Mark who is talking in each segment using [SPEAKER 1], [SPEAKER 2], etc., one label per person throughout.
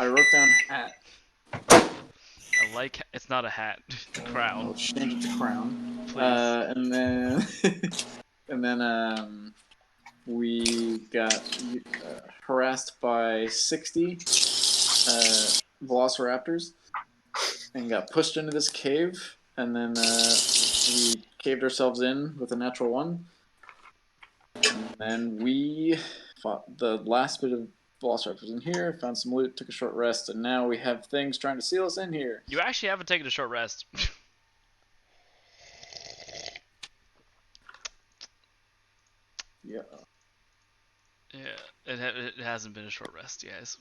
[SPEAKER 1] I wrote down hat.
[SPEAKER 2] I like it's not a hat. It's a crown.
[SPEAKER 1] I'll change it to crown.
[SPEAKER 2] Please.
[SPEAKER 1] And then and then we got harassed by 60 velociraptors and got pushed into this cave, and then we caved ourselves in with a natural one. And then we fought the last bit of velociraptors in here, found some loot, took a short rest, and now we have things trying to seal us in here.
[SPEAKER 2] You actually haven't taken a short rest.
[SPEAKER 1] Yeah.
[SPEAKER 2] Yeah, it hasn't been a short rest, guys.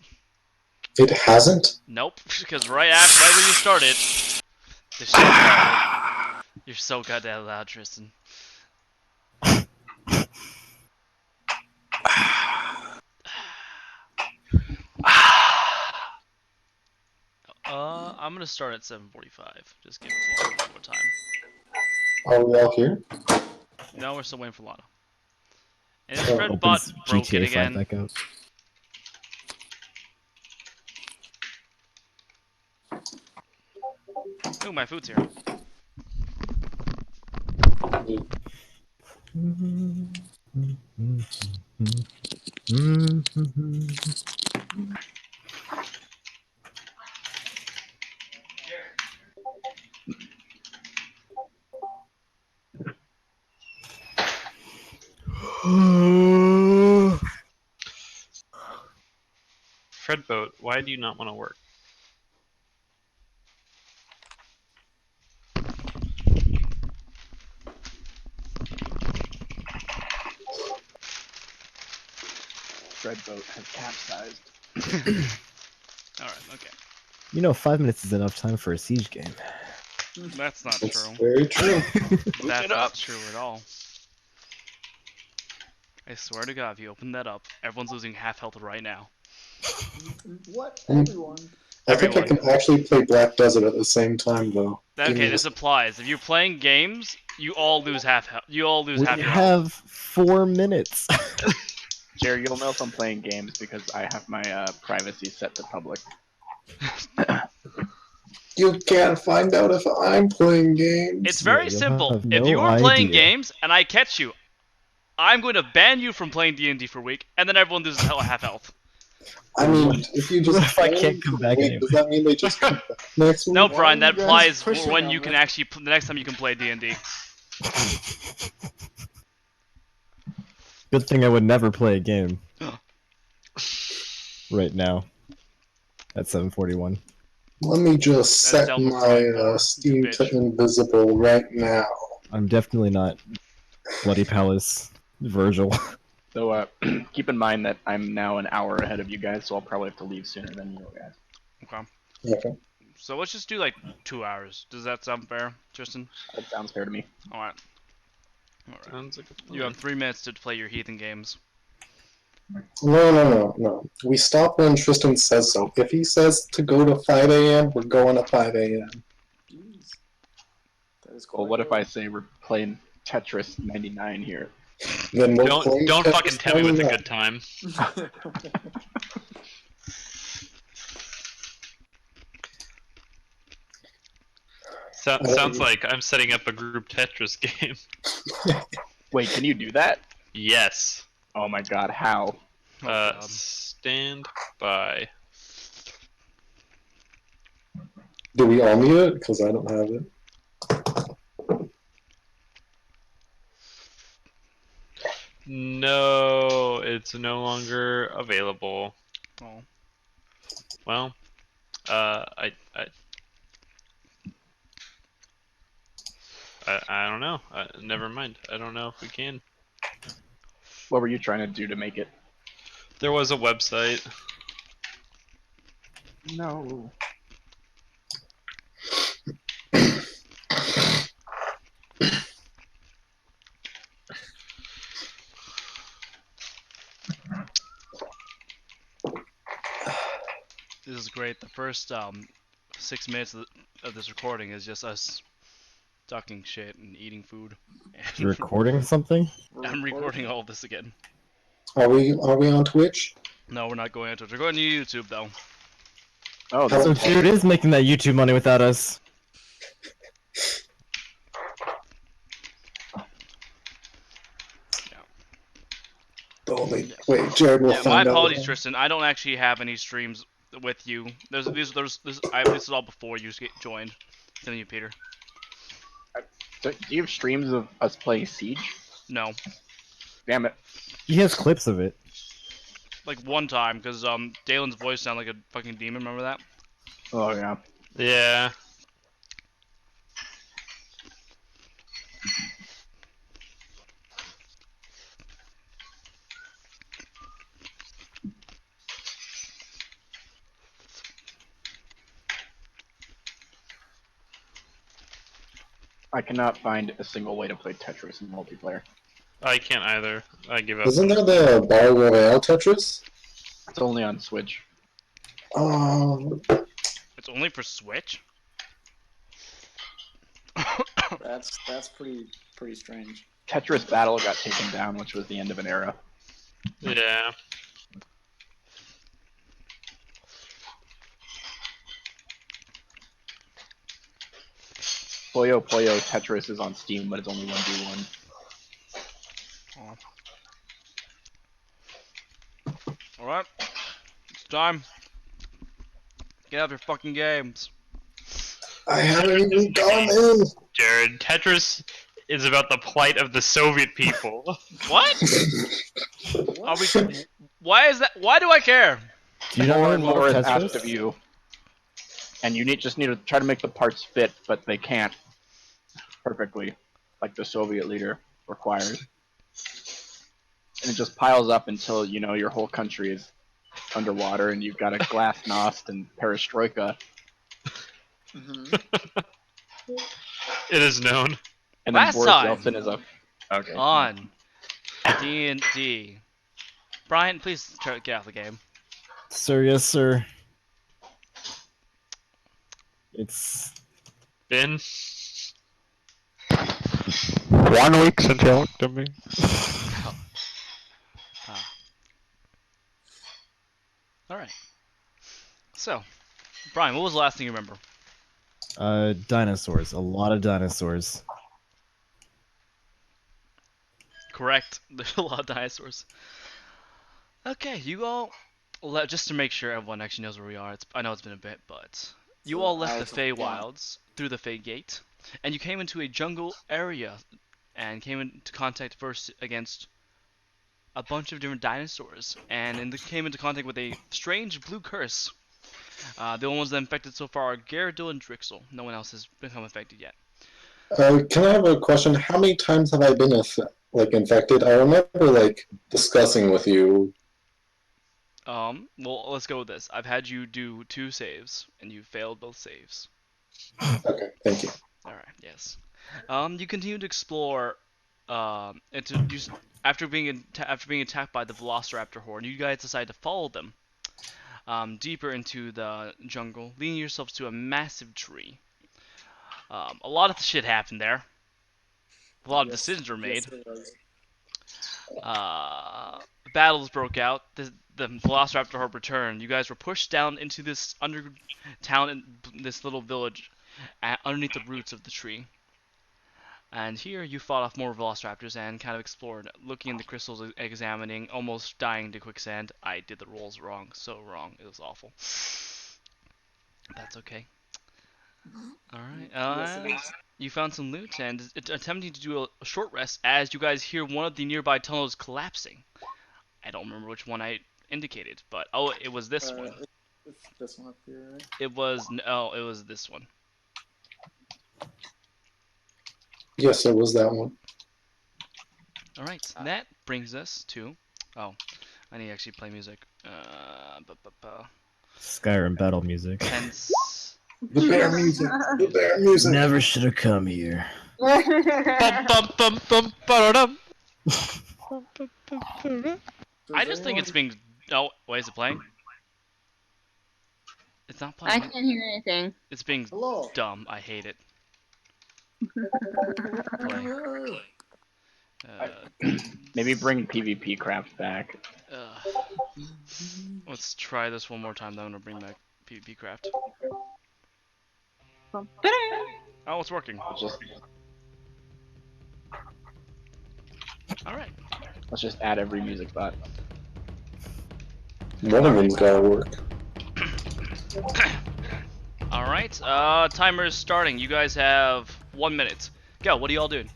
[SPEAKER 3] It hasn't?
[SPEAKER 2] Nope, because right when you started, the shit started. You're so goddamn loud, Tristan. I'm gonna start at 7:45. Just give it a little bit more time.
[SPEAKER 3] Are we all here?
[SPEAKER 2] No, we're still waiting for Lana. And this red bot
[SPEAKER 4] Opens
[SPEAKER 2] broken
[SPEAKER 4] GTA 5
[SPEAKER 2] again.
[SPEAKER 4] back up.
[SPEAKER 2] Ooh, my food's here.
[SPEAKER 5] Fredboat, why do you not want to work?
[SPEAKER 6] Fredboat has capsized.
[SPEAKER 2] Alright, okay.
[SPEAKER 4] You know, 5 minutes is enough time for a siege game.
[SPEAKER 2] That's not
[SPEAKER 3] That's
[SPEAKER 2] true.
[SPEAKER 3] very true.
[SPEAKER 2] That's not true at all. I swear to God, if you open that up, everyone's losing half health right now.
[SPEAKER 1] What? Everyone?
[SPEAKER 3] I think I
[SPEAKER 2] Everyone.
[SPEAKER 3] can actually play Black Desert at the same time, though. Give
[SPEAKER 2] Okay,
[SPEAKER 3] me
[SPEAKER 2] this
[SPEAKER 3] a-
[SPEAKER 2] applies. If you're playing games, you all lose half health. You all lose
[SPEAKER 4] We
[SPEAKER 2] half your health.
[SPEAKER 4] have 4 minutes.
[SPEAKER 6] Jerry, you'll know if I'm playing games because I have my privacy set to public.
[SPEAKER 3] You can't find out if I'm playing games.
[SPEAKER 2] It's very
[SPEAKER 4] you'll
[SPEAKER 2] simple.
[SPEAKER 4] have
[SPEAKER 2] If
[SPEAKER 4] no
[SPEAKER 2] you are playing
[SPEAKER 4] idea.
[SPEAKER 2] games and I catch you, I'm going to ban you from playing D&D for a week, and then everyone loses half health.
[SPEAKER 3] I mean, if you just
[SPEAKER 4] What if I
[SPEAKER 3] ban
[SPEAKER 4] can't come
[SPEAKER 3] for a
[SPEAKER 4] back
[SPEAKER 3] week,
[SPEAKER 4] anyway?
[SPEAKER 3] does that mean they just come back next week?
[SPEAKER 2] No,
[SPEAKER 1] Why
[SPEAKER 2] Brian,
[SPEAKER 1] are
[SPEAKER 2] that
[SPEAKER 1] you guys
[SPEAKER 2] applies
[SPEAKER 1] pushing
[SPEAKER 2] when
[SPEAKER 1] on
[SPEAKER 2] you can
[SPEAKER 1] me?
[SPEAKER 2] actually the next time you can play D&D.
[SPEAKER 4] Good thing I would never play a game. right now. At 7:41.
[SPEAKER 3] Let me just
[SPEAKER 2] That's
[SPEAKER 3] set
[SPEAKER 2] Delta
[SPEAKER 3] my
[SPEAKER 2] Prime power,
[SPEAKER 3] Steam
[SPEAKER 2] you
[SPEAKER 3] to
[SPEAKER 2] bitch.
[SPEAKER 3] invisible right now.
[SPEAKER 4] I'm definitely not Bloody Palace Virgil.
[SPEAKER 6] So keep in mind that I'm now an hour ahead of you guys, so I'll probably have to leave sooner than you guys.
[SPEAKER 2] Okay.
[SPEAKER 3] Okay.
[SPEAKER 2] So let's just do like 2 hours. Does that sound fair, Tristan?
[SPEAKER 6] That sounds fair to me.
[SPEAKER 2] Alright. Alright.
[SPEAKER 5] Sounds like a plan.
[SPEAKER 2] You have 3 minutes to play your heathen games.
[SPEAKER 3] No. We stop when Tristan says so. If he says to go to 5 a.m., we're going to 5 a.m.
[SPEAKER 1] Jeez. That is
[SPEAKER 6] Well, what if I say we're playing Tetris 99 here?
[SPEAKER 3] Then we're
[SPEAKER 5] Don't
[SPEAKER 3] playing
[SPEAKER 5] don't
[SPEAKER 3] Tetris
[SPEAKER 5] fucking tell me it's a
[SPEAKER 3] 99.
[SPEAKER 5] good time. Sounds like I'm setting up a group Tetris game.
[SPEAKER 6] Wait, can you do that?
[SPEAKER 5] Yes.
[SPEAKER 6] Oh my god, how?
[SPEAKER 2] Oh, God.
[SPEAKER 5] Stand by.
[SPEAKER 3] Do we all need it? Because I don't have it.
[SPEAKER 5] No, it's no longer available.
[SPEAKER 2] Oh.
[SPEAKER 5] Well, I don't know. Never mind. I don't know if we can.
[SPEAKER 6] What were you trying to do to make it?
[SPEAKER 5] There was a website.
[SPEAKER 6] No.
[SPEAKER 2] This is great. The first 6 minutes of this recording is just us talking shit and eating food.
[SPEAKER 4] You recording something?
[SPEAKER 2] I'm recording all of this again.
[SPEAKER 3] Are we on Twitch?
[SPEAKER 2] No, we're not going to Twitch. We're going to YouTube though.
[SPEAKER 6] Oh,
[SPEAKER 3] How-
[SPEAKER 4] So Jared is making that YouTube money without us.
[SPEAKER 3] The only way Jared will
[SPEAKER 2] Yeah, my
[SPEAKER 3] find out.
[SPEAKER 2] apologies, Tristan. I don't actually have any streams with you. This is all before you joined. Same you, Peter.
[SPEAKER 6] So, do you have streams of us playing Siege?
[SPEAKER 2] No,
[SPEAKER 6] Damn it.
[SPEAKER 4] He has clips of it.
[SPEAKER 2] like one time, because Dalen's voice sounded like a fucking demon. Remember that?
[SPEAKER 6] Oh yeah.
[SPEAKER 5] Yeah.
[SPEAKER 6] I cannot find a single way to play Tetris in multiplayer.
[SPEAKER 5] I can't either. I give up.
[SPEAKER 3] Isn't there the Battle Royale Tetris?
[SPEAKER 6] It's only on Switch.
[SPEAKER 3] Oh,
[SPEAKER 2] It's only for Switch.
[SPEAKER 1] That's pretty strange.
[SPEAKER 6] Tetris Battle got taken down, which was the end of an era.
[SPEAKER 5] Yeah.
[SPEAKER 6] Puyo Puyo Tetris is on Steam, but it's only 1v1.
[SPEAKER 2] All right, it's time. Get out your fucking games.
[SPEAKER 3] I haven't even gone in.
[SPEAKER 5] Jared, Tetris is about the plight of the Soviet people.
[SPEAKER 2] What? Are we? Why is that? Why do I care?
[SPEAKER 4] Do you know
[SPEAKER 6] More
[SPEAKER 4] what
[SPEAKER 6] and more is
[SPEAKER 4] Tetris?
[SPEAKER 6] asked of you, and you just need to try to make the parts fit, but they can't perfectly, like the Soviet leader requires. And it just piles up until your whole country is underwater, and you've got a glasnost and perestroika,
[SPEAKER 5] It is known.
[SPEAKER 6] and then
[SPEAKER 2] Last
[SPEAKER 6] Boris
[SPEAKER 2] time.
[SPEAKER 6] Yeltsin is a okay.
[SPEAKER 2] On D&D. Brian, please get out of the game.
[SPEAKER 4] Sir, yes, sir. It's
[SPEAKER 5] Been
[SPEAKER 7] 1 week since you looked at me.
[SPEAKER 2] Alright. So, Brian, what was the last thing you remember?
[SPEAKER 4] dinosaurs. A lot of dinosaurs.
[SPEAKER 2] Correct. There's a lot of dinosaurs. Okay, you all... Just to make sure everyone actually knows where we are. I know it's been a bit, but... You all left the Feywilds through the Fey Gate, and you came into a jungle area, and came into contact first against a bunch of different dinosaurs, and came into contact with a strange blue curse. The only ones that infected so far are Gyarados and Drixl. No one else has become infected yet.
[SPEAKER 3] Can I have a question? How many times have I been infected? I remember discussing with you.
[SPEAKER 2] Well, let's go with this. I've had you do 2 saves, and you failed both saves.
[SPEAKER 3] Okay, thank you.
[SPEAKER 2] Alright, yes. You continue to explore, after being attacked by the Velociraptor horde, you guys decide to follow them, deeper into the jungle, leading yourselves to a massive tree. A lot of shit happened there. A lot of decisions were made. Battles broke out. The Velociraptor horde returned. You guys were pushed down into this town in this little village, underneath the roots of the tree. And here you fought off more Velociraptors and kind of explored, looking in the crystals, examining, almost dying to quicksand. I did the rolls wrong, so wrong. It was awful. That's okay. Alright, you found some loot and attempting to do a short rest as you guys hear one of the nearby tunnels collapsing. I don't remember which one I indicated, but it was this one.
[SPEAKER 1] It's this one up here, right?
[SPEAKER 2] It was this one.
[SPEAKER 3] Yes, it was that one.
[SPEAKER 2] Alright, that brings us to... Oh, I need to actually play music.
[SPEAKER 4] Skyrim battle music.
[SPEAKER 2] Hence...
[SPEAKER 3] The bear music. The bear music.
[SPEAKER 4] Never should have come here.
[SPEAKER 5] Bum, bum, bum, bum, ba-da-dum.
[SPEAKER 2] I just think it's being... Oh, wait, is it playing? It's not playing.
[SPEAKER 8] I can't hear anything.
[SPEAKER 2] It's being
[SPEAKER 1] Hello.
[SPEAKER 2] dumb. I hate it. Play.
[SPEAKER 6] Maybe bring PvP craft back.
[SPEAKER 2] Let's try this one more time. Then I'm gonna bring back PvP craft.
[SPEAKER 8] Bum.
[SPEAKER 2] Oh, it's working. Alright.
[SPEAKER 6] Let's just add every music bot.
[SPEAKER 3] One of them's gotta work.
[SPEAKER 2] Alright, timer is starting. You guys have 1 minute. Go, what are y'all doing?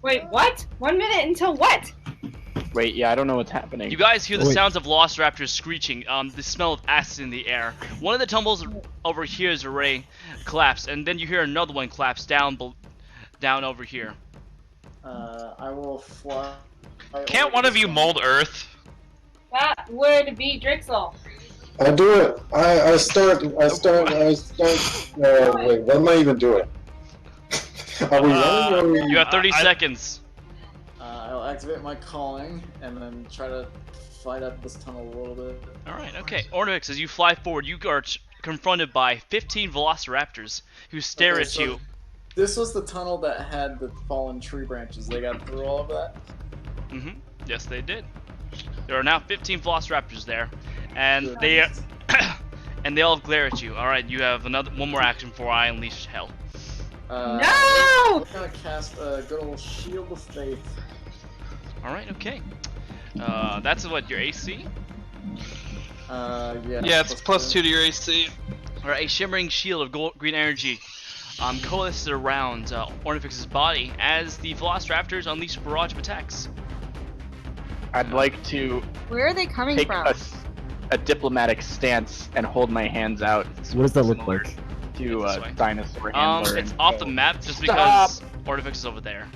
[SPEAKER 8] Wait, what? 1 minute until what?
[SPEAKER 6] Wait, yeah, I don't know what's happening.
[SPEAKER 2] You guys hear the
[SPEAKER 4] Wait.
[SPEAKER 2] sounds of Velociraptors screeching, the smell of acid in the air. One of the tumbles over here is already collapsed, and then you hear another one collapse down over here.
[SPEAKER 1] I will fly.
[SPEAKER 5] Can't one of you mold Earth?
[SPEAKER 8] That would be Drixl.
[SPEAKER 3] I do it. I start. Wait, what am I even doing? Are we running? Or are we...
[SPEAKER 2] You have 30 seconds.
[SPEAKER 1] I'll activate my calling and then try to fight up this tunnel a little bit.
[SPEAKER 2] Alright, okay. Ornix, as you fly forward, you are confronted by 15 Velociraptors who stare at you.
[SPEAKER 1] This was the tunnel that had the fallen tree branches. They got through all of that?
[SPEAKER 2] Mm-hmm. Yes, they did. There are now 15 Velociraptors there, and
[SPEAKER 1] Good.
[SPEAKER 2] they and they all glare at you. All right, you have one more action before I unleash Hael.
[SPEAKER 8] No!
[SPEAKER 1] We're gonna cast a good old Shield of Faith.
[SPEAKER 2] All right, okay. That's what your AC.
[SPEAKER 1] Yeah.
[SPEAKER 5] Yeah, it's +2 to your AC.
[SPEAKER 2] All right, a shimmering shield of green energy coalesces around Ornifex's body as the Velociraptors unleash a barrage of attacks.
[SPEAKER 6] I'd like to
[SPEAKER 8] Where are they coming
[SPEAKER 6] take
[SPEAKER 8] from?
[SPEAKER 6] a diplomatic stance and hold my hands out
[SPEAKER 4] What does that look like?
[SPEAKER 6] to
[SPEAKER 2] This way.
[SPEAKER 6] dinosaur handler.
[SPEAKER 2] It's
[SPEAKER 6] and
[SPEAKER 2] off
[SPEAKER 6] go,
[SPEAKER 2] the map just
[SPEAKER 6] Stop!
[SPEAKER 2] because Ornifex is over there.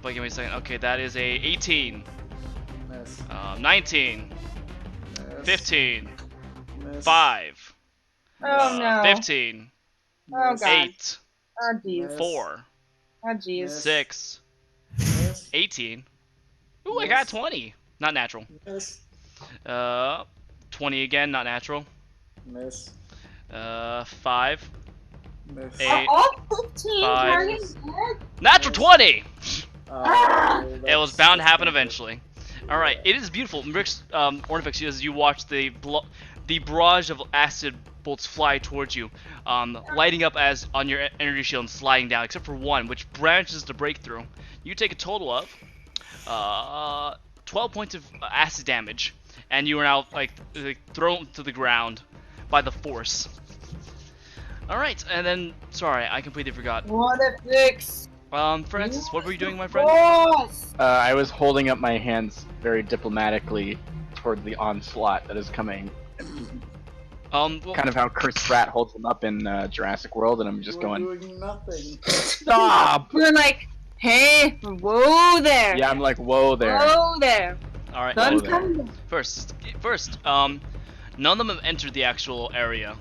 [SPEAKER 2] But give me a second. Okay, that is a 18,
[SPEAKER 1] Miss.
[SPEAKER 2] 19,
[SPEAKER 1] Miss.
[SPEAKER 2] 15,
[SPEAKER 1] Miss.
[SPEAKER 2] 5,
[SPEAKER 8] Oh no.
[SPEAKER 2] 15,
[SPEAKER 8] Oh god.
[SPEAKER 2] 8,
[SPEAKER 8] Oh jeez.
[SPEAKER 1] Miss.
[SPEAKER 2] 4,
[SPEAKER 8] Oh jeez.
[SPEAKER 1] Miss.
[SPEAKER 2] 6,
[SPEAKER 1] Miss.
[SPEAKER 2] 18. Ooh, I got 20. Not natural.
[SPEAKER 1] Miss.
[SPEAKER 2] 20 again, not natural.
[SPEAKER 1] Miss.
[SPEAKER 2] 5,
[SPEAKER 1] Miss.
[SPEAKER 2] 8,
[SPEAKER 8] All 15
[SPEAKER 2] 5.
[SPEAKER 8] targets dead?
[SPEAKER 2] natural 20!
[SPEAKER 8] Ah!
[SPEAKER 2] It was bound to happen eventually. Alright, it is beautiful. Ornifex, as you watch the barrage of acid bolts fly towards you, lighting up as on your energy shield and sliding down, except for one, which branches to break through. You take a total of 12 points of acid damage, and you are now like thrown to the ground by the force. Alright, and then, sorry, I completely forgot.
[SPEAKER 8] What a fix.
[SPEAKER 2] Francis, what were you doing, my friend?
[SPEAKER 8] Boss.
[SPEAKER 6] I was holding up my hands very diplomatically toward the onslaught that is coming.
[SPEAKER 2] Well,
[SPEAKER 6] Kind of how Chris Pratt holds them up in Jurassic World, and I'm just
[SPEAKER 1] We're
[SPEAKER 6] going,
[SPEAKER 1] doing nothing.
[SPEAKER 6] stop!
[SPEAKER 8] We're like, hey, whoa there.
[SPEAKER 6] Yeah, I'm like, whoa there.
[SPEAKER 8] Whoa there.
[SPEAKER 2] alright,
[SPEAKER 8] Sun's
[SPEAKER 6] there.
[SPEAKER 8] coming.
[SPEAKER 2] First, none of them have entered the actual area.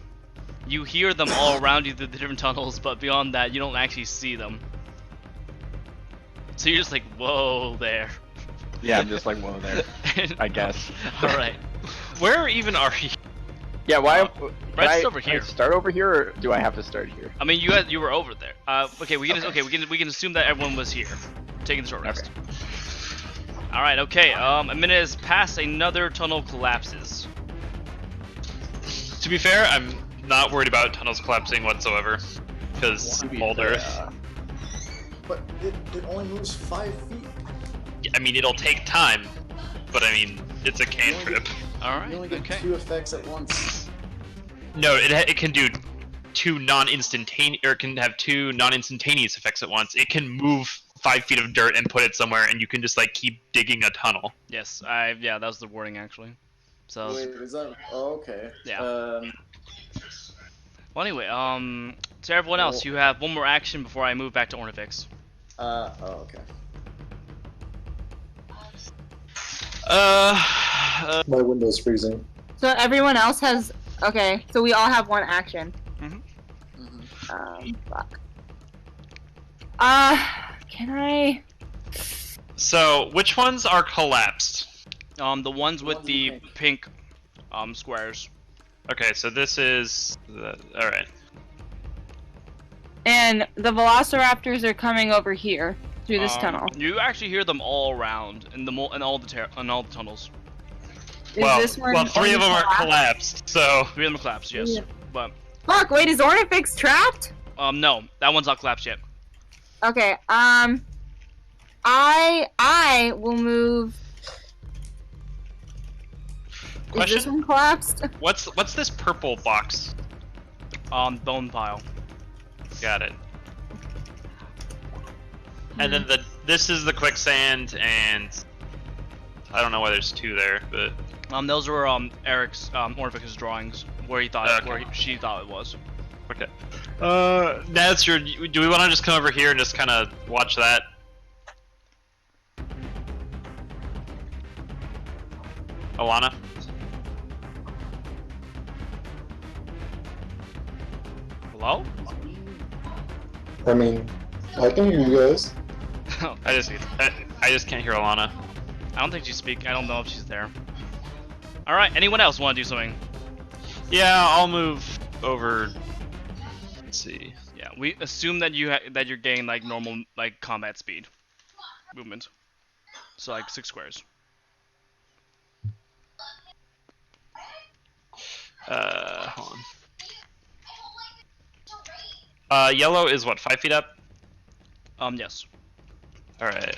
[SPEAKER 2] You hear them all around you through the different tunnels, but beyond that, you don't actually see them. So you're just like, whoa there.
[SPEAKER 6] Yeah, I'm just like, whoa there, I guess.
[SPEAKER 2] Alright.
[SPEAKER 5] Where even are you?
[SPEAKER 6] Yeah, why?
[SPEAKER 2] Brett's over
[SPEAKER 6] can I
[SPEAKER 2] here.
[SPEAKER 6] start over here, or do I have to start here?
[SPEAKER 2] I mean, you were over there. Okay, we can assume that everyone was here, taking the short rest. Alright, okay, a minute has passed, another tunnel collapses.
[SPEAKER 5] To be fair, I'm not worried about tunnels collapsing whatsoever, because mold Earth.
[SPEAKER 1] But it only moves 5 feet.
[SPEAKER 5] I mean, it'll take time, but I mean, it's a cantrip.
[SPEAKER 2] Alright,
[SPEAKER 1] You only get
[SPEAKER 2] okay.
[SPEAKER 1] 2 effects at once.
[SPEAKER 5] No, it can do two non-instantaneous, or it can have two non-instantaneous effects at once. It can move 5 feet of dirt and put it somewhere, and you can just like keep digging a tunnel.
[SPEAKER 2] Yes, yeah, that was the wording actually. So,
[SPEAKER 1] Wait, is that? Oh, okay.
[SPEAKER 2] Yeah. well anyway, to everyone else, you have one more action before I move back to Ornifex.
[SPEAKER 1] Oh, okay.
[SPEAKER 3] My window's freezing.
[SPEAKER 8] So everyone else has. Okay, so we all have one action.
[SPEAKER 1] Mm-hmm.
[SPEAKER 8] Fuck. Can I?
[SPEAKER 5] So, which ones are collapsed?
[SPEAKER 2] The ones with
[SPEAKER 1] ones
[SPEAKER 2] the
[SPEAKER 1] in
[SPEAKER 2] pink, squares.
[SPEAKER 5] Okay, so this is all right.
[SPEAKER 8] And the Velociraptors are coming over here through this tunnel.
[SPEAKER 2] You actually hear them all around in all the tunnels.
[SPEAKER 5] Well,
[SPEAKER 8] this one
[SPEAKER 5] well, 3 of them are
[SPEAKER 8] collapsed?
[SPEAKER 5] collapsed, so
[SPEAKER 2] 3 of them are collapsed, yes.
[SPEAKER 8] Yeah.
[SPEAKER 2] But
[SPEAKER 8] Fuck, wait, is Ornifix trapped?
[SPEAKER 2] no, that one's not collapsed yet.
[SPEAKER 8] Okay, I will move.
[SPEAKER 5] Question?
[SPEAKER 8] Is this one collapsed?
[SPEAKER 5] what's this purple box?
[SPEAKER 2] Bone pile.
[SPEAKER 5] Got it. And then this is the quicksand, and I don't know why there's 2 there, but
[SPEAKER 2] Those were Eric's Ornifix's drawings where he thought she thought it was.
[SPEAKER 5] okay. Nazir, do we want to just come over here and just kind of watch that? Alana?
[SPEAKER 2] Hello?
[SPEAKER 3] I mean, I can hear you guys.
[SPEAKER 5] I just can't hear Alana.
[SPEAKER 2] I don't think she's speaking. I don't know if she's there. All right. Anyone else want to do something?
[SPEAKER 5] Yeah, I'll move over. Let's see.
[SPEAKER 2] Yeah, we assume that you're getting like normal like combat speed movement. So like 6 squares.
[SPEAKER 5] Hold on. Yellow is what, 5 feet up?
[SPEAKER 2] Yes.
[SPEAKER 5] Alright,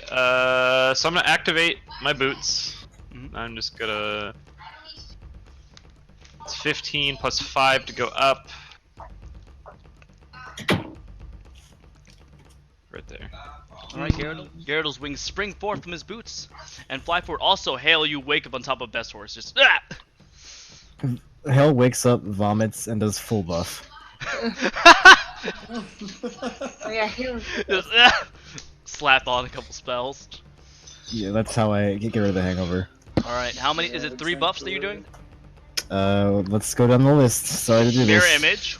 [SPEAKER 5] so I'm gonna activate my boots.
[SPEAKER 2] Mhm.
[SPEAKER 5] I'm just gonna... It's 15 plus 5 to go up. Right there.
[SPEAKER 2] Alright, Gyarados' wings spring forth from his boots and fly forward. Also, Hael, you wake up on top of Best Horse. Just
[SPEAKER 4] Hael wakes up, vomits, and does full buff.
[SPEAKER 8] Oh, yeah, here.
[SPEAKER 2] Just, slap on a couple spells.
[SPEAKER 4] Yeah, that's how I get rid of the hangover.
[SPEAKER 2] Alright, how many? Is it 3 buffs that you're doing?
[SPEAKER 4] Let's go down the list. Sorry to do
[SPEAKER 2] Mirror
[SPEAKER 4] this.
[SPEAKER 2] image,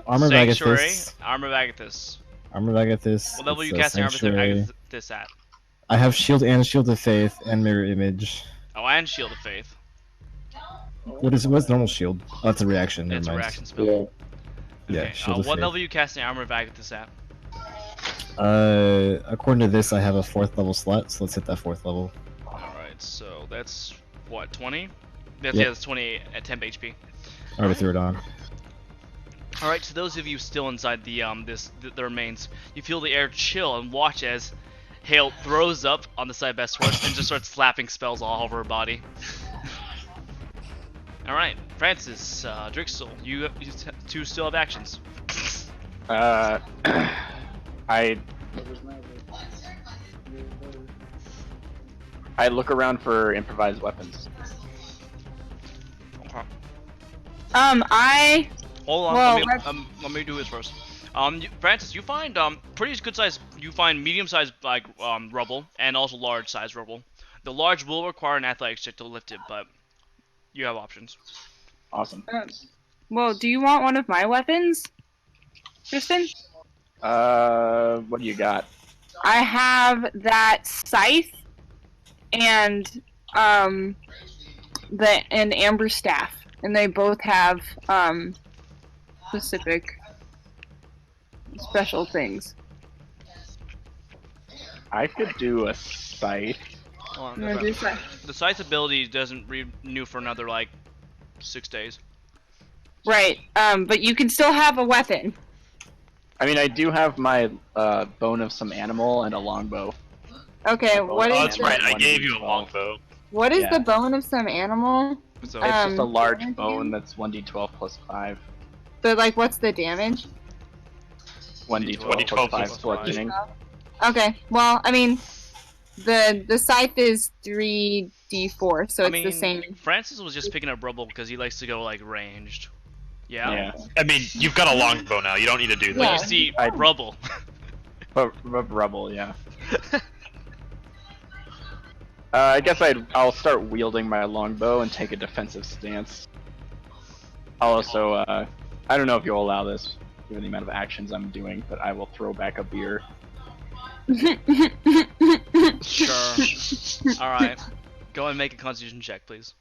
[SPEAKER 4] Armor
[SPEAKER 2] Sanctuary,
[SPEAKER 4] Vagathis.
[SPEAKER 2] Armor Vagathis.
[SPEAKER 4] Armor Vagathis.
[SPEAKER 2] What level are
[SPEAKER 4] it's,
[SPEAKER 2] you casting Armor
[SPEAKER 4] Sanctuary.
[SPEAKER 2] Vagathis at?
[SPEAKER 4] I have Shield and Shield of Faith and Mirror Image.
[SPEAKER 2] Oh, and Shield of Faith.
[SPEAKER 4] What's normal shield? Oh, that's a reaction. Never
[SPEAKER 2] It's a
[SPEAKER 4] mind.
[SPEAKER 2] reaction spell.
[SPEAKER 3] Yeah.
[SPEAKER 4] Yeah,
[SPEAKER 2] Okay,
[SPEAKER 4] Shield of
[SPEAKER 2] what
[SPEAKER 4] Faith.
[SPEAKER 2] level are you casting Armor Vagathis at?
[SPEAKER 4] According to this, I have a 4th level slot, so let's hit that 4th level.
[SPEAKER 2] Alright, so that's what, 20? That's,
[SPEAKER 4] Yep.
[SPEAKER 2] Yeah, that's 20 at 10 HP.
[SPEAKER 4] I already threw it on.
[SPEAKER 2] Alright, so those of you still inside the the remains, you feel the air chill and watch as Hael throws up on the side of Best Horse and just starts slapping spells all over her body. Alright, Francis, Drixl, you 2 still have actions.
[SPEAKER 6] I look around for improvised weapons.
[SPEAKER 2] Okay.
[SPEAKER 8] I
[SPEAKER 2] Hold on,
[SPEAKER 8] Well,
[SPEAKER 2] let me do this first. Francis, you find pretty good size. You find medium sized like rubble and also large size rubble. The large will require an athletics check to lift it, but you have options.
[SPEAKER 6] Awesome.
[SPEAKER 8] well, do you want one of my weapons, Tristan?
[SPEAKER 6] What do you got?
[SPEAKER 8] I have that scythe and an amber staff, and they both have specific special things.
[SPEAKER 6] I could do a scythe.
[SPEAKER 2] Hold on,
[SPEAKER 8] I'm gonna do scythe.
[SPEAKER 2] The scythe ability doesn't renew for another like 6 days.
[SPEAKER 8] Right, but you can still have a weapon.
[SPEAKER 6] I mean, I do have my bone of some animal and a longbow.
[SPEAKER 8] Okay, what
[SPEAKER 5] Oh,
[SPEAKER 8] is
[SPEAKER 5] that's right, I gave you a
[SPEAKER 6] 1d12.
[SPEAKER 5] longbow.
[SPEAKER 8] what is
[SPEAKER 6] Yeah.
[SPEAKER 8] the bone of some animal?
[SPEAKER 2] So
[SPEAKER 6] It's just a
[SPEAKER 8] Um,
[SPEAKER 6] large
[SPEAKER 8] damage
[SPEAKER 6] bone
[SPEAKER 8] again?
[SPEAKER 6] that's 1d12 plus 5.
[SPEAKER 8] But like, what's the damage?
[SPEAKER 6] 1d12 plus 5 bludgeoning.
[SPEAKER 8] Okay, well, I mean, the scythe is 3d4, so
[SPEAKER 2] I
[SPEAKER 8] it's
[SPEAKER 2] mean,
[SPEAKER 8] the same.
[SPEAKER 2] Francis was just picking up rubble because he likes to go like ranged. Yeah.
[SPEAKER 6] Yeah.
[SPEAKER 5] I mean, you've got a longbow now, you don't need to do
[SPEAKER 2] But
[SPEAKER 8] Yeah.
[SPEAKER 2] you
[SPEAKER 5] that.
[SPEAKER 2] see
[SPEAKER 6] I-
[SPEAKER 2] rubble.
[SPEAKER 6] But rubble, yeah. I guess I'll start wielding my longbow and take a defensive stance. I'll also, I don't know if you'll allow this, given the amount of actions I'm doing, but I will throw back a beer.
[SPEAKER 2] Sure. Alright. Go and make a constitution check, please.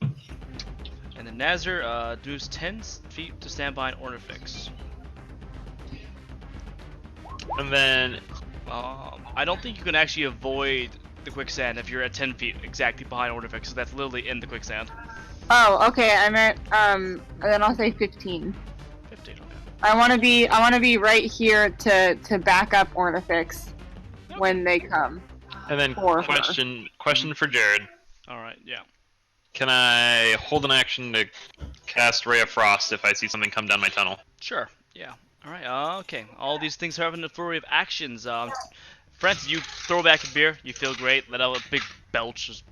[SPEAKER 2] And then Nazir moves 10 feet to stand by an Ornifix.
[SPEAKER 5] And then,
[SPEAKER 2] I don't think you can actually avoid the quicksand if you're at 10 feet exactly behind Ornifex, so that's literally in the quicksand.
[SPEAKER 8] Oh, okay. I meant then I'll say 15.
[SPEAKER 2] 15, okay.
[SPEAKER 8] I want to be right here to back up Ornifex when they come.
[SPEAKER 5] And then
[SPEAKER 8] For her.
[SPEAKER 5] question for Jared.
[SPEAKER 2] All right, yeah.
[SPEAKER 5] Can I hold an action to cast Ray of Frost if I see something come down my tunnel?
[SPEAKER 2] Sure. Yeah. All right. Okay. All these things are having a flurry of actions. Francis, you throw back a beer. You feel great. Let out a big belch. Just...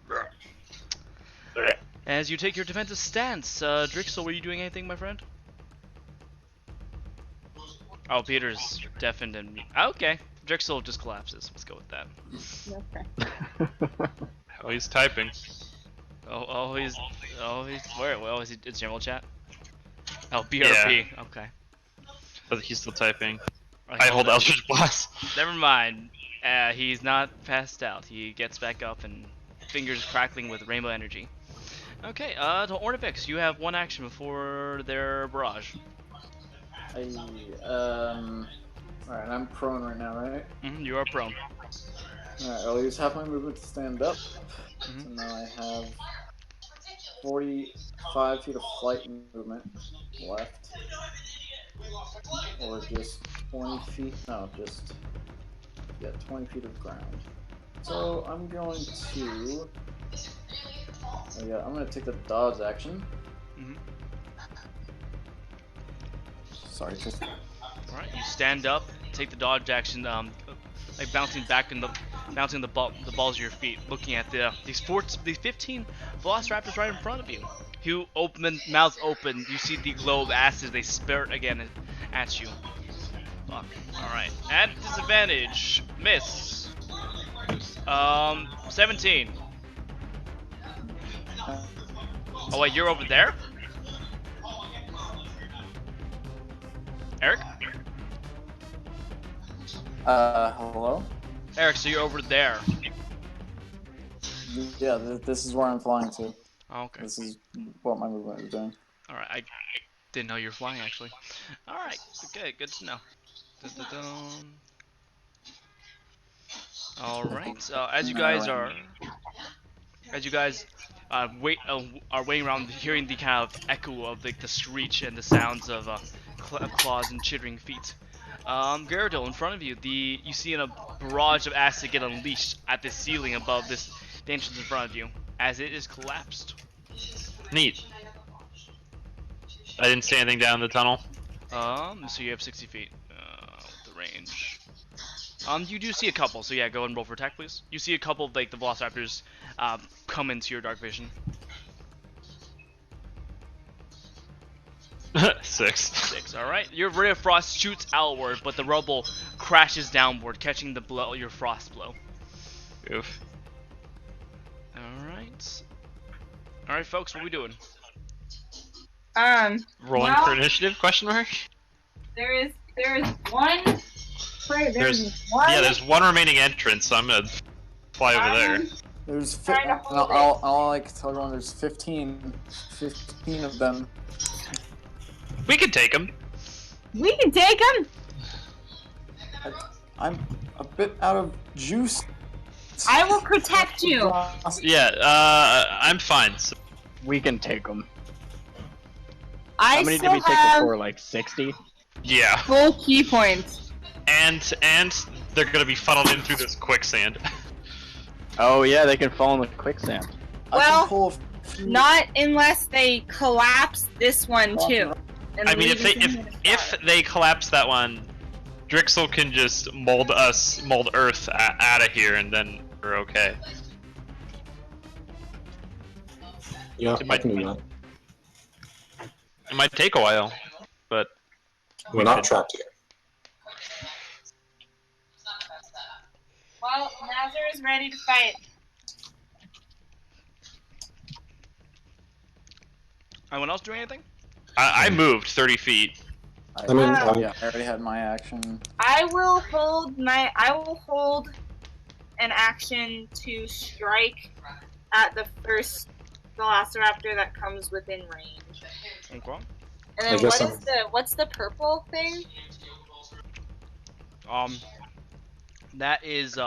[SPEAKER 2] As you take your defensive stance, Drixl, were you doing anything, my friend? Oh, Peter's deafened and okay. Drixl just collapses. Let's go with that.
[SPEAKER 8] Okay.
[SPEAKER 5] Oh, he's typing.
[SPEAKER 2] He's where? Well, is he in general chat? Oh, BRP.
[SPEAKER 5] Yeah.
[SPEAKER 2] Okay.
[SPEAKER 5] But he's still typing.
[SPEAKER 2] Right,
[SPEAKER 5] I hold Eldritch Blast.
[SPEAKER 2] Never mind. He's not passed out. He gets back up and fingers crackling with rainbow energy. Okay, to Ornifex, you have one action before their barrage.
[SPEAKER 1] Alright, I'm prone right now, right?
[SPEAKER 2] You are prone.
[SPEAKER 1] Alright, I'll use half my movement to stand up. So now I have 45 feet of flight movement left. Or just 20 feet, no, just, yeah, 20 feet of ground. So I'm going to, I'm going to take the dodge action. Sorry, Tristan.
[SPEAKER 2] Alright, you stand up, take the dodge action, like bouncing back and bouncing the balls of your feet, looking at these 15 Velociraptors right in front of you. Who open mouths open, you see the glow of acid, they spurt again at you. Fuck. Alright. At disadvantage. Miss. 17. Oh wait, you're over there? Eric?
[SPEAKER 1] Hello?
[SPEAKER 2] Eric, so you're over there.
[SPEAKER 1] Yeah, this is where I'm flying to.
[SPEAKER 2] Oh, okay.
[SPEAKER 1] This is what my movement is doing.
[SPEAKER 2] Alright, I didn't know you were flying actually. Alright, okay, good to know. Alright, as you guys are waiting around, hearing the kind of echo of like the screech and the sounds of claws and chittering feet. Gyarados, in front of you, you see a barrage of acid get unleashed at the ceiling above the entrance in front of you, as it is collapsed.
[SPEAKER 5] Neat. I didn't see anything down the tunnel.
[SPEAKER 2] So you have 60 feet, with the range. You do see a couple, so yeah, go ahead and roll for attack, please. You see a couple of like the Velociraptors, come into your dark vision.
[SPEAKER 5] 6.
[SPEAKER 2] All right. Your ray of frost shoots outward, but the rubble crashes downward, catching your frost blow.
[SPEAKER 5] Oof.
[SPEAKER 2] All right, folks. What are we doing?
[SPEAKER 5] Rolling for initiative? Question mark.
[SPEAKER 8] There is one. Wait,
[SPEAKER 5] There's
[SPEAKER 8] one.
[SPEAKER 5] Yeah, there's one remaining entrance, so I'm gonna fly over there.
[SPEAKER 1] There's
[SPEAKER 8] Trying to hold
[SPEAKER 1] I'll like tell everyone there's 15 of them.
[SPEAKER 5] We can take them.
[SPEAKER 8] We can take him.
[SPEAKER 1] I'm a bit out of juice.
[SPEAKER 8] I will protect you.
[SPEAKER 5] Yeah, I'm fine. So
[SPEAKER 6] We can take them.
[SPEAKER 8] I
[SPEAKER 6] How many did
[SPEAKER 8] still
[SPEAKER 6] we take
[SPEAKER 8] have
[SPEAKER 6] before? Like 60?
[SPEAKER 5] yeah,
[SPEAKER 8] full key points.
[SPEAKER 5] and they're gonna be funneled in through this quicksand.
[SPEAKER 6] Oh yeah, they can fall in the quicksand.
[SPEAKER 1] I
[SPEAKER 8] Well,
[SPEAKER 1] can pull a few-
[SPEAKER 8] Not unless they collapse this one too. And
[SPEAKER 5] I mean,
[SPEAKER 8] leave us in here to
[SPEAKER 5] if
[SPEAKER 8] start.
[SPEAKER 5] they collapse that one, Drixl can just mold Earth out of here, and then we're okay.
[SPEAKER 3] Yeah,
[SPEAKER 5] It
[SPEAKER 3] I
[SPEAKER 5] might-
[SPEAKER 3] can do that.
[SPEAKER 5] It might take a while, but
[SPEAKER 3] We're not trapped here.
[SPEAKER 8] Well, Nazar is ready to fight.
[SPEAKER 2] Anyone else doing anything?
[SPEAKER 5] I moved 30 feet.
[SPEAKER 3] I mean,
[SPEAKER 1] yeah, I already had my action.
[SPEAKER 8] I will hold an action to strike at the first Velociraptor that comes within range.
[SPEAKER 2] Okay.
[SPEAKER 8] And
[SPEAKER 3] I
[SPEAKER 8] then
[SPEAKER 3] guess
[SPEAKER 8] what's the purple thing?
[SPEAKER 2] That is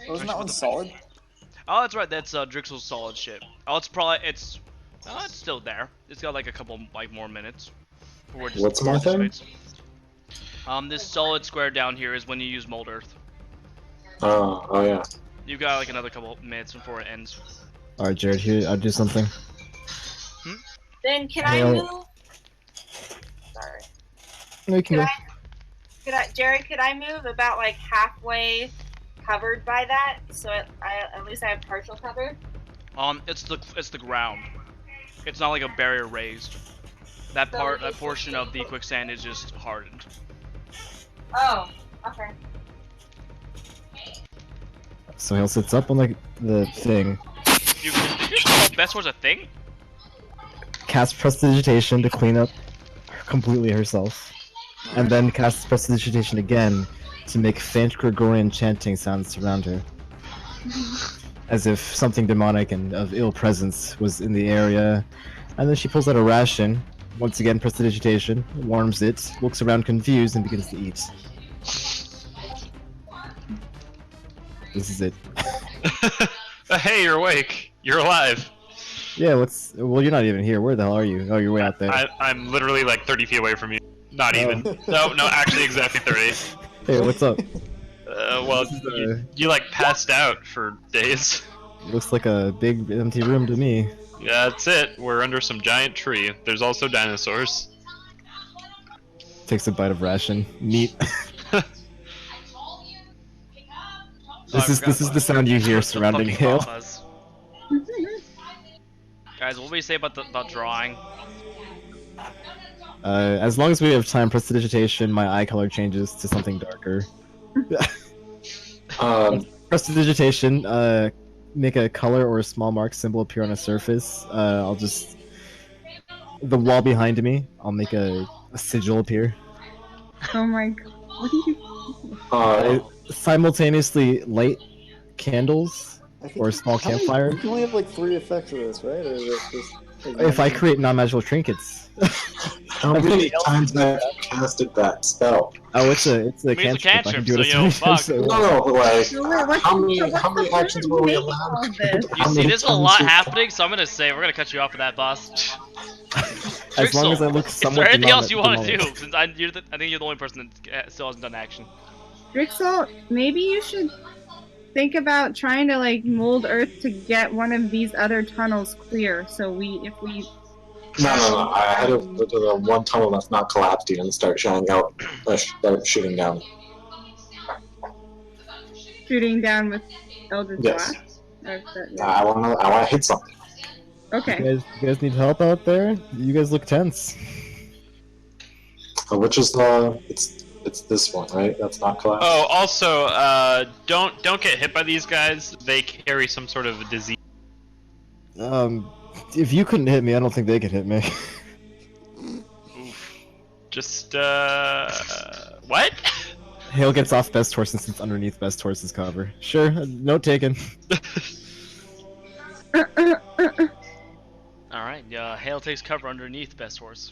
[SPEAKER 1] Wasn't that one solid?
[SPEAKER 2] Oh, that's right. That's Drixl's solid shit. Oh, it's still there. It's got like a couple like more minutes before it just
[SPEAKER 3] What's my thing?
[SPEAKER 2] dissipates. This solid square down here is when you use mold earth.
[SPEAKER 3] Oh yeah.
[SPEAKER 2] You've got like another couple minutes before it ends.
[SPEAKER 4] Alright, Jared, here, I'll do something.
[SPEAKER 8] Then can
[SPEAKER 4] Hael.
[SPEAKER 8] I move? Sorry.
[SPEAKER 4] No, you can go.
[SPEAKER 8] Jared, could I move about like halfway covered by that, so at least I have partial cover?
[SPEAKER 2] It's the ground. It's not like a barrier raised. That portion of the quicksand is just hardened.
[SPEAKER 8] Oh, okay.
[SPEAKER 4] So Hael sits up on the thing,
[SPEAKER 2] You call best was a thing?
[SPEAKER 4] casts Prestidigitation to clean up completely herself, and then casts Prestidigitation again to make faint Gregorian chanting sounds around her. As if something demonic and of ill presence was in the area. And then she pulls out a ration, once again Prestidigitation, warms it, looks around confused, and begins to eat. This is it.
[SPEAKER 5] Hey, you're awake. You're alive.
[SPEAKER 4] Yeah, well, you're not even here. Where the hell are you? Oh, you're way out there.
[SPEAKER 5] I'm literally like 30 feet away from you. Not even. No, actually exactly 30.
[SPEAKER 4] Hey, what's up?
[SPEAKER 5] Well, you like passed out for days.
[SPEAKER 4] Looks like a big empty room to me.
[SPEAKER 5] Yeah, that's it. We're under some giant tree. There's also dinosaurs.
[SPEAKER 4] Takes a bite of ration. Neat. This is the sound you hear surrounding Hael.
[SPEAKER 2] Guys, what do we say about drawing?
[SPEAKER 4] As long as we have time, Prestidigitation, my eye color changes to something darker. Prestidigitation, make a color or a small mark symbol appear on a surface. I'll just... The wall behind me, I'll make a sigil appear.
[SPEAKER 9] Oh my god. What are you
[SPEAKER 4] Simultaneously light candles
[SPEAKER 1] I think
[SPEAKER 4] or a small
[SPEAKER 1] how many-
[SPEAKER 4] campfire.
[SPEAKER 1] You can only have like 3 effects of this, right? Or is it just,
[SPEAKER 4] If I create non-magical trinkets.
[SPEAKER 3] How many times have you casted that spell?
[SPEAKER 4] Oh, it's a
[SPEAKER 2] I mean, it's a
[SPEAKER 4] cantrip. I can
[SPEAKER 2] cantrip,
[SPEAKER 4] do it
[SPEAKER 2] so,
[SPEAKER 4] as
[SPEAKER 2] you know,
[SPEAKER 4] many times
[SPEAKER 2] fuck.
[SPEAKER 4] as I want.
[SPEAKER 3] No, but like,
[SPEAKER 9] So wait, what's
[SPEAKER 3] how
[SPEAKER 9] the-
[SPEAKER 3] many
[SPEAKER 9] so what's
[SPEAKER 3] how many
[SPEAKER 9] the
[SPEAKER 3] actions
[SPEAKER 9] point
[SPEAKER 3] were we
[SPEAKER 9] of making all
[SPEAKER 3] allowed?
[SPEAKER 9] of this?
[SPEAKER 2] You
[SPEAKER 3] How
[SPEAKER 2] see,
[SPEAKER 3] many
[SPEAKER 2] there's a
[SPEAKER 3] times
[SPEAKER 2] lot
[SPEAKER 3] you-
[SPEAKER 2] happening, so I'm gonna say we're gonna cut you off for that, boss.
[SPEAKER 4] As long as I look
[SPEAKER 2] Is
[SPEAKER 4] somewhat
[SPEAKER 2] there anything else you want to do?
[SPEAKER 4] demonic.
[SPEAKER 2] Since I think you're the only person that still hasn't done action.
[SPEAKER 9] Drixl, maybe you should think about trying to like mold Earth to get one of these other tunnels clear. So if we
[SPEAKER 3] No. I had to go to the one tunnel that's not collapsed yet and start showing out, start shooting down.
[SPEAKER 9] shooting down with Eldritch
[SPEAKER 3] Yes.
[SPEAKER 9] Blast. Or the-
[SPEAKER 3] I want to hit something.
[SPEAKER 9] Okay.
[SPEAKER 4] You guys need help out there? You guys look tense.
[SPEAKER 3] Which is it's this one, right? That's not collapsed.
[SPEAKER 5] Oh, also, don't get hit by these guys. They carry some sort of disease.
[SPEAKER 4] If you couldn't hit me, I don't think they could hit me.
[SPEAKER 5] Just what?
[SPEAKER 4] Hael gets off best horse and sits underneath best horse's cover. Sure, note taken.
[SPEAKER 2] Alright, Hael takes cover underneath Best Horse.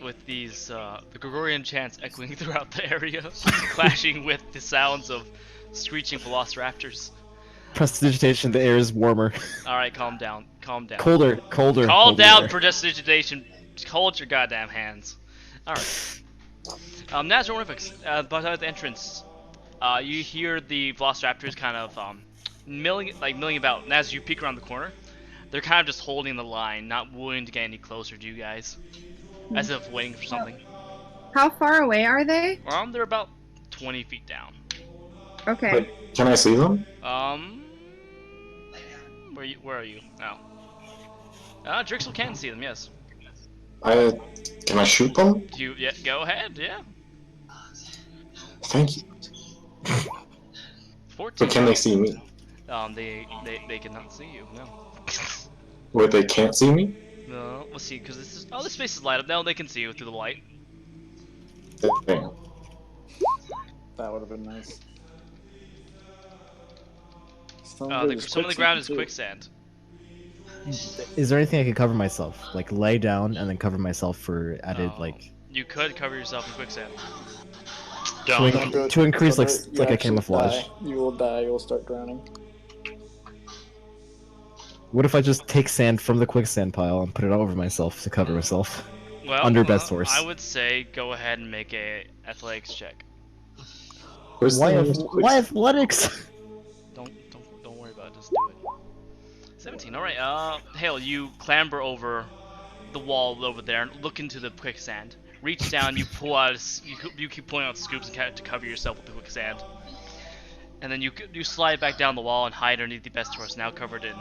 [SPEAKER 2] With these, the Gregorian chants echoing throughout the area, clashing with the sounds of screeching velociraptors.
[SPEAKER 4] Prestidigitation, the air is warmer.
[SPEAKER 2] Alright, calm down, calm down.
[SPEAKER 4] Colder.
[SPEAKER 2] Calm down, prestidigitation. Hold your goddamn hands. Alright. Natural Horrifics, but at the entrance, you hear the velociraptors kind of, milling about, and as you peek around the corner, they're kind of just holding the line, not willing to get any closer to you guys, as if waiting for something.
[SPEAKER 9] How far away are they?
[SPEAKER 2] They're about 20 feet down.
[SPEAKER 9] Okay.
[SPEAKER 3] Wait, can I see them?
[SPEAKER 2] Where are you? Oh. Drixl can see them, yes.
[SPEAKER 3] Can I shoot them?
[SPEAKER 2] Yeah, go ahead, yeah.
[SPEAKER 3] Thank you.
[SPEAKER 2] 14.
[SPEAKER 3] But can they see me?
[SPEAKER 2] They cannot see you, no.
[SPEAKER 3] Wait, they can't see me?
[SPEAKER 2] No, let's see, because this space is light up. No, they can see you through the light.
[SPEAKER 3] Damn.
[SPEAKER 1] That would have been nice.
[SPEAKER 2] Some of the ground is quicksand.
[SPEAKER 4] Is there anything I could cover myself? Like lay down and then cover myself for added, like...
[SPEAKER 2] You could cover yourself in quicksand.
[SPEAKER 5] Don't.
[SPEAKER 1] Don't do it.
[SPEAKER 4] To increase
[SPEAKER 1] Don't
[SPEAKER 4] like
[SPEAKER 1] do it. You
[SPEAKER 4] like a
[SPEAKER 1] actually
[SPEAKER 4] camouflage.
[SPEAKER 1] die. You will die. You will start drowning.
[SPEAKER 4] What if I just take sand from the quicksand pile and put it all over myself to cover myself?
[SPEAKER 2] Well,
[SPEAKER 4] Under bed source.
[SPEAKER 2] I would say go ahead and make a athletics check.
[SPEAKER 3] Where's
[SPEAKER 4] Why
[SPEAKER 3] the
[SPEAKER 4] of
[SPEAKER 3] nearest
[SPEAKER 4] why
[SPEAKER 3] quicksand?
[SPEAKER 2] Don't
[SPEAKER 4] athletics?
[SPEAKER 2] worry about it. Just do it. 17. All right. Hael, you clamber over the wall over there and look into the quicksand. Reach down. You pull out. You keep pulling out scoops to cover yourself with the quicksand. And then you slide back down the wall and hide underneath the best horse, now covered in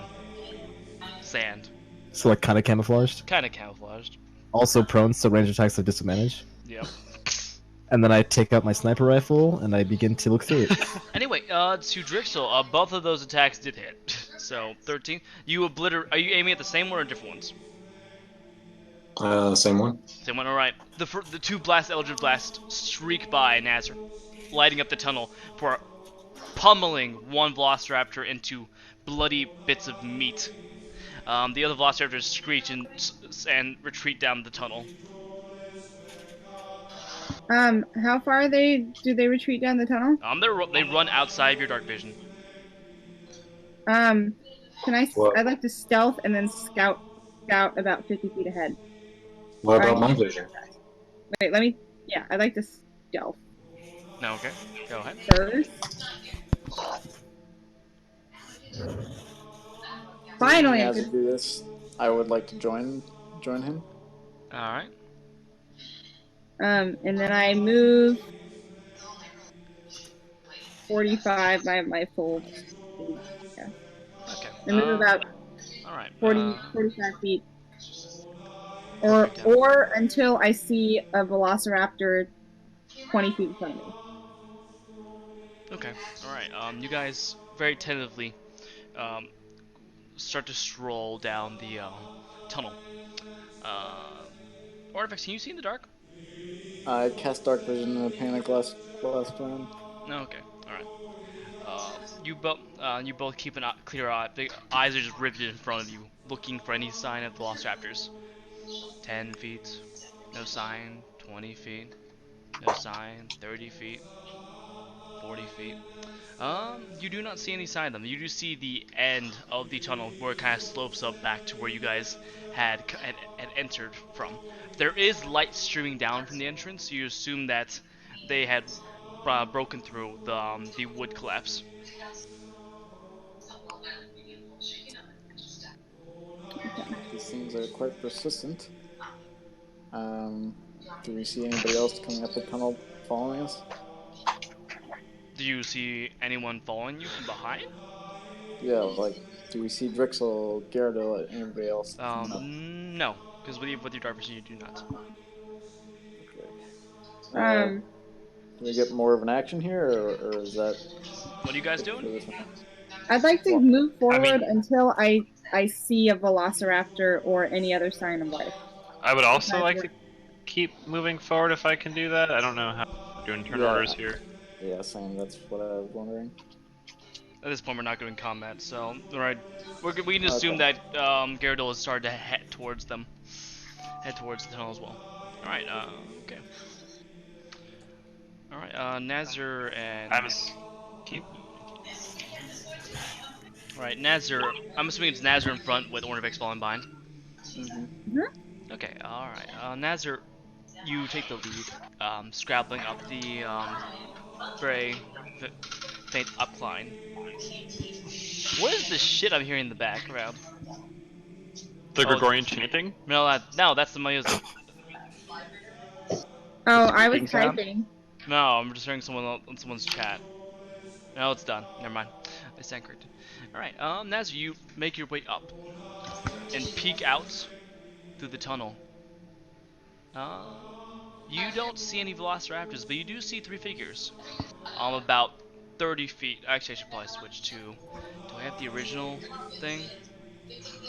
[SPEAKER 2] sand.
[SPEAKER 4] So like kind of camouflaged.
[SPEAKER 2] Kind of camouflaged.
[SPEAKER 4] Also prone, so range attacks have disadvantage.
[SPEAKER 2] Yep.
[SPEAKER 4] And then I take out my sniper rifle and I begin to look through it.
[SPEAKER 2] Anyway, to Drixl, both of those attacks did hit. So 13. You obliterate. Are you aiming at the same one or different ones?
[SPEAKER 3] Same one.
[SPEAKER 2] Same one. All right. The two Eldritch Blast streak by Nazar, lighting up the tunnel for pummeling one Velociraptor into bloody bits of meat. The other Velociraptors screech and retreat down the tunnel.
[SPEAKER 9] How far do they retreat down the tunnel?
[SPEAKER 2] They run outside of your dark vision.
[SPEAKER 9] Can
[SPEAKER 3] What?
[SPEAKER 9] I'd like to stealth and then scout about 50 feet ahead.
[SPEAKER 3] What about my vision?
[SPEAKER 9] Wait, I'd like to stealth
[SPEAKER 2] No, okay. Go ahead.
[SPEAKER 9] first. Finally,
[SPEAKER 1] As we do this, I would like to join him.
[SPEAKER 2] All right.
[SPEAKER 9] and then I move 45 by my full speed. Yeah.
[SPEAKER 2] Okay.
[SPEAKER 9] I move about
[SPEAKER 2] All right.
[SPEAKER 9] 45 feet. Or until I see a Velociraptor 20 feet in front of me.
[SPEAKER 2] Okay. All right. You guys very tentatively start to stroll down the tunnel. Artifacts, can you see in the dark?
[SPEAKER 1] I cast dark vision in a panic last round.
[SPEAKER 2] Okay. All right. You both keep an clear eye. The eyes are just riveted in front of you, looking for any sign of Velociraptors. 10 feet, no sign. 20 feet, no sign. 30 feet, 40 feet. You do not see any sign of them. You do see the end of the tunnel where it kind of slopes up back to where you guys had entered from. There is light streaming down from the entrance, so you assume that they had broken through the wood collapse.
[SPEAKER 1] These things are quite persistent. Do we see anybody else coming up the tunnel following us?
[SPEAKER 2] Do you see anyone following you from behind?
[SPEAKER 1] Yeah, like, do we see Drixl, Gyarados, anybody else coming up?
[SPEAKER 2] No, because with your dark vision you do not.
[SPEAKER 1] Okay. Do we get more of an action here, or is that...
[SPEAKER 2] What are you guys doing?
[SPEAKER 9] I'd like to move forward until I see a Velociraptor or any other sign of life.
[SPEAKER 5] I would also like to keep moving forward if I can do that. I don't know how we're doing turn orders here.
[SPEAKER 1] Yeah, same. That's what I was wondering.
[SPEAKER 2] At this point, we're not doing combat, so alright, we can assume that Gyarados has started to head towards them, the tunnel as well. Alright, okay. Alright, Nazar and... Alright, Nazar, I'm assuming it's Nazar in front with Ornivix falling behind. Okay, alright, Nazar, you take the lead, scrabbling up the very faint upcline. What is this shit I'm hearing in the background?
[SPEAKER 5] The Gregorian chanting?
[SPEAKER 2] No, that's the music.
[SPEAKER 9] Oh, I was typing.
[SPEAKER 2] No, I'm just hearing someone's chat. No, it's done. Never mind. I stand corrected. Alright, Nazar, you make your way up and peek out through the tunnel. You don't see any Velociraptors, but you do see three figures. About 30 feet. Actually, I should probably switch to... Do I have the original thing?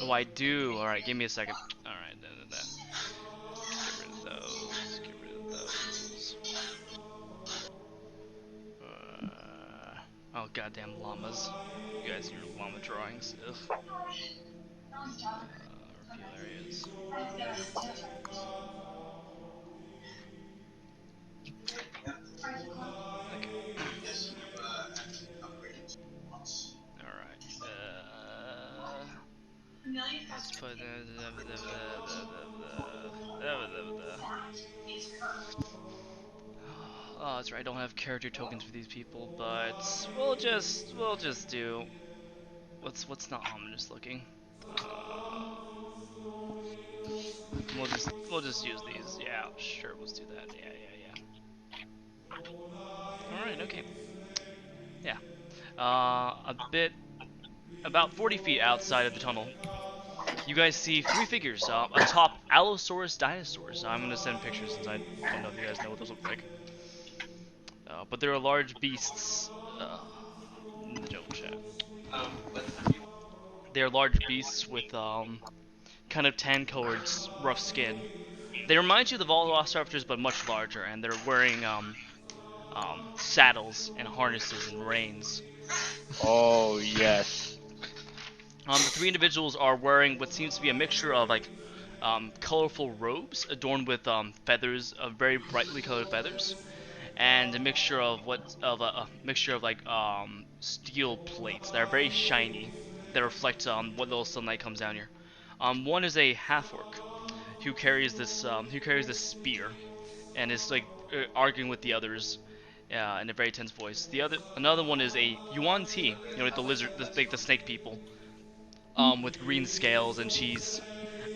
[SPEAKER 2] Oh, I do. Alright, give me a second. Alright, Get rid of those. Oh, goddamn llamas. You guys and your llama drawings. Ugh. Reveal areas. Let's put. Oh, that's right. I don't have character tokens for these people, but we'll just do. What's not ominous looking? We'll just use these. Yeah, sure. Let's do that. Yeah. All right. Okay. Yeah. A bit about 40 feet outside of the tunnel, you guys see three figures atop Allosaurus dinosaurs. I'm gonna send pictures since I don't know if you guys know what those look like. But there are large beasts in the jungle chat. They are large beasts with kind of tan-colored, rough skin. They remind you of the Velociraptors, but much larger, and they're wearing saddles and harnesses and reins.
[SPEAKER 6] Oh yes.
[SPEAKER 2] The three individuals are wearing what seems to be a mixture of like colorful robes adorned with feathers, very brightly colored feathers, and a mixture of a mixture of like steel plates that are very shiny that reflect what little sunlight comes down here. One is a half orc who carries this spear and is like arguing with the others in a very tense voice. Another one is a yuan ti, like the lizard, the snake people, with green scales, and she's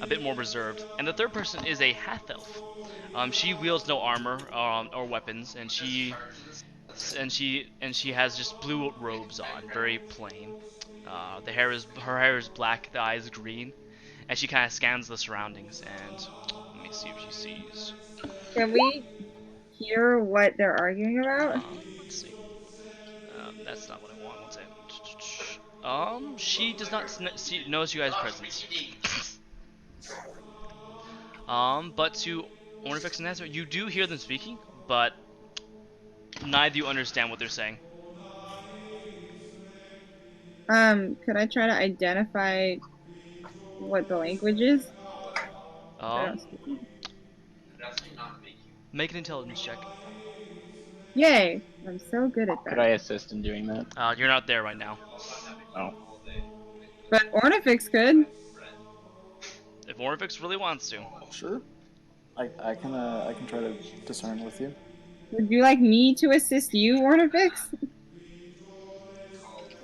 [SPEAKER 2] a bit more reserved. And the third person is a half elf. She wields no armor or weapons, and she has just blue robes on, very plain. Her hair is black, the eyes green, and she kind of scans the surroundings. And let me see if she sees.
[SPEAKER 9] Can we hear what they're arguing about?
[SPEAKER 2] Let's see. That's not what I want. One second. She does not knows you guys' presence. But to Ornifex and Nazar, you do hear them speaking, but neither of you understand what they're saying.
[SPEAKER 9] Could I try to identify what the language is? I don't speak it.
[SPEAKER 2] Make an intelligence check.
[SPEAKER 9] Yay! I'm so good at
[SPEAKER 6] Could
[SPEAKER 9] that.
[SPEAKER 6] I assist in doing that?
[SPEAKER 2] You're not there right now.
[SPEAKER 6] Oh.
[SPEAKER 9] But Ornifex could.
[SPEAKER 2] If Ornifex really wants to.
[SPEAKER 1] Sure. I can try to discern with you.
[SPEAKER 9] Would you like me to assist you, Ornifex?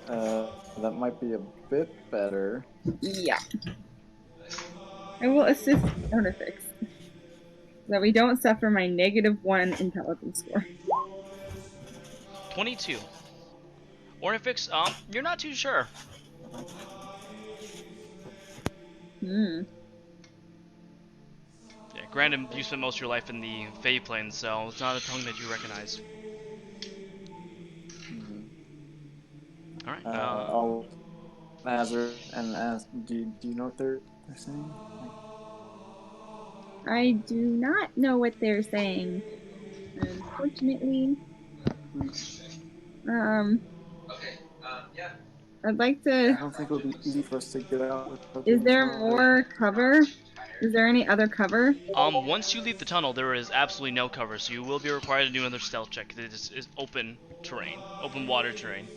[SPEAKER 1] That might be a bit better.
[SPEAKER 9] Yeah. I will assist Ornifex. So that we don't suffer my -1 intelligence score.
[SPEAKER 2] 22. Ornifex, you're not too sure.
[SPEAKER 9] Hmm.
[SPEAKER 2] Yeah, granted, you spent most of your life in the Fey Plains, so it's not a tongue that you recognize. Alright,
[SPEAKER 1] I'll Nazar and ask. Do you know what they're saying?
[SPEAKER 9] I do not know what they're saying. Unfortunately. I'd like to.
[SPEAKER 1] I don't think it'll be easy for us to get out.
[SPEAKER 9] Is there more cover? Is there any other cover?
[SPEAKER 2] Once you leave the tunnel, there is absolutely no cover, so you will be required to do another stealth check. It is open terrain, open water terrain.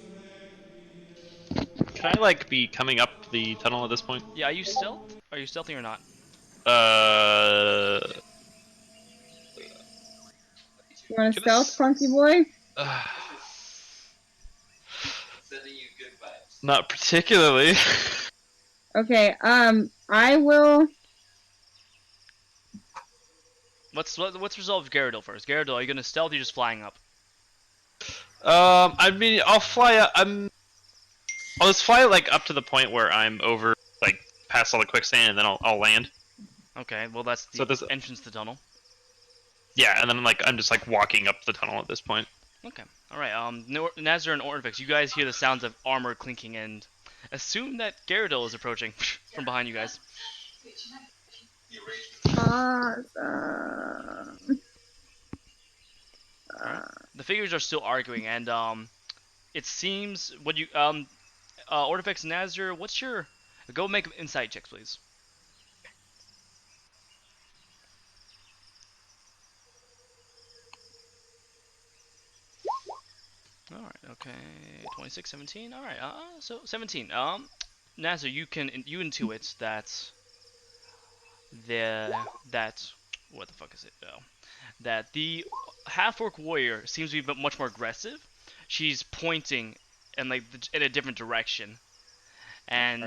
[SPEAKER 5] Can I like be coming up the tunnel at this point?
[SPEAKER 2] Yeah, are you stealth? Are you stealthy or not?
[SPEAKER 9] You want to stealth, Clunky Boy?
[SPEAKER 5] Not particularly.
[SPEAKER 9] Okay, I will.
[SPEAKER 2] Let's resolve Gyarados first. Gyarados, are you gonna stealth or are you just flying up?
[SPEAKER 5] I mean, I'll fly up. I'll just fly like up to the point where I'm over, like past all the quicksand, and then I'll land.
[SPEAKER 2] Okay, well that's the entrance to the tunnel.
[SPEAKER 5] Yeah, and then I'm just like walking up the tunnel at this point.
[SPEAKER 2] Okay, all right. Nazar and Ornifex, you guys hear the sounds of armor clinking and assume that Gyarados is approaching from behind you guys. The figures are still arguing, and it seems what you Ornifex and Nazar, what's your go make insight checks, please. Alright, okay. 26, 17. Alright, so 17. Nazar, you intuit that that what the fuck is it? Oh, that the half-orc warrior seems to be much more aggressive. She's pointing in in a different direction, and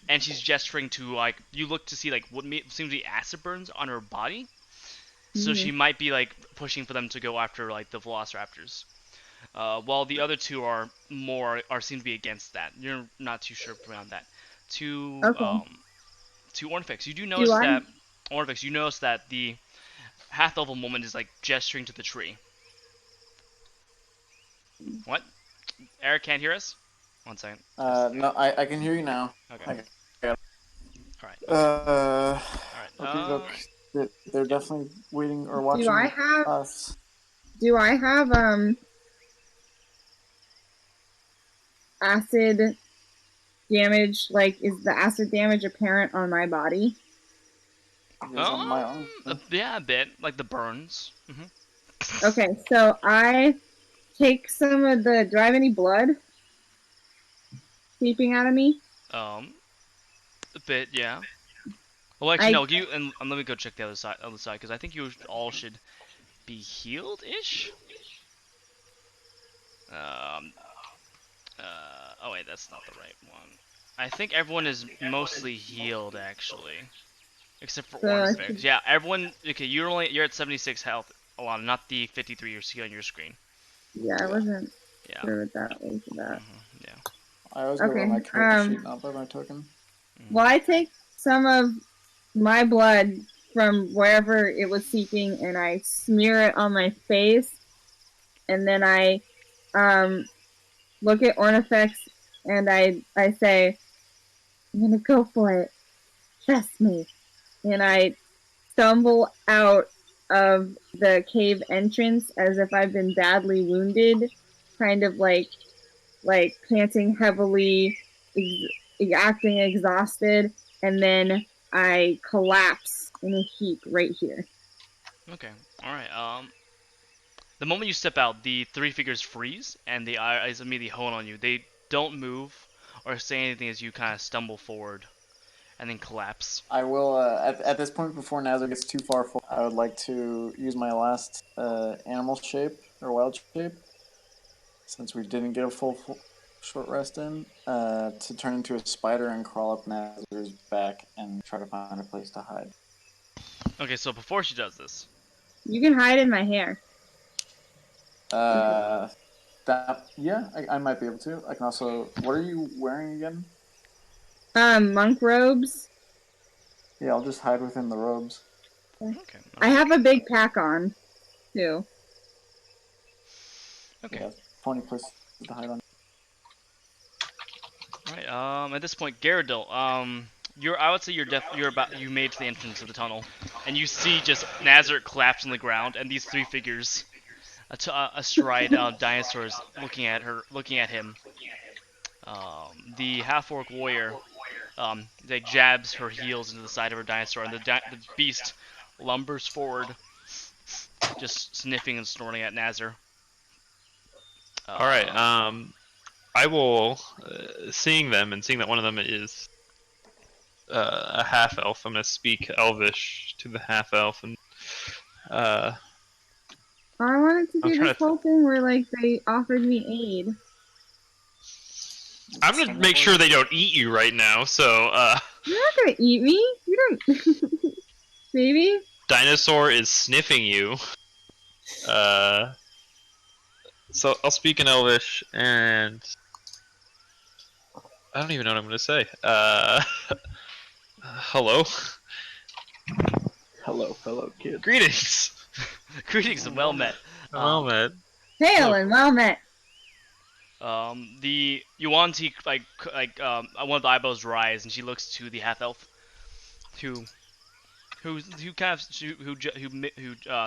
[SPEAKER 2] and she's gesturing to you look to see what seems to be acid burns on her body. So she might be pushing for them to go after the velociraptors. While the other two seem to be against that. You're not too sure around that.
[SPEAKER 9] Okay.
[SPEAKER 2] To Ornifex, you do
[SPEAKER 9] Do
[SPEAKER 2] notice
[SPEAKER 9] I?
[SPEAKER 2] that Ornifex, you notice that the half level woman is gesturing to the tree. What? Eric can't hear us? 1 second.
[SPEAKER 1] No, I can hear you now.
[SPEAKER 2] Okay.
[SPEAKER 1] Okay.
[SPEAKER 2] Alright.
[SPEAKER 1] Okay. They're definitely waiting or watching
[SPEAKER 9] Do I have?
[SPEAKER 1] us.
[SPEAKER 9] Do I have acid damage? Like, is the acid damage apparent on my body?
[SPEAKER 1] On my arm.
[SPEAKER 2] Yeah, a bit. Like the burns.
[SPEAKER 9] Okay, so I take some of the. Do I have any blood seeping out of me?
[SPEAKER 2] A bit, yeah. Well, actually, no. Let me go check the other side, because I think you all should be healed-ish. Oh wait, that's not the right one. I think everyone is mostly healed, actually, except for Ornifex. Yeah, everyone. Okay, you're at 76 health, Alana, not the 53 you're seeing on your screen.
[SPEAKER 9] Yeah, I wasn't sure what that was about.
[SPEAKER 2] Yeah.
[SPEAKER 1] I always go by my character sheet, not by my token.
[SPEAKER 9] Well, I take some of my blood from wherever it was seeping and I smear it on my face, and then I look at Ornifex and I say, I'm gonna go for it. Trust me. And I stumble out of the cave entrance as if I've been badly wounded, kind of like panting heavily, acting exhausted, and then I collapse in a heap right here.
[SPEAKER 2] Okay. All right. The moment you step out, the three figures freeze, and the eyes immediately hone on you. They don't move or say anything as you kind of stumble forward, and then collapse.
[SPEAKER 1] I will, at this point, before Nazar gets too far forward, I would like to use my last animal shape, or wild shape, since we didn't get a full short rest in, to turn into a spider and crawl up Nazar's back and try to find a place to hide.
[SPEAKER 2] Okay, so before she does this...
[SPEAKER 9] You can hide in my hair.
[SPEAKER 1] Yeah, I might be able to. I can also... What are you wearing again?
[SPEAKER 9] Monk robes.
[SPEAKER 1] Yeah, I'll just hide within the robes.
[SPEAKER 2] Okay.
[SPEAKER 9] I have a big pack on, too.
[SPEAKER 2] Okay.
[SPEAKER 1] Yeah, plenty of places to hide on.
[SPEAKER 2] Alright, at this point, Gyarados, I would say you made it to the entrance of the tunnel, and you see just Nazar collapse on the ground, and these three figures, astride dinosaurs, looking at him. The half-orc warrior, jabs her heels into the side of her dinosaur, and the beast lumbers forward, just sniffing and snorting at Nazar.
[SPEAKER 5] Alright, I will, seeing them and seeing that one of them is a half-elf, I'm going to speak Elvish to the half-elf, and
[SPEAKER 9] I wanted to do this whole thing where, they offered me aid.
[SPEAKER 5] I'm going to make sure they don't eat you right now, so,
[SPEAKER 9] You're not going to eat me. You don't... Maybe?
[SPEAKER 5] Dinosaur is sniffing you. So I'll speak in Elvish, and I don't even know what I'm going to say. Hello?
[SPEAKER 6] Hello, fellow kids.
[SPEAKER 5] Greetings!
[SPEAKER 2] Greetings and well met.
[SPEAKER 5] Well met.
[SPEAKER 9] Hail and well met.
[SPEAKER 2] The Yuan-Ti, one of the eyebrows rise, and she looks to the half-elf, who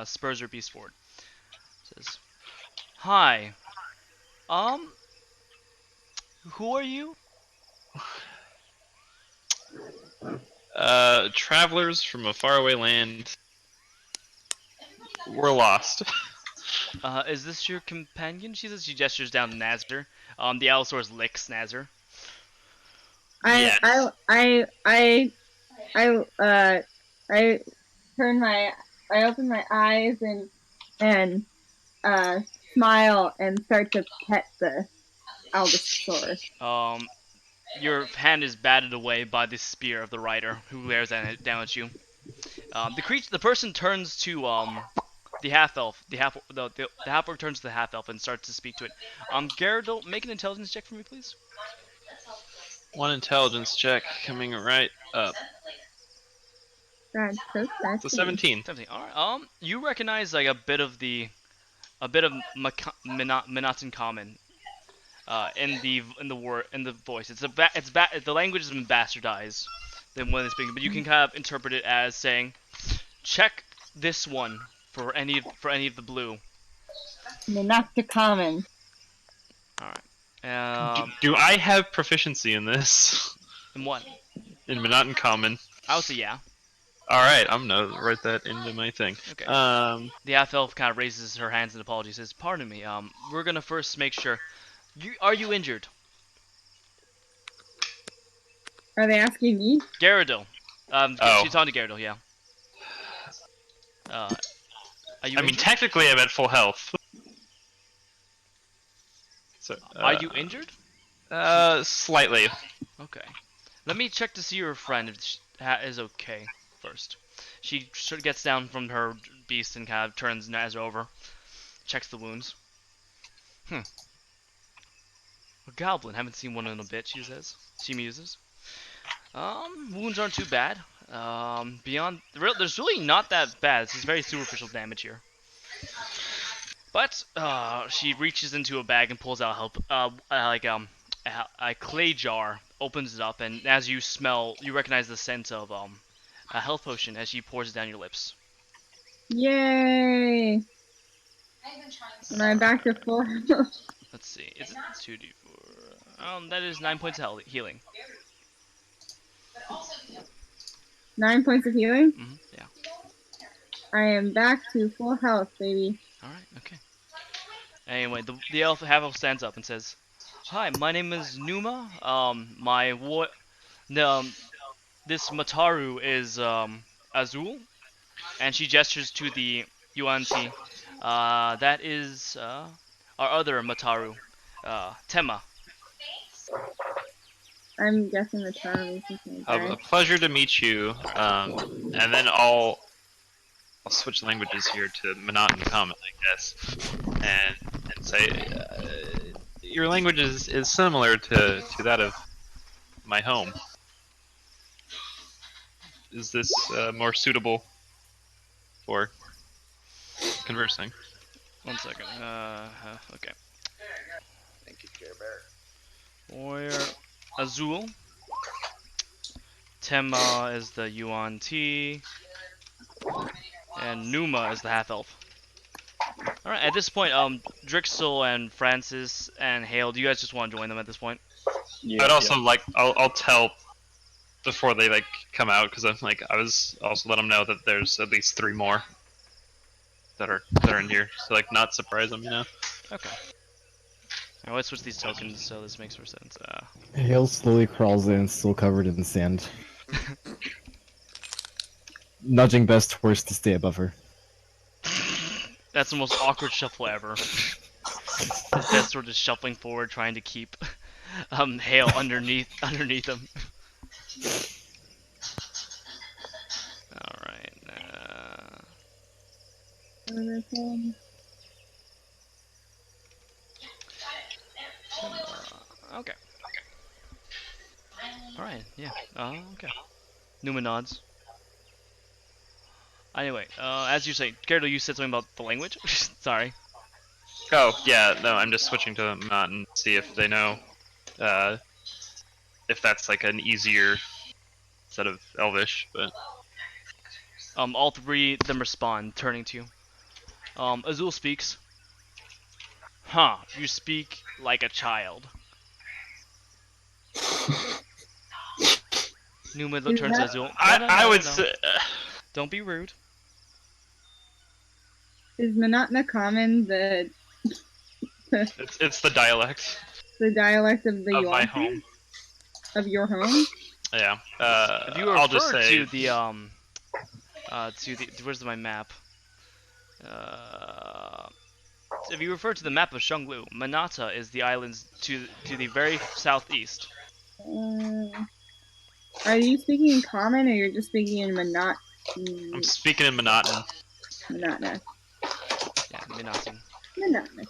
[SPEAKER 2] spurs her beast forward. Says, "Hi. Who are you?"
[SPEAKER 5] Travelers from a faraway land. We're lost.
[SPEAKER 2] Is this your companion? She says. She gestures down to Nazar. The Allosaurus licks Nazar.
[SPEAKER 9] I turn my I open my eyes and smile and start to pet the Algosaur.
[SPEAKER 2] Your hand is batted away by the spear of the rider who bears down at you. The person turns to the half elf. The half orc turns to the half elf and starts to speak to it. Gyarados, make an intelligence check for me, please.
[SPEAKER 5] One intelligence check coming right up.
[SPEAKER 9] That's so
[SPEAKER 5] It's a 17.
[SPEAKER 2] 17. All right. You recognize like a bit of Minatan common. In the voice, the language has been bastardized than when it's speaking, but you can kind of interpret it as saying, "Check this one for any of the blue."
[SPEAKER 9] Minata common.
[SPEAKER 2] All right.
[SPEAKER 5] Do I have proficiency in this?
[SPEAKER 2] In what?
[SPEAKER 5] In Monoton Common.
[SPEAKER 2] I would say yeah.
[SPEAKER 5] All right, I'm gonna write that into my thing.
[SPEAKER 2] Okay. The half elf kind of raises her hands in apology. Says, "Pardon me. We're gonna first make sure. Are you injured?"
[SPEAKER 9] Are they asking me?
[SPEAKER 2] Gyarados.
[SPEAKER 5] Oh.
[SPEAKER 2] She's talking to Gyarados. Yeah. Are you?
[SPEAKER 5] I mean, technically, I'm at full health. So,
[SPEAKER 2] are you injured?
[SPEAKER 5] Slightly.
[SPEAKER 2] Okay. Let me check to see your friend if she is okay first. She sort of gets down from her beast and kind of turns Naz over. Checks the wounds. A goblin. Haven't seen one in a bit, she says. She muses. Wounds aren't too bad. There's really not that bad. This is very superficial damage here. But, she reaches into a bag and pulls out a clay jar, opens it up, and as you smell, you recognize the scent of, a health potion as she pours it down your lips.
[SPEAKER 9] Yay! Am I back to full?
[SPEAKER 2] Let's see, it's 2d4. That is 9 points of healing.
[SPEAKER 9] 9 points of healing?
[SPEAKER 2] Yeah.
[SPEAKER 9] I am back to full health, baby.
[SPEAKER 2] Alright, okay. Anyway, the half-elf stands up and says, "Hi, my name is Numa. This Mataru is, Azul." And she gestures to the UNT. That is, our other Mataru, Tema.
[SPEAKER 9] I'm guessing the term is
[SPEAKER 5] A pleasure to meet you. And then I'll switch languages here to Monoton Common, I guess, and say your language is similar to that of my home. Is this more suitable for conversing?
[SPEAKER 2] 1 second. Okay.
[SPEAKER 1] Thank you, Care Bear.
[SPEAKER 2] Warrior Azul. Tema is the UNT. And Numa is the half-elf. Alright, at this point, Drixl and Francis and Hael, do you guys just want to join them at this point?
[SPEAKER 6] Yeah,
[SPEAKER 5] I'd also I'll tell before they come out, because I was also let them know that there's at least 3 more that are in here, so not surprise them,
[SPEAKER 2] Okay. Alright, let's switch these tokens so this makes more sense.
[SPEAKER 4] Hael slowly crawls in, still covered in sand. Nudging Best Horse to stay above her.
[SPEAKER 2] That's the most awkward shuffle ever. Best sort of shuffling forward, trying to keep Hael underneath him. Alright. Okay. Alright, yeah. Okay. Numa nods. Anyway, as you say, Gyarados, you said something about the language? Sorry.
[SPEAKER 5] Oh, yeah, no, I'm just switching to Monoton to see if they know if that's an easier set of Elvish, but...
[SPEAKER 2] All 3 of them respond, turning to you. Azul speaks. Huh, you speak like a child. Numa turns to Azul.
[SPEAKER 5] I would say...
[SPEAKER 2] Don't be rude.
[SPEAKER 9] Is Monotona common the...
[SPEAKER 5] it's the dialect.
[SPEAKER 9] The dialect of the
[SPEAKER 5] of my
[SPEAKER 9] Yuan?
[SPEAKER 5] home.
[SPEAKER 9] of your home?
[SPEAKER 5] Yeah.
[SPEAKER 2] If you
[SPEAKER 5] I'll just
[SPEAKER 2] refer
[SPEAKER 5] say
[SPEAKER 2] to the where's my map? If you refer to the map of Shanglu, Manata is the islands to the very southeast.
[SPEAKER 9] Are you speaking in common, or you're just speaking in
[SPEAKER 5] I'm speaking in Monoton.
[SPEAKER 9] Monotona?
[SPEAKER 2] Yeah, Minati.
[SPEAKER 9] Monotona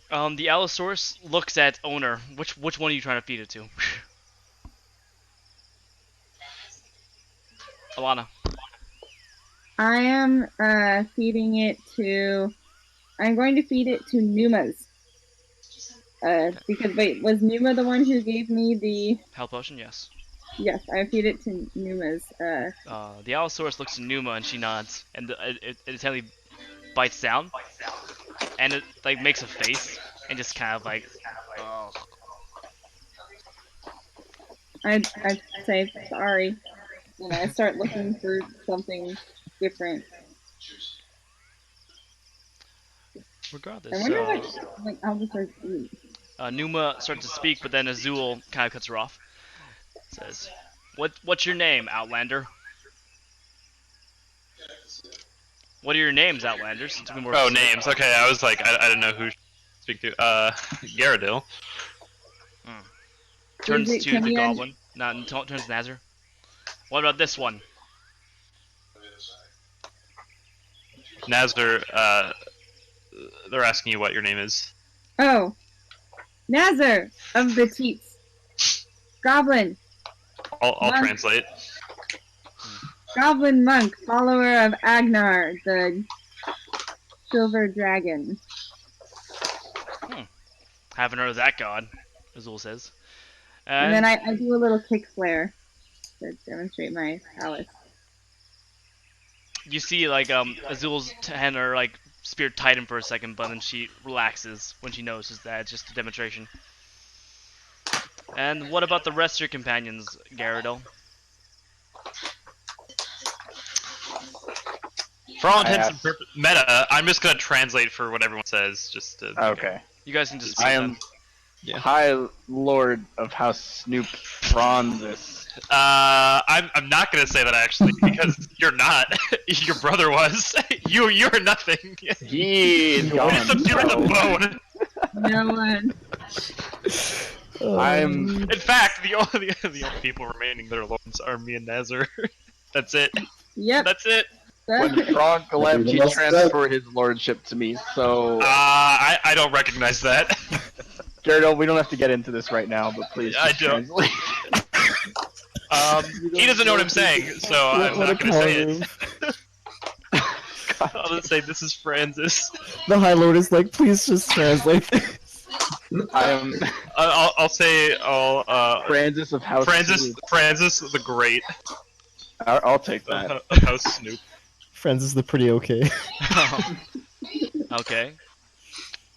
[SPEAKER 9] common.
[SPEAKER 2] The Allosaurus looks at owner. Which one are you trying to feed it to? Alana.
[SPEAKER 9] I am feeding it to. I'm going to feed it to Numa's. Because wait, was Numa the one who gave me the
[SPEAKER 2] Health potion? Yes.
[SPEAKER 9] Yes, I feed it to Numa's.
[SPEAKER 2] The Allosaurus looks to Numa and she nods, and it intently bites down, and it like makes a face and just kind of like.
[SPEAKER 9] I say sorry, and I start looking for something different.
[SPEAKER 2] Regardless,
[SPEAKER 9] I wonder what Albatross eat.
[SPEAKER 2] Numa starts to speak, but then Azul kind of cuts her off. Says, "What's your name, Outlander? What are your names, Outlanders?"
[SPEAKER 5] Oh, names. Okay, I was like, I didn't know who to speak to. Garadil.
[SPEAKER 2] Turns to the goblin. Turns to Nazar. What about this one?
[SPEAKER 5] Nazar, they're asking you what your name is.
[SPEAKER 9] Oh, Nazar of the Teats. Goblin.
[SPEAKER 5] I'll translate.
[SPEAKER 9] Goblin monk, follower of Agnar, the silver dragon.
[SPEAKER 2] Haven't heard of that god, Azul says.
[SPEAKER 9] And then I do a little kick flare to demonstrate my prowess.
[SPEAKER 2] You see, like, Azul's hand or like spear tighten for a second, but then she relaxes when she notices that it's just a demonstration. And what about the rest of your companions, Garadil?
[SPEAKER 5] For all intents and purposes, meta, I'm just gonna translate for what everyone says, just to...
[SPEAKER 6] Okay.
[SPEAKER 2] You guys can just...
[SPEAKER 6] I am High Lord of House Snoop Franzis.
[SPEAKER 5] I'm not gonna say that actually, because you're not. Your brother was. You're nothing.
[SPEAKER 6] He's gone.
[SPEAKER 5] You're the bone.
[SPEAKER 9] No one.
[SPEAKER 5] In fact, the only people remaining that are lords are me and Nazar. That's it.
[SPEAKER 9] Yep.
[SPEAKER 5] That's it.
[SPEAKER 6] When Frog left, he transferred his lordship to me, so...
[SPEAKER 5] I don't recognize that.
[SPEAKER 6] Gyarados, we don't have to get into this right now, but please
[SPEAKER 5] I don't. He doesn't know what I'm saying, so I'm not going to say it. I'll just say this is Francis.
[SPEAKER 4] The High Lord is like, please just translate this.
[SPEAKER 5] I'll say
[SPEAKER 6] Francis of House
[SPEAKER 5] Francis the Great.
[SPEAKER 6] I'll take that.
[SPEAKER 5] House Snoop.
[SPEAKER 4] Francis the pretty okay.
[SPEAKER 2] Okay.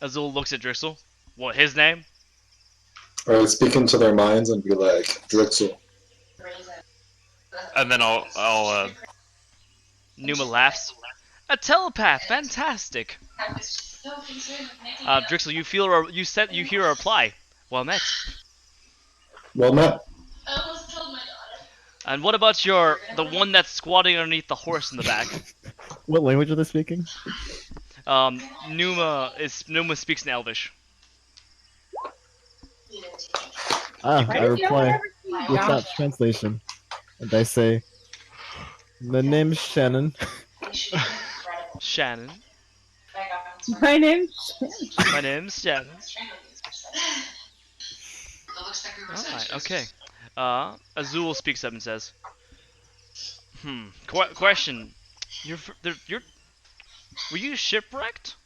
[SPEAKER 2] Azul looks at Drixl. What, his name?
[SPEAKER 3] I would speak into their minds and be like, Drixl.
[SPEAKER 5] And then I'll
[SPEAKER 2] Numa laughs. A telepath, fantastic. Drixl, you hear a reply. Well met.
[SPEAKER 3] Well met.
[SPEAKER 2] And what about the one that's squatting underneath the horse in the back?
[SPEAKER 4] What language are they speaking?
[SPEAKER 2] Numa speaks in Elvish.
[SPEAKER 4] I reply without translation, and I say, "My name's Shannon."
[SPEAKER 2] Shannon.
[SPEAKER 9] My name's
[SPEAKER 2] Shannon. Alright, okay. Azul speaks up and says, question. Were you shipwrecked?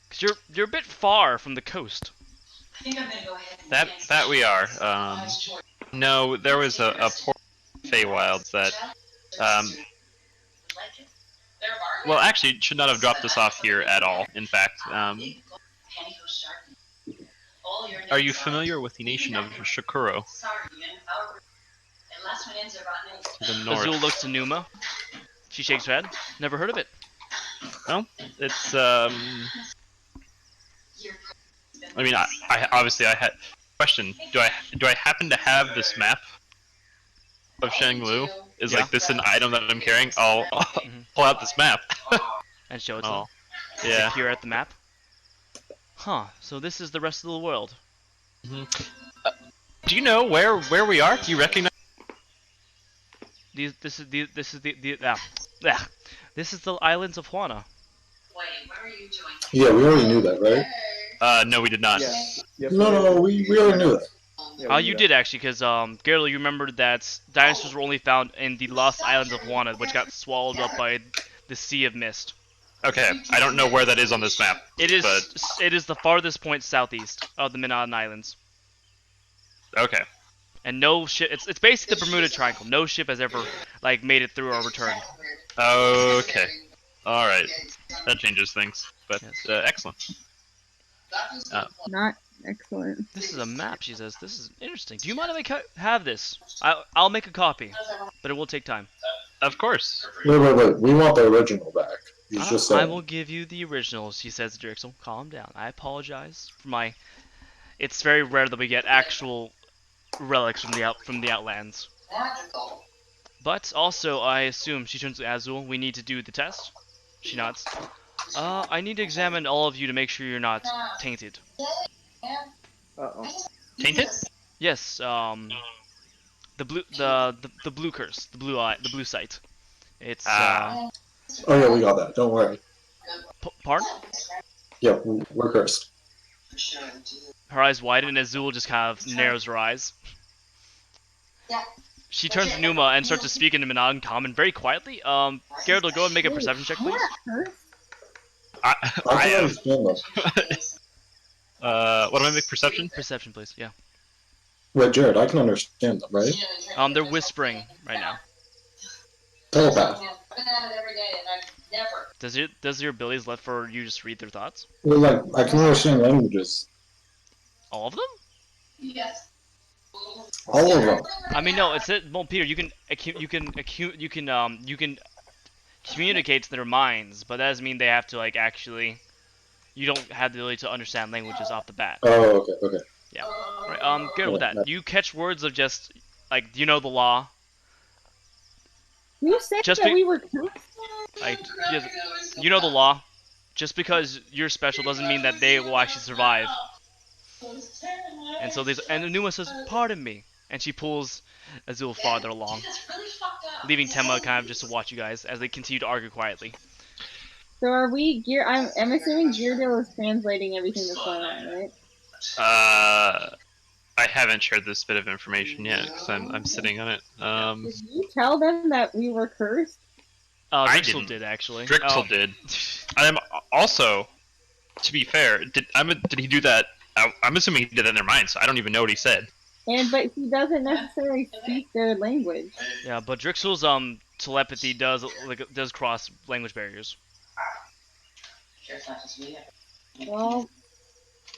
[SPEAKER 2] Cause you're a bit far from the coast.
[SPEAKER 10] I think I'm gonna go ahead.
[SPEAKER 5] That we are. No, there was a port Feywilds that well, actually, should not have dropped us off here at all. In fact, are you familiar with the nation of Shakuro? To the north.
[SPEAKER 2] Azul looks to Numa. She shakes her head. Never heard of it.
[SPEAKER 5] Well, it's I mean, I obviously I had question. Do I happen to have this map of Shanglu? Is
[SPEAKER 2] Yeah.
[SPEAKER 5] like this an item that I'm carrying? I'll pull out this map.
[SPEAKER 2] And show it to them.
[SPEAKER 5] Yeah.
[SPEAKER 2] Like here at the map. Huh. So this is the rest of the world.
[SPEAKER 5] Do you know where we are? Do you recognize?
[SPEAKER 2] This is the islands of Juana.
[SPEAKER 10] Wait, what are you doing?
[SPEAKER 3] Yeah, we already knew that, right?
[SPEAKER 5] No, we did not.
[SPEAKER 6] Yes.
[SPEAKER 3] No, we already knew that.
[SPEAKER 6] Yeah, we
[SPEAKER 2] You
[SPEAKER 6] knew
[SPEAKER 2] did actually, because Geralt, you remembered that dinosaurs were only found in the lost islands of Juana, which got swallowed up by the Sea of Mist.
[SPEAKER 5] Okay, I don't know where that is on this map.
[SPEAKER 2] It is
[SPEAKER 5] But...
[SPEAKER 2] it is the farthest point southeast of the Manhattan Islands.
[SPEAKER 5] Okay.
[SPEAKER 2] And no ship. It's basically the Bermuda Triangle. No ship has ever like made it through or returned.
[SPEAKER 5] Okay. All right. That changes things. But
[SPEAKER 2] Yes.
[SPEAKER 5] excellent.
[SPEAKER 9] Not excellent.
[SPEAKER 2] This is a map, she says. This is interesting. Do you mind if I have this? I'll make a copy, but it will take time.
[SPEAKER 5] Of course.
[SPEAKER 3] Wait. We want the original back. You just said.
[SPEAKER 2] I will give you the original, she says to Drixl. Calm down. I apologize for my... It's very rare that we get actual relics from the Outlands. But also, I assume, she turns to Azul, we need to do the test. She nods. I need to examine all of you to make sure you're not tainted.
[SPEAKER 6] Uh-oh.
[SPEAKER 5] Tainted?
[SPEAKER 2] Yes, the blue curse, the blue site. It's
[SPEAKER 3] Oh yeah, we got that. Don't worry.
[SPEAKER 2] Pardon?
[SPEAKER 3] Yeah, we're cursed.
[SPEAKER 2] Her eyes widen, and Azul just kind of narrows her eyes. She turns to Numa and starts to speak in Manhattan Common very quietly. Geralt, go ahead and make a perception check, please.
[SPEAKER 3] I
[SPEAKER 5] am.
[SPEAKER 3] understand them.
[SPEAKER 5] What do I make? Perception?
[SPEAKER 2] Perception, please. Yeah.
[SPEAKER 3] Wait, Jared, I can understand them, right?
[SPEAKER 2] They're whispering right now.
[SPEAKER 3] Telepath.
[SPEAKER 2] Does your abilities let for you just read their thoughts?
[SPEAKER 3] Well, like, I can understand languages.
[SPEAKER 2] All of them?
[SPEAKER 10] Yes.
[SPEAKER 3] All of them.
[SPEAKER 2] I mean, no. It's it. Well, Peter, you can communicate to their minds, but that doesn't mean they have to like actually. You don't have the ability to understand languages off the bat.
[SPEAKER 3] Oh, okay.
[SPEAKER 2] Yeah. Right. Good with that. You catch words of just like you know the law.
[SPEAKER 9] You said
[SPEAKER 2] Just
[SPEAKER 9] that we were cursed?
[SPEAKER 2] Like you know the law. Just because you're special doesn't mean that they will actually survive. And so Numa says, "Pardon me," and she pulls Azul farther along, leaving Tema kind of just to watch you guys as they continue to argue quietly.
[SPEAKER 9] So are we gear? I'm assuming Geardale is translating everything that's going on, right?
[SPEAKER 5] I haven't shared this bit of information yet because I'm sitting on it.
[SPEAKER 9] Did you tell them that we were cursed?
[SPEAKER 2] Drixl did actually.
[SPEAKER 5] Drixl did. I'm also, to be fair, did he do that? I'm assuming he did that in their minds. So I don't even know what he said.
[SPEAKER 9] But he doesn't necessarily speak their language.
[SPEAKER 2] Yeah, but Drixl's telepathy does cross language barriers.
[SPEAKER 9] Well,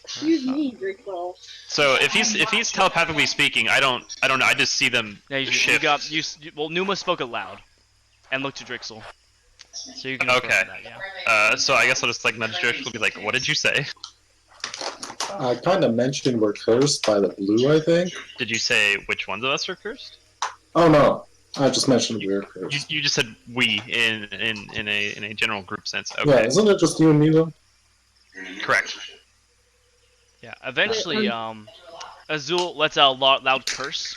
[SPEAKER 9] excuse me, Drixl.
[SPEAKER 5] So if he's telepathically speaking, I don't know. I just see them shift.
[SPEAKER 2] Well, Numa spoke it loud, and looked to Drixl. So you can
[SPEAKER 5] okay.
[SPEAKER 2] That, yeah.
[SPEAKER 5] So I guess I'll just like nudge Drixl and be like, "What did you say?"
[SPEAKER 3] I kind of mentioned we're cursed by the blue, I think.
[SPEAKER 5] Did you say which ones of us are cursed?
[SPEAKER 3] Oh no, I just mentioned we're cursed.
[SPEAKER 5] You just said we in a general group sense. Okay.
[SPEAKER 3] Yeah, isn't it just you and me though?
[SPEAKER 5] Correct.
[SPEAKER 2] Yeah. Eventually, Azul lets out a loud curse.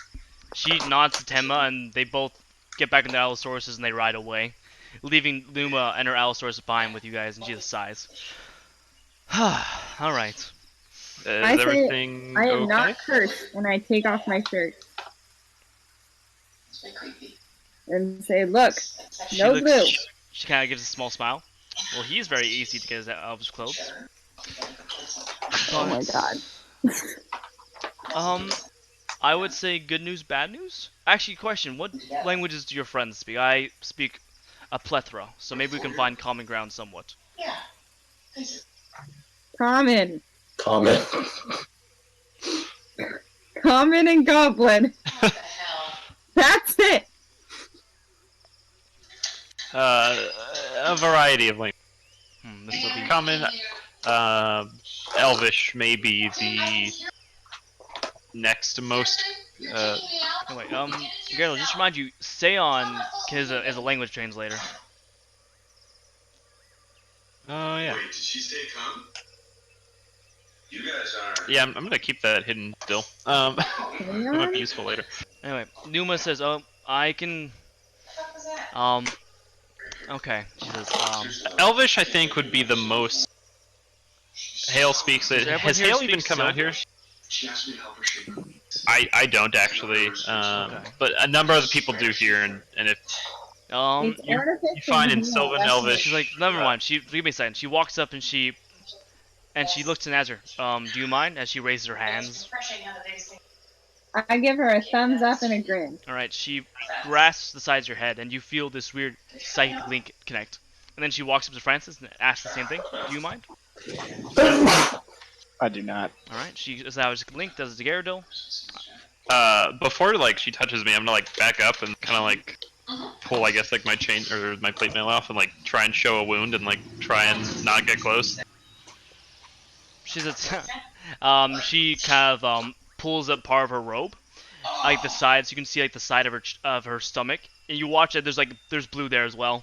[SPEAKER 2] She nods to Tema, and they both get back into Allosauruses and they ride away, leaving Numa and her Allosaurus behind with you guys, and she just sighs. All right.
[SPEAKER 5] Is everything
[SPEAKER 9] I am
[SPEAKER 5] okay?
[SPEAKER 9] not cursed, and I take off my shirt. And say, look, no blue.
[SPEAKER 2] She kind of gives a small smile. Well, he's very easy to get out of his clothes.
[SPEAKER 9] Oh my god.
[SPEAKER 2] I would say good news, bad news? Actually, question, what languages do your friends speak? I speak a plethora, so maybe we can find common ground somewhat.
[SPEAKER 9] Common.
[SPEAKER 3] Common
[SPEAKER 9] and goblin. That's it.
[SPEAKER 5] A variety of languages.
[SPEAKER 2] This will be
[SPEAKER 5] Common, Elvish may be the next most.
[SPEAKER 2] Anyway, Geralt, just remind you, Seon is a language translator.
[SPEAKER 5] Oh yeah.
[SPEAKER 11] Wait, did she say come? You guys are.
[SPEAKER 5] Yeah, I'm gonna keep that hidden still. It might be useful later.
[SPEAKER 2] Anyway, Numa says, "Oh, I can." Okay. She says,
[SPEAKER 5] Elvish, I think, would be the most. Hael speaks it. Has Hael even come out here?
[SPEAKER 11] She asked me to help her shape her wings.
[SPEAKER 5] I don't actually, but a number of the people do here, and if you find in Sylvan Elvish,
[SPEAKER 2] she's like, never mind. Give me a second. She walks up and she looks to Nazir. Do you mind? As she raises her hands.
[SPEAKER 9] I give her a thumbs up and a grin.
[SPEAKER 2] All right. She grasps the sides of your head, and you feel this weird psychic link connect. And then she walks up to Francis and asks the same thing. Do you mind?
[SPEAKER 6] I do not.
[SPEAKER 2] All right. She establishes a link. Does it to Gyarados?
[SPEAKER 5] before like she touches me, I'm gonna like back up and kind of like pull, I guess, like my chain or my plate mail off and like try and show a wound and like try and not get close.
[SPEAKER 2] She's she kind of pulls up part of her robe, like the sides. You can see like the side of her stomach, and you watch it. There's blue there as well.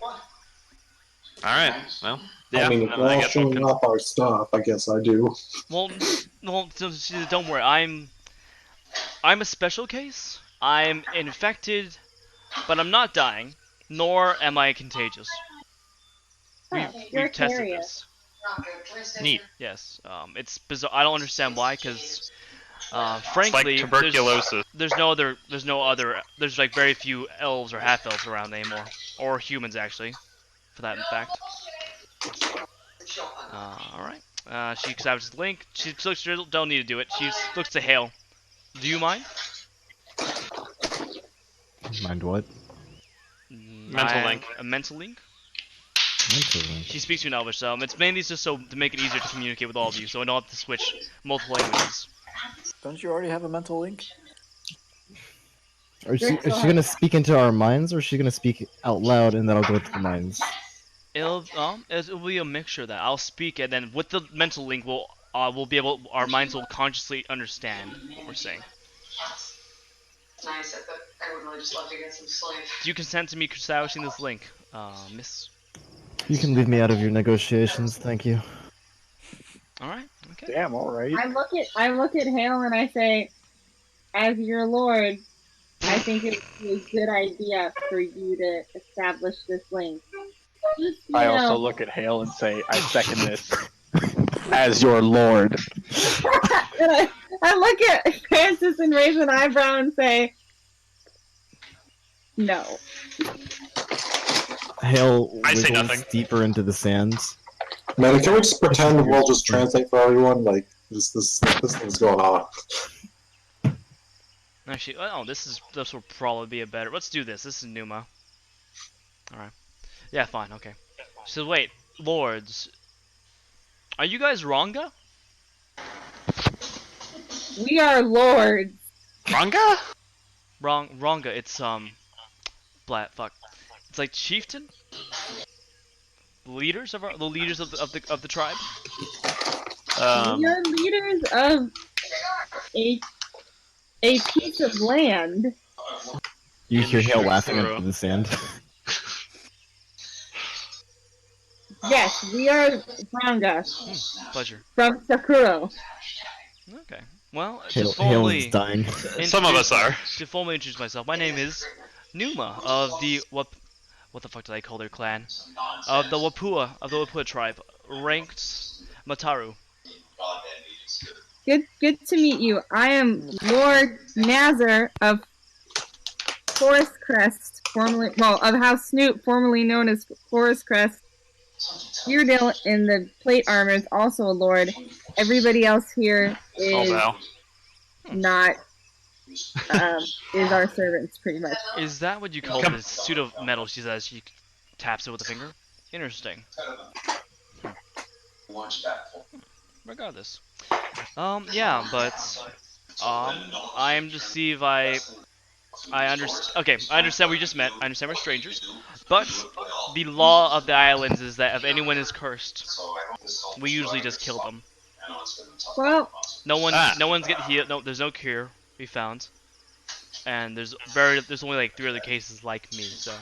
[SPEAKER 5] All right. Well, yeah.
[SPEAKER 3] I mean, if we're all showing off our stuff, I guess I do.
[SPEAKER 2] Well, don't worry. I'm a special case. I'm infected, but I'm not dying, nor am I contagious. We've tested this.
[SPEAKER 5] Neat.
[SPEAKER 2] Yes. It's bizarre. I don't understand why, because frankly,
[SPEAKER 5] it's like tuberculosis.
[SPEAKER 2] There's like very few elves or half elves around anymore, or humans actually, for that in fact. All right. She establishes Link. She looks. Don't need to do it. She looks to Hael. Do you mind?
[SPEAKER 4] Mind what?
[SPEAKER 5] Mental link.
[SPEAKER 2] A mental link.
[SPEAKER 4] Mental link.
[SPEAKER 2] She speaks to an Elvish, so it's mainly just so to make it easier to communicate with all of you, so I don't have to switch multiple languages.
[SPEAKER 1] Don't you already have a mental link?
[SPEAKER 4] Is she gonna speak into our minds, or is she gonna speak out loud and that'll go to the minds?
[SPEAKER 2] It'll be a mixture of that. I'll speak, and then with the mental link, we'll be able. Our minds will consciously understand what we're saying.
[SPEAKER 10] Nice, but I would really just love to get some sleep.
[SPEAKER 2] Do you consent to me establishing this link, Miss?
[SPEAKER 4] You can leave me out of your negotiations, thank you.
[SPEAKER 2] All right. Okay.
[SPEAKER 6] Damn. All right.
[SPEAKER 9] I look at Hael and I say, as your lord, I think it would be a good idea for you to establish this link. Just,
[SPEAKER 6] I also look at Hael and say, I second this. As your lord.
[SPEAKER 9] And I look at Francis and raise an eyebrow and say, no.
[SPEAKER 4] Hael
[SPEAKER 5] I say
[SPEAKER 4] wiggles
[SPEAKER 5] nothing.
[SPEAKER 4] deeper into the sands.
[SPEAKER 3] Man, can we just pretend we'll just translate for everyone? Like, this thing's going on.
[SPEAKER 2] Actually, this will probably be a better. Let's do this. This is Numa. All right. Yeah, fine. Okay. So wait, lords, are you guys Ranga?
[SPEAKER 9] We are lords.
[SPEAKER 5] Ranga?
[SPEAKER 2] Ranga. It's fuck. It's like chieftain. The leaders of the tribe.
[SPEAKER 9] We are leaders of a piece of land.
[SPEAKER 4] You hear Hael laughing into the sand.
[SPEAKER 9] Yes, we are Ranga.
[SPEAKER 2] Pleasure.
[SPEAKER 9] From Sakuro.
[SPEAKER 2] Okay. Well,
[SPEAKER 4] Hael is dying.
[SPEAKER 5] Some of us are.
[SPEAKER 2] To formally introduce myself, my name is Numa of the what the fuck did I call their clan? Of the Wapua tribe, ranked Mataru.
[SPEAKER 9] Good to meet you. I am Lord Nazar of Forest Crest, of House Snoop, formerly known as Forest Crest. Deerdale in the plate armor is also a lord. Everybody else here is not is our servants, pretty much.
[SPEAKER 2] Is that what you call the suit of metal? She says she taps it with a finger. Interesting. Regardless. Yeah, but I am to see if I understand. Okay, I understand we just met. I understand we're strangers, but the law of the islands is that if anyone is cursed, we usually just kill them.
[SPEAKER 9] Well,
[SPEAKER 2] No one's getting healed. No, there's no cure we found, and there's only like 3 other cases like me, so.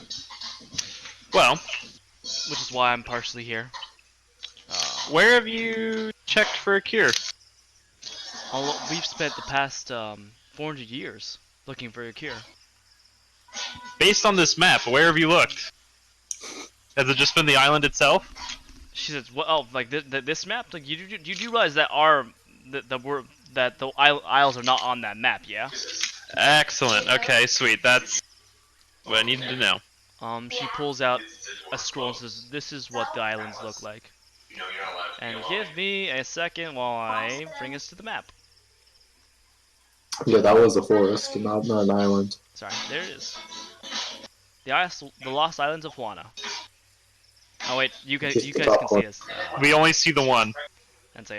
[SPEAKER 5] Well,
[SPEAKER 2] which is why I'm partially here.
[SPEAKER 5] Where have you checked for a cure?
[SPEAKER 2] We've spent the past 400 years looking for a cure.
[SPEAKER 5] Based on this map, where have you looked? Has it just been the island itself?
[SPEAKER 2] She says, "Well, like this map. Like, you do realize that the isles are not on that map, yeah?"
[SPEAKER 5] Excellent. Okay, sweet. That's what I needed to know.
[SPEAKER 2] She pulls out a scroll and says, "This is what the islands look like." And give me a second while I bring us to the map.
[SPEAKER 3] Yeah, that was a forest, not an island.
[SPEAKER 2] Sorry, there it is. The Lost Islands of Juana. Oh wait, you guys can see us.
[SPEAKER 5] We only see the one.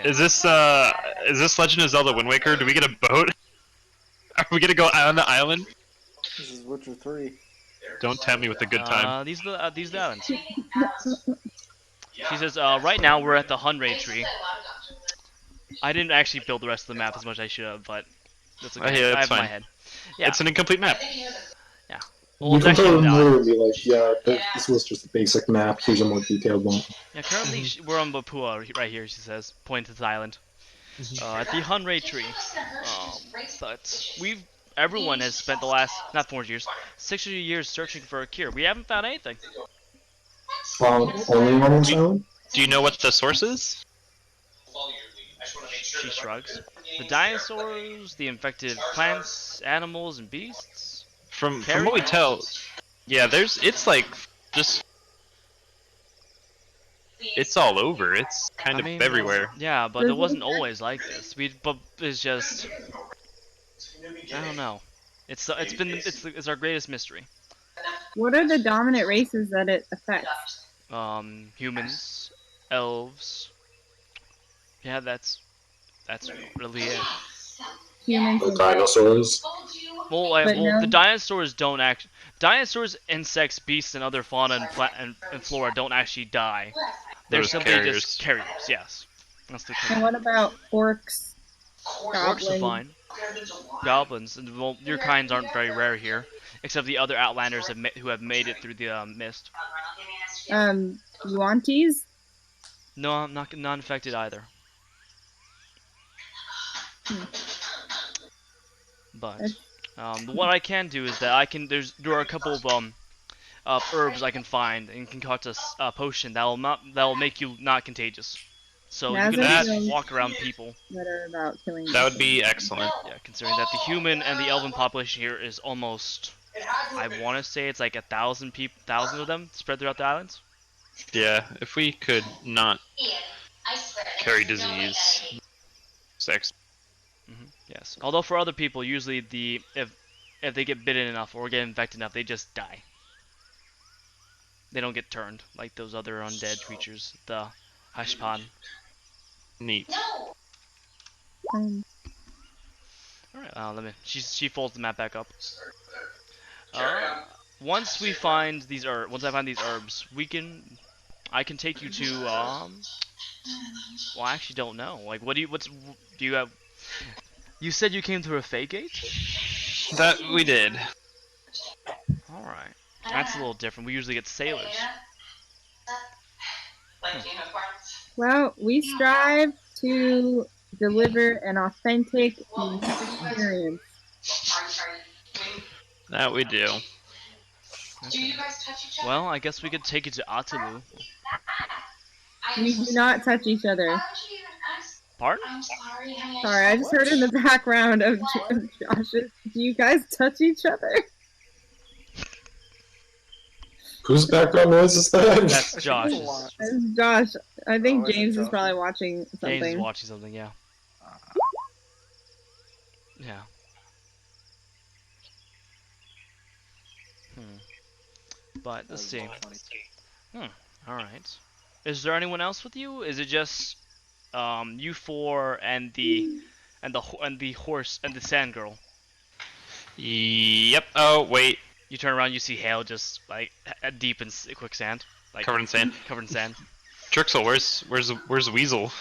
[SPEAKER 5] Is this Legend of Zelda Wind Waker? Do we get a boat? Are we gonna go on the island?
[SPEAKER 1] This is Witcher 3.
[SPEAKER 5] Don't tempt me with a good time.
[SPEAKER 2] These are the islands. She says, right now we're at the Hunray tree. I didn't actually build the rest of the map as much as I should have, but that's okay.
[SPEAKER 5] Yeah,
[SPEAKER 2] I
[SPEAKER 5] that's
[SPEAKER 2] have
[SPEAKER 5] fine.
[SPEAKER 2] in my head. Yeah.
[SPEAKER 5] It's an incomplete map.
[SPEAKER 2] Yeah.
[SPEAKER 3] Well, you can throw them later and be like, yeah, this was just a basic map, here's a more detailed one.
[SPEAKER 2] Yeah, currently we're on Bapua right here, she says, pointing to the island. At the Hunray tree. But everyone has spent the last, not 400 years, 600 years searching for a cure. We haven't found anything.
[SPEAKER 3] Only on this island?
[SPEAKER 5] Do you know what the source is?
[SPEAKER 2] She shrugs. The dinosaurs, the infected plants, animals, and beasts.
[SPEAKER 5] From what we tell, yeah, it's like just it's all over. It's kind of everywhere.
[SPEAKER 2] Yeah, but it wasn't always like this. But it's just I don't know. It's our greatest mystery.
[SPEAKER 9] What are the dominant races that it affects?
[SPEAKER 2] Humans, elves. Yeah, that's really it.
[SPEAKER 9] Humans.
[SPEAKER 3] The dinosaurs.
[SPEAKER 2] Well, the dinosaurs don't dinosaurs, insects, beasts, and other fauna and flora don't actually die. They're simply just carriers. Yes, that's the term.
[SPEAKER 9] And what about orcs?
[SPEAKER 2] Orcs are fine. Goblins, and well, your kinds aren't very rare here, except the other outlanders who have made it through the mist.
[SPEAKER 9] Yuan-Tis?
[SPEAKER 2] No, I'm not infected either. But what I can do is that there are a couple of herbs I can find and concoct a potion that will make you not contagious. So you can just walk around people.
[SPEAKER 9] That are about killing.
[SPEAKER 5] That would be excellent.
[SPEAKER 2] Yeah, considering that the human and the elven population here is almost, I want to say it's like 1,000 of them spread throughout the islands.
[SPEAKER 5] Yeah, if we could not carry disease. Sex.
[SPEAKER 2] Yes. Although for other people, usually if they get bitten enough or get infected enough, they just die. They don't get turned like those other undead creatures, the Hashpan.
[SPEAKER 5] Neat.
[SPEAKER 2] Alright, she folds the map back up. Once I find these herbs, I can take you to well, I actually don't know. Like, do you have? You said you came through a Fey gate?
[SPEAKER 5] That we did.
[SPEAKER 2] Alright. That's a little different. We usually get sailors.
[SPEAKER 9] Well, we strive to deliver an authentic experience.
[SPEAKER 5] That we do.
[SPEAKER 2] Okay. Well, I guess we could take you to Atulu.
[SPEAKER 9] We do not touch each other.
[SPEAKER 2] Pardon?
[SPEAKER 9] Sorry, I just heard in the background of Josh's. Do you guys touch each other?
[SPEAKER 3] Whose background noise is that?
[SPEAKER 2] That's Josh.
[SPEAKER 9] That's Josh. I think James is probably watching something.
[SPEAKER 2] James is watching something, yeah. Yeah. But let's see. Alright. Is there anyone else with you? Is it just you four and the horse and the sand girl?
[SPEAKER 5] Yep. Oh wait.
[SPEAKER 2] You turn around, you see Hael just like deep in quicksand, like
[SPEAKER 5] covered in sand.
[SPEAKER 2] Covered in sand.
[SPEAKER 5] Drixl, where's Weasel?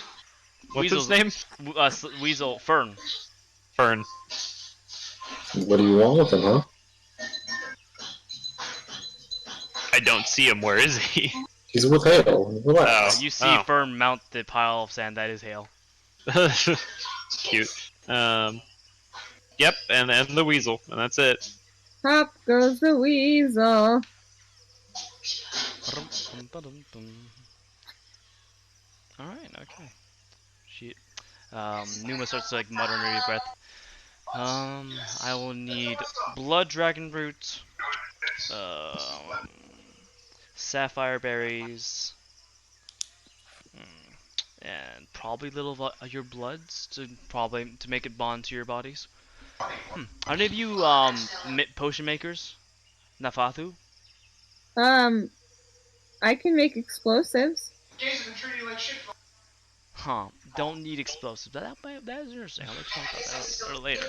[SPEAKER 5] What's
[SPEAKER 2] Weasel's,
[SPEAKER 5] his name?
[SPEAKER 2] Weasel Fern.
[SPEAKER 5] Fern.
[SPEAKER 3] What do you want with him, huh?
[SPEAKER 5] I don't see him. Where is he?
[SPEAKER 3] He's with Hael. Relax.
[SPEAKER 2] You see Fern mount the pile of sand that is Hael.
[SPEAKER 5] Cute. Yep, and the weasel, and that's it.
[SPEAKER 9] Up goes the weasel.
[SPEAKER 2] Alright, okay. Shit. Numa starts to like mutter under your breath. I will need blood dragon root, sapphire berries, and probably little your bloods to make it bond to your bodies. Are any of you potion makers? Nafathu?
[SPEAKER 9] I can make explosives.
[SPEAKER 2] Huh. Don't need explosives. That is interesting. I'll let you talk about that later.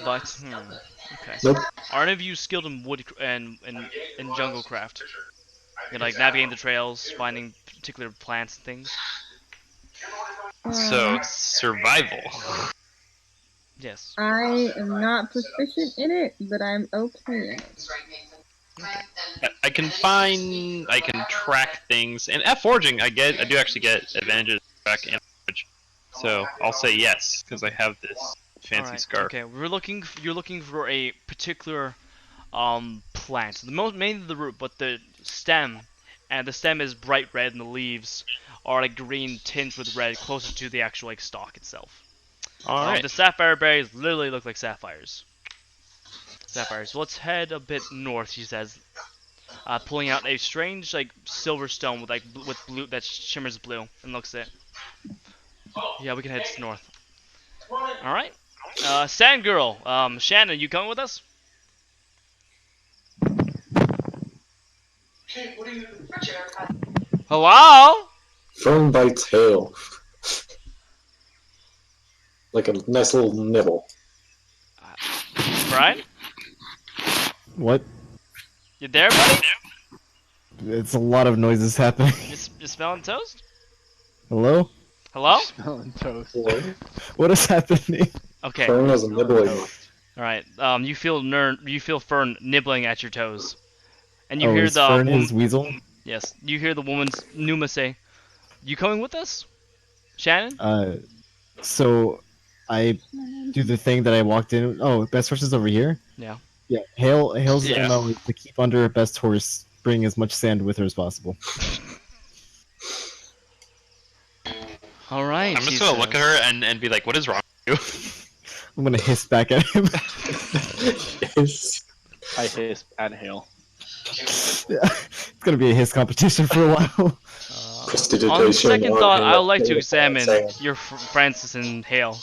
[SPEAKER 2] But, okay.
[SPEAKER 3] Nope.
[SPEAKER 2] Are any of you skilled in wood and jungle craft? You're like navigating the trails, finding particular plants and things?
[SPEAKER 5] So, survival.
[SPEAKER 2] Yes.
[SPEAKER 9] I am not proficient in it, but I'm okay in it.
[SPEAKER 2] Okay.
[SPEAKER 5] I can track things, and at forging I do actually get advantages to track and forge. So I'll say yes because I have this fancy scarf.
[SPEAKER 2] Okay, you're looking for a particular plant. Mainly the root, but the stem, and the stem is bright red, and the leaves are like green tinged with red, closer to the actual like stalk itself.
[SPEAKER 5] Alright.
[SPEAKER 2] The sapphire berries literally look like sapphires. Sapphires. Let's head a bit north, she says, pulling out a strange like silver stone with blue that shimmers blue and looks at it. Yeah, we can head north. All right. Sand girl, Shannon, you coming with us? Hello?
[SPEAKER 3] Fern bites Hael. Like a nice little nibble.
[SPEAKER 2] Brian?
[SPEAKER 4] What?
[SPEAKER 2] You there, buddy?
[SPEAKER 4] It's a lot of noises happening.
[SPEAKER 2] You smelling toast?
[SPEAKER 4] Hello?
[SPEAKER 2] Hello?
[SPEAKER 6] Smelling toast.
[SPEAKER 4] What is happening?
[SPEAKER 2] Okay.
[SPEAKER 3] Fern is nibbling.
[SPEAKER 2] All right. You feel Fern nibbling at your toes, and you
[SPEAKER 4] Oh,
[SPEAKER 2] hear
[SPEAKER 4] is
[SPEAKER 2] the
[SPEAKER 4] Fern his weasel?
[SPEAKER 2] Yes, you hear the woman's Numa say, "You coming with us, Shannon?"
[SPEAKER 4] So I do the thing that I walked in. Oh, best horse is over here.
[SPEAKER 2] Yeah.
[SPEAKER 4] Yeah. Hail's
[SPEAKER 5] Yeah.
[SPEAKER 4] MO is to keep under her best horse, bring as much sand with her as possible.
[SPEAKER 2] All right.
[SPEAKER 5] I'm just gonna look at her and be like, "What is wrong with
[SPEAKER 4] I'm gonna hiss back at him.
[SPEAKER 6] I hiss at Hael.
[SPEAKER 4] Yeah, it's gonna be a hiss competition for a while.
[SPEAKER 2] On second thought, I would like to examine your Francis and Hael.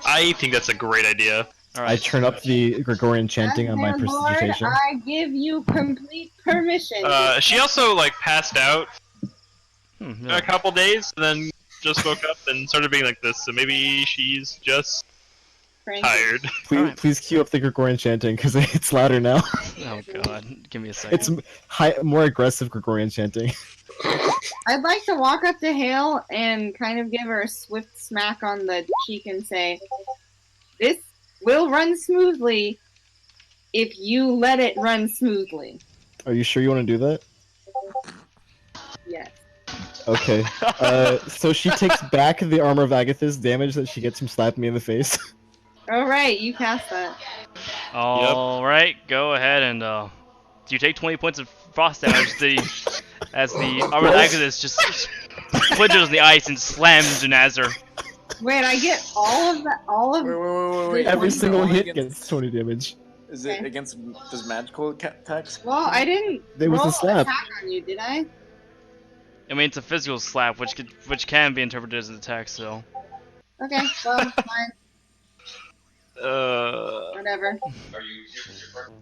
[SPEAKER 5] I think that's a great idea.
[SPEAKER 2] All right.
[SPEAKER 4] I turn up the Gregorian chanting on my
[SPEAKER 9] Lord,
[SPEAKER 4] prestidigitation.
[SPEAKER 9] I give you complete permission.
[SPEAKER 5] She also like passed out
[SPEAKER 2] Yeah.
[SPEAKER 5] a couple days, and then just woke up and started being like this. So maybe she's just tired.
[SPEAKER 4] Please cue up the Gregorian chanting because it's louder now.
[SPEAKER 2] Oh god, give me a second.
[SPEAKER 4] It's more aggressive Gregorian chanting.
[SPEAKER 9] I'd like to walk up to Hael and kind of give her a swift smack on the cheek and say, "This will run smoothly if you let it run smoothly."
[SPEAKER 4] Are you sure you want to do that?
[SPEAKER 9] Yes.
[SPEAKER 4] Okay. So she takes back the armor of Agatha's damage that she gets from slapping me in the face.
[SPEAKER 9] Alright, you cast that.
[SPEAKER 2] All right, go ahead and do you take 20 points of frost damage as the armor of Agatha just splinters on the ice and slams Junazar.
[SPEAKER 9] Wait, I get all of that? All of
[SPEAKER 1] Wait.
[SPEAKER 4] Every single hit
[SPEAKER 1] against...
[SPEAKER 4] gets 20 damage.
[SPEAKER 1] Is it against this magical attacks?
[SPEAKER 9] Well, I didn't
[SPEAKER 4] There was
[SPEAKER 9] roll
[SPEAKER 4] a slap.
[SPEAKER 9] attack on you, did I?
[SPEAKER 2] I mean, it's a physical slap, which can be interpreted as an attack. So.
[SPEAKER 9] Okay, well, fine. Whatever.
[SPEAKER 11] Are you here with your partner?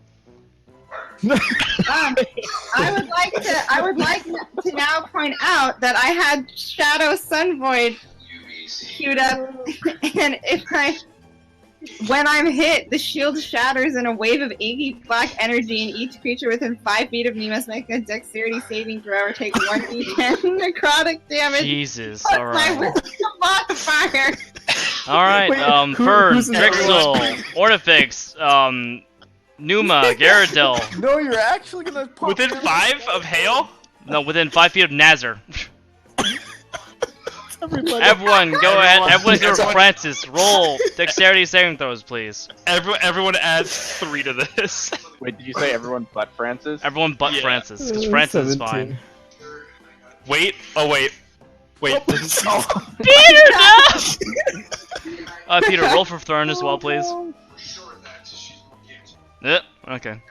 [SPEAKER 9] I would like to now point out that I had Shadow Sun Void queued up, and When I'm hit, the shield shatters in a wave of inky black energy, and each creature within 5 feet of me must make a dexterity saving throw or take 1d10 necrotic damage.
[SPEAKER 2] Jesus,
[SPEAKER 9] Plus
[SPEAKER 2] alright.
[SPEAKER 9] my wisdom modifier.
[SPEAKER 2] Alright, Fern,
[SPEAKER 4] who's in
[SPEAKER 2] Drixl, Ornifix, Numa, Gyarados.
[SPEAKER 1] No, you're actually gonna pop
[SPEAKER 5] Within
[SPEAKER 1] them?
[SPEAKER 5] 5 of Hael?
[SPEAKER 2] No, within 5 feet of Nazar.
[SPEAKER 4] Everybody.
[SPEAKER 2] Everyone, go ahead. Everyone except for Francis. Roll dexterity saving throws, please.
[SPEAKER 5] Everyone adds 3 to this.
[SPEAKER 6] Wait, did you say everyone but Francis?
[SPEAKER 2] Everyone but
[SPEAKER 5] Yeah.
[SPEAKER 2] Francis, because Francis is
[SPEAKER 4] 17.
[SPEAKER 2] fine.
[SPEAKER 5] Wait, oh wait. Wait,
[SPEAKER 2] Peter, no! Peter, roll for Thorn as well, please. Yep, okay.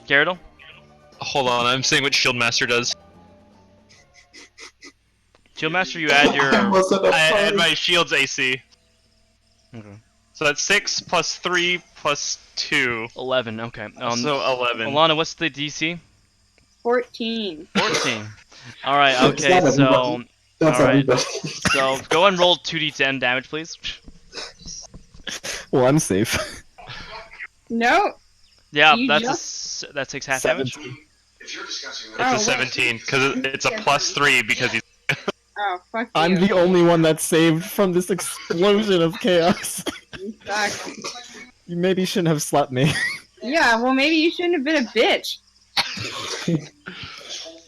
[SPEAKER 2] Gyarados?
[SPEAKER 5] hold on, I'm saying what Shield Master does.
[SPEAKER 2] Shield Master, you add your...
[SPEAKER 5] I add my shield's AC.
[SPEAKER 2] Okay.
[SPEAKER 5] So that's 6 plus 3 plus 2.
[SPEAKER 2] 11, okay.
[SPEAKER 5] So 11.
[SPEAKER 2] Alana, what's the DC?
[SPEAKER 9] 14.
[SPEAKER 2] 14. Alright, okay,
[SPEAKER 3] That's
[SPEAKER 2] so...
[SPEAKER 3] everybody. That's
[SPEAKER 2] Alright,
[SPEAKER 3] everybody.
[SPEAKER 2] so go and roll 2d10 damage, please.
[SPEAKER 4] Well, I'm safe.
[SPEAKER 9] No.
[SPEAKER 2] Yeah,
[SPEAKER 9] You
[SPEAKER 2] that takes half damage.
[SPEAKER 11] If you're discussing
[SPEAKER 5] It's
[SPEAKER 11] that,
[SPEAKER 5] a 17, because it's a plus 3 because he's...
[SPEAKER 9] Oh, fuck
[SPEAKER 4] I'm
[SPEAKER 9] you.
[SPEAKER 4] the only one that's saved from this explosion of chaos.
[SPEAKER 9] You suck.
[SPEAKER 4] You maybe shouldn't have slapped me.
[SPEAKER 9] Yeah, well, maybe you shouldn't have been a bitch.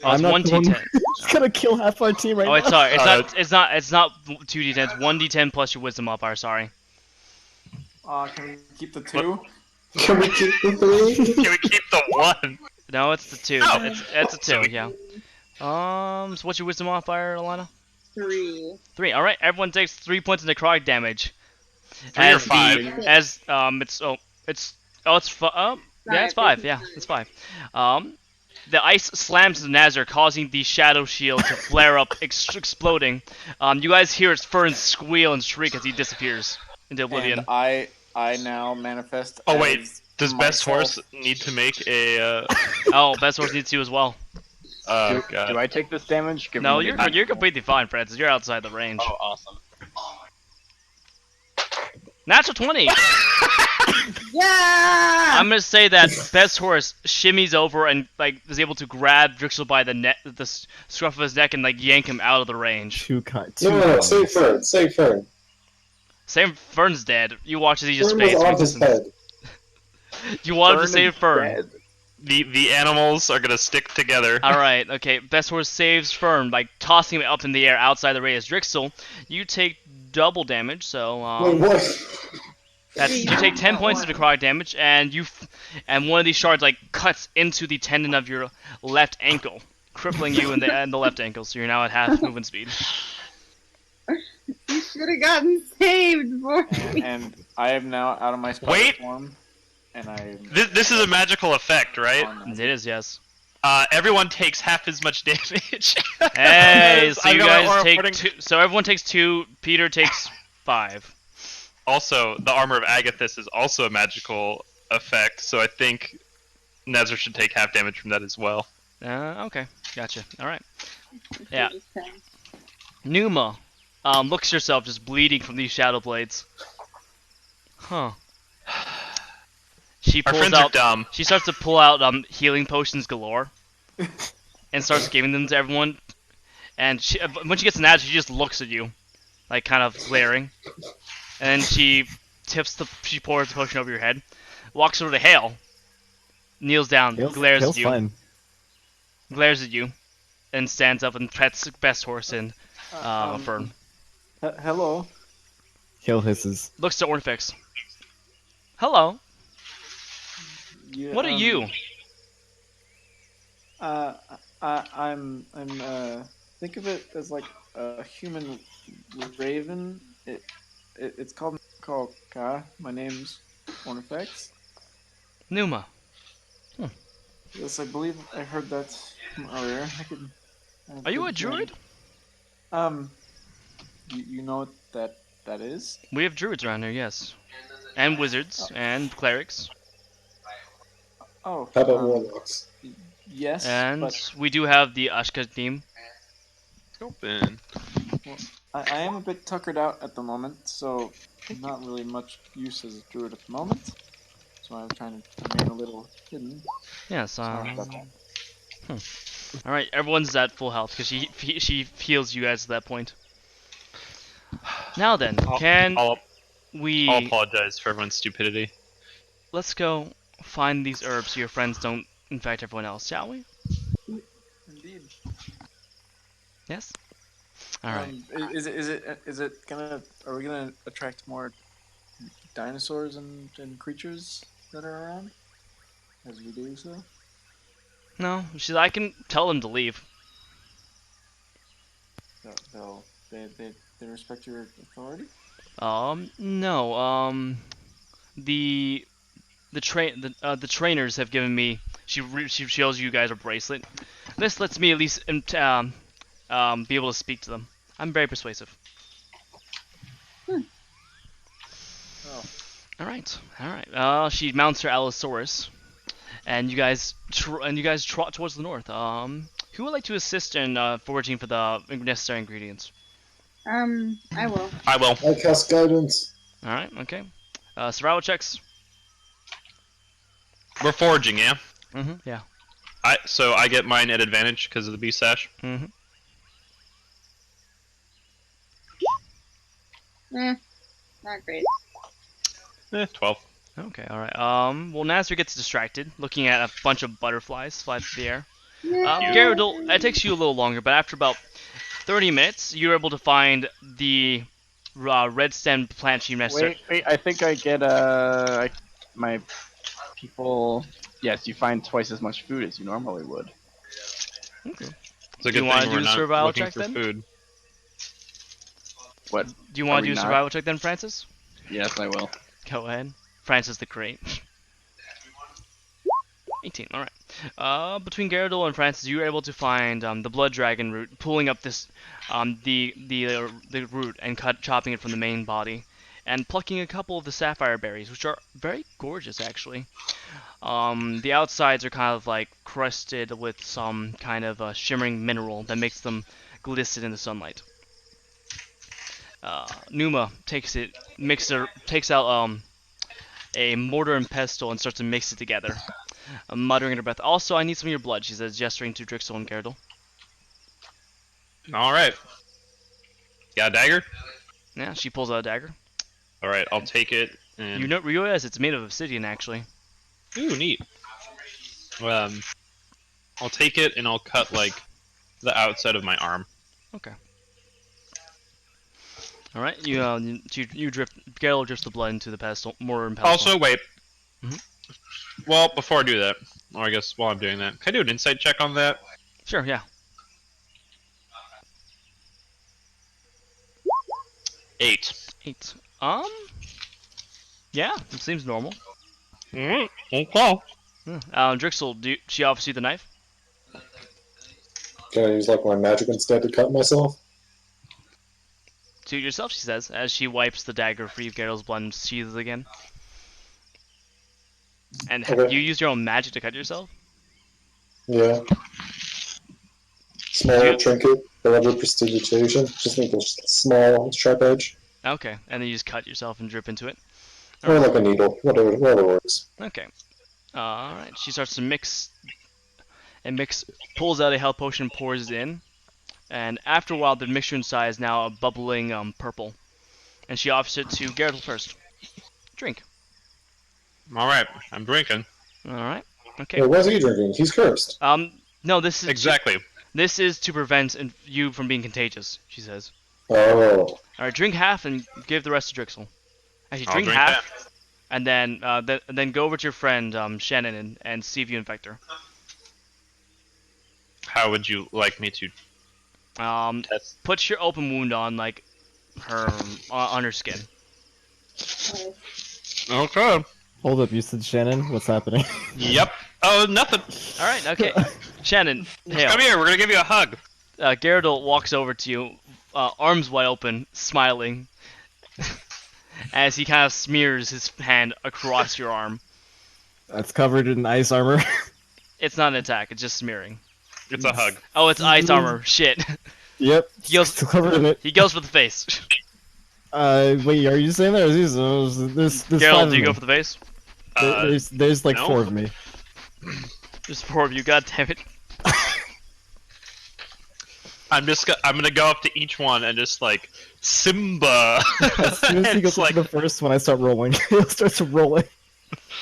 [SPEAKER 2] Oh, it's
[SPEAKER 4] I'm not
[SPEAKER 2] one
[SPEAKER 4] the one
[SPEAKER 2] d10.
[SPEAKER 4] who's gonna kill half our team right
[SPEAKER 2] Oh, it's
[SPEAKER 4] now.
[SPEAKER 2] sorry. It's not 2d10. It's 1d10 plus your wisdom modifier. Sorry.
[SPEAKER 1] Can we keep the 2?
[SPEAKER 3] Can we keep the 3?
[SPEAKER 5] Can we keep the 1?
[SPEAKER 2] No, it's the 2.
[SPEAKER 5] Oh.
[SPEAKER 2] It's a 2. Yeah. So what's your wisdom modifier, Alana?
[SPEAKER 9] 3.
[SPEAKER 2] 3. All right. Everyone takes 3 points of necrotic damage.
[SPEAKER 5] 3 or 5?
[SPEAKER 2] It's yeah, it's 5. Yeah, it's 5. The ice slams the Nazar, causing the shadow shield to flare up, exploding. You guys hear Fern squeal and shriek as he disappears into oblivion.
[SPEAKER 1] And I now manifest.
[SPEAKER 5] Oh wait,
[SPEAKER 1] as
[SPEAKER 5] does Best
[SPEAKER 1] myself.
[SPEAKER 5] Horse need to make a...
[SPEAKER 2] Oh, Best Horse needs to as well.
[SPEAKER 5] Oh
[SPEAKER 6] Do
[SPEAKER 5] god.
[SPEAKER 6] I take this damage? Given
[SPEAKER 2] No,
[SPEAKER 6] that
[SPEAKER 2] you're completely fine, Francis. You're outside the range.
[SPEAKER 6] Oh, awesome.
[SPEAKER 2] Natural 20.
[SPEAKER 9] Yeah!
[SPEAKER 2] I'm gonna say that Best Horse shimmies over and like is able to grab Drixl by the scruff of his neck and like yank him out of the range.
[SPEAKER 3] No, save Fern, save Fern.
[SPEAKER 2] Same Fern's dead. You watch as he just
[SPEAKER 3] Fern was
[SPEAKER 2] fades.
[SPEAKER 3] off his head.
[SPEAKER 2] You wanted to save Fern.
[SPEAKER 5] The animals are gonna stick together.
[SPEAKER 2] Alright, okay. Best Horse saves Fern by tossing him up in the air outside the radius. Drixl, you take double damage, so
[SPEAKER 3] Wait, what?
[SPEAKER 2] you take 10 points of necrotic damage, and and one of these shards like cuts into the tendon of your left ankle, crippling you in the left ankle. So you're now at half movement speed.
[SPEAKER 9] You should have gotten saved, boy.
[SPEAKER 1] And I am now out of my spider
[SPEAKER 5] Wait!
[SPEAKER 1] form, and I.
[SPEAKER 5] This is a magical effect, right?
[SPEAKER 2] It is, yes.
[SPEAKER 5] Everyone takes half as much damage.
[SPEAKER 2] Hey, so
[SPEAKER 5] I
[SPEAKER 2] you
[SPEAKER 5] know
[SPEAKER 2] guys
[SPEAKER 5] our
[SPEAKER 2] take
[SPEAKER 5] reporting-
[SPEAKER 2] 2. So everyone takes 2. Peter takes 5.
[SPEAKER 5] Also, the Armor of Agathis is also a magical effect, so I think Nezra should take half damage from that as well.
[SPEAKER 2] Okay, gotcha. All right. Yeah. Numa, looks yourself just bleeding from these shadow blades. Huh. She
[SPEAKER 5] Our
[SPEAKER 2] pulls
[SPEAKER 5] friends
[SPEAKER 2] out.
[SPEAKER 5] are dumb.
[SPEAKER 2] She starts to pull out healing potions galore, and starts giving them to everyone. And when she gets an ad, she just looks at you, like kind of glaring. And then she pours the potion over your head, walks over to Hael, kneels down, glares at you,
[SPEAKER 4] Fine.
[SPEAKER 2] glares at you, and stands up and pets Best Horse and Fern.
[SPEAKER 1] Hello.
[SPEAKER 4] Hail hisses.
[SPEAKER 2] Looks to Ornifix. Hello.
[SPEAKER 1] Yeah,
[SPEAKER 2] What are you?
[SPEAKER 1] I'm think of it as like a human raven. It's called Ka. My name's Ornifex.
[SPEAKER 2] Numa.
[SPEAKER 1] Yes, I believe I heard that from earlier.
[SPEAKER 2] Are you a druid?
[SPEAKER 1] You know what that is?
[SPEAKER 2] We have druids around here, yes. And wizards, and clerics.
[SPEAKER 1] Oh.
[SPEAKER 3] How about warlocks?
[SPEAKER 1] Yes,
[SPEAKER 2] And
[SPEAKER 1] but
[SPEAKER 2] we do have the Ashka team.
[SPEAKER 5] Open.
[SPEAKER 1] I am a bit tuckered out at the moment, so not really much use as a druid at the moment. So I'm trying to remain a little hidden.
[SPEAKER 2] Yes.
[SPEAKER 1] Sorry about that.
[SPEAKER 2] All right, everyone's at full health because she heals you guys at that point. Now then, can
[SPEAKER 5] I'll
[SPEAKER 2] we?
[SPEAKER 5] apologize for everyone's stupidity.
[SPEAKER 2] Let's go find these herbs so your friends don't infect everyone else, shall we?
[SPEAKER 1] Indeed.
[SPEAKER 2] Yes. All right.
[SPEAKER 1] Is it gonna? Are we gonna attract more dinosaurs and creatures that are around as we do so?
[SPEAKER 2] No, I can tell them to leave.
[SPEAKER 1] They respect your authority.
[SPEAKER 2] No. The the trainers have given me. She shows you guys a bracelet. This lets me at least be able to speak to them. I'm very persuasive.
[SPEAKER 1] Oh.
[SPEAKER 2] All right. She mounts her Allosaurus, and you guys trot towards the north. Who would like to assist in foraging for the necessary ingredients?
[SPEAKER 9] I will.
[SPEAKER 5] I will.
[SPEAKER 3] I cast guidance.
[SPEAKER 2] All right. Okay. Survival checks.
[SPEAKER 5] We're foraging, yeah.
[SPEAKER 2] Yeah.
[SPEAKER 5] So I get mine at advantage because of the beast sash.
[SPEAKER 9] Not great.
[SPEAKER 5] 12.
[SPEAKER 2] Okay, alright. Well, Nazir gets distracted, looking at a bunch of butterflies fly through the air. Gyarados, it takes you a little longer, but after about 30 minutes, you're able to find the red stem plant you necessarily.
[SPEAKER 6] Wait, I think I get my people. Yes, you find twice as much food as you normally would.
[SPEAKER 2] Okay.
[SPEAKER 5] It's a
[SPEAKER 2] Do you
[SPEAKER 5] good
[SPEAKER 2] want
[SPEAKER 5] thing
[SPEAKER 2] to
[SPEAKER 5] we're
[SPEAKER 2] do a
[SPEAKER 5] not
[SPEAKER 2] survival
[SPEAKER 5] looking
[SPEAKER 2] check
[SPEAKER 5] for
[SPEAKER 2] then?
[SPEAKER 5] food.
[SPEAKER 6] What?
[SPEAKER 2] Do you want to do a
[SPEAKER 6] not?
[SPEAKER 2] survival check then, Francis?
[SPEAKER 6] Yes, I will.
[SPEAKER 2] Go ahead. Francis the Great. 18, alright. Between Gyarados and Francis, you were able to find the Blood Dragon root, pulling up this, the root and chopping it from the main body, and plucking a couple of the sapphire berries, which are very gorgeous, actually. The outsides are kind of like crusted with some kind of shimmering mineral that makes them glisten in the sunlight. Numa takes out a mortar and pestle and starts to mix it together, muttering in her breath. Also, I need some of your blood, she says, gesturing to Drixl and Gyarados.
[SPEAKER 5] Alright. Got a dagger?
[SPEAKER 2] Yeah, she pulls out a dagger.
[SPEAKER 5] Alright, I'll take it. And...
[SPEAKER 2] You realize it's made of obsidian, actually.
[SPEAKER 5] Ooh, neat. I'll take it and I'll cut, like, the outside of my arm.
[SPEAKER 2] Okay. Alright, Gyarados drifts the blood into the pestle, mortar and pestle.
[SPEAKER 5] Also, wait. Well, before I do that, or I guess while I'm doing that, can I do an insight check on that?
[SPEAKER 2] Sure, yeah.
[SPEAKER 5] 8.
[SPEAKER 2] 8. Yeah, it seems normal.
[SPEAKER 5] Okay.
[SPEAKER 2] Drixl, she offers you the knife?
[SPEAKER 3] Can I use like my magic instead to cut myself?
[SPEAKER 2] To yourself, she says, as she wipes the dagger free of Gyarados' blood and sheathes it again. And
[SPEAKER 3] Okay.
[SPEAKER 2] you use your own magic to cut yourself?
[SPEAKER 3] Yeah. Small trinket, beloved prestidigitation. Just make a small sharp edge.
[SPEAKER 2] Okay, and then you just cut yourself and drip into it?
[SPEAKER 3] Or like a needle, whatever works.
[SPEAKER 2] Okay. Alright, she starts to mix, pulls out a health potion, pours it in, and after a while the mixture inside is now a bubbling purple. And she offers it to Gyarados first. Drink.
[SPEAKER 5] Alright, I'm drinking.
[SPEAKER 2] Alright, okay.
[SPEAKER 3] Wait, why is he drinking? He's cursed.
[SPEAKER 2] No, this is...
[SPEAKER 5] Exactly.
[SPEAKER 2] This is to prevent you from being contagious, she says.
[SPEAKER 3] Oh.
[SPEAKER 2] Alright, drink half and give the rest to Drixl. Actually,
[SPEAKER 5] I'll
[SPEAKER 2] drink
[SPEAKER 5] drink
[SPEAKER 2] half, and then go over to your friend Shannon and see if you infect her.
[SPEAKER 5] How would you like me to test?
[SPEAKER 2] Put your open wound on like her on her skin.
[SPEAKER 5] Okay.
[SPEAKER 4] Hold up, you said Shannon? What's happening?
[SPEAKER 5] Yep. Oh, nothing.
[SPEAKER 2] Alright, okay. Shannon, Hael.
[SPEAKER 5] Come here, we're gonna give you a hug.
[SPEAKER 2] Gyarados walks over to you, arms wide open, smiling, as he kind of smears his hand across your arm.
[SPEAKER 4] That's covered in ice armor.
[SPEAKER 2] It's not an attack, it's just smearing.
[SPEAKER 5] It's a hug.
[SPEAKER 2] Oh, it's ice armor. Shit.
[SPEAKER 4] Yep.
[SPEAKER 2] He goes.
[SPEAKER 4] Still covered in it.
[SPEAKER 2] He goes for the face.
[SPEAKER 4] Wait, are you saying that? Or is there's
[SPEAKER 2] Gerald,
[SPEAKER 4] five
[SPEAKER 2] do
[SPEAKER 4] of
[SPEAKER 2] you go
[SPEAKER 4] me.
[SPEAKER 2] for the face?
[SPEAKER 4] There's like
[SPEAKER 5] no.
[SPEAKER 4] 4 of me.
[SPEAKER 2] There's 4 of you. God damn it.
[SPEAKER 5] I'm gonna go up to each one and just like Simba.
[SPEAKER 4] As soon as he goes
[SPEAKER 5] It's
[SPEAKER 4] to the first one, I start rolling. He starts rolling.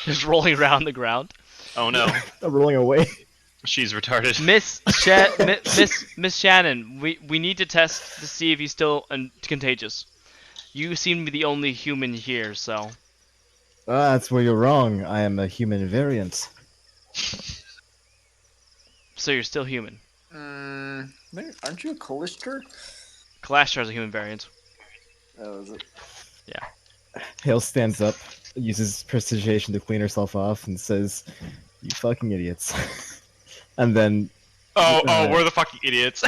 [SPEAKER 2] Just rolling around the ground.
[SPEAKER 5] Oh no,
[SPEAKER 4] I'm rolling away.
[SPEAKER 5] she's retarded.
[SPEAKER 2] Miss Shannon, we need to test to see if he's still contagious. You seem to be the only human here, so.
[SPEAKER 4] That's where you're wrong. I am a human variant.
[SPEAKER 2] So you're still human.
[SPEAKER 1] Aren't you a Callister?
[SPEAKER 2] Clashtar is a human variant.
[SPEAKER 1] Oh, is it?
[SPEAKER 2] Yeah.
[SPEAKER 4] Hael stands up, uses prestidigitation to clean herself off, and says, "You fucking idiots." And then
[SPEAKER 5] We're the fucking idiots.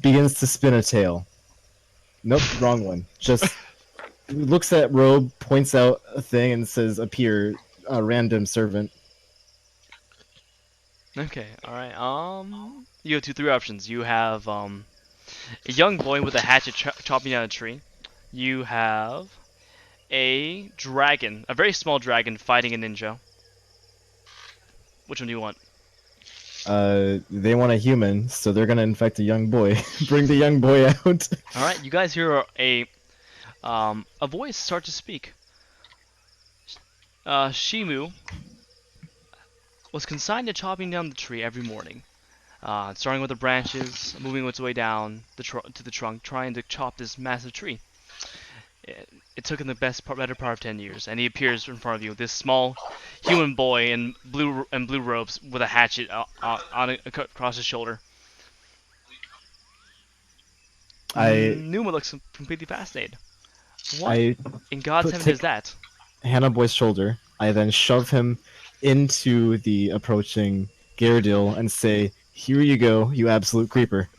[SPEAKER 4] begins to spin a tail. Nope, wrong one. Just looks at Robe, points out a thing, and says, "Appear, a random servant."
[SPEAKER 2] Okay, alright, you have 3 options. You have, a young boy with a hatchet chopping down a tree. You have a dragon, a very small dragon fighting a ninja. Which one do you want?
[SPEAKER 4] They want a human, so they're gonna infect a young boy. Bring the young boy out.
[SPEAKER 2] Alright, you guys hear a voice start to speak. Shimu was consigned to chopping down the tree every morning. Starting with the branches, moving its way down to the trunk, trying to chop this massive tree. It took him the better part of 10 years, and he appears in front of you, this small human boy in blue robes with a hatchet across his shoulder. Numa looks completely fascinated. What in God's heaven is that?
[SPEAKER 4] Hannah Boy's shoulder. I then shove him into the approaching Gyarados and say, "Here you go, you absolute creeper."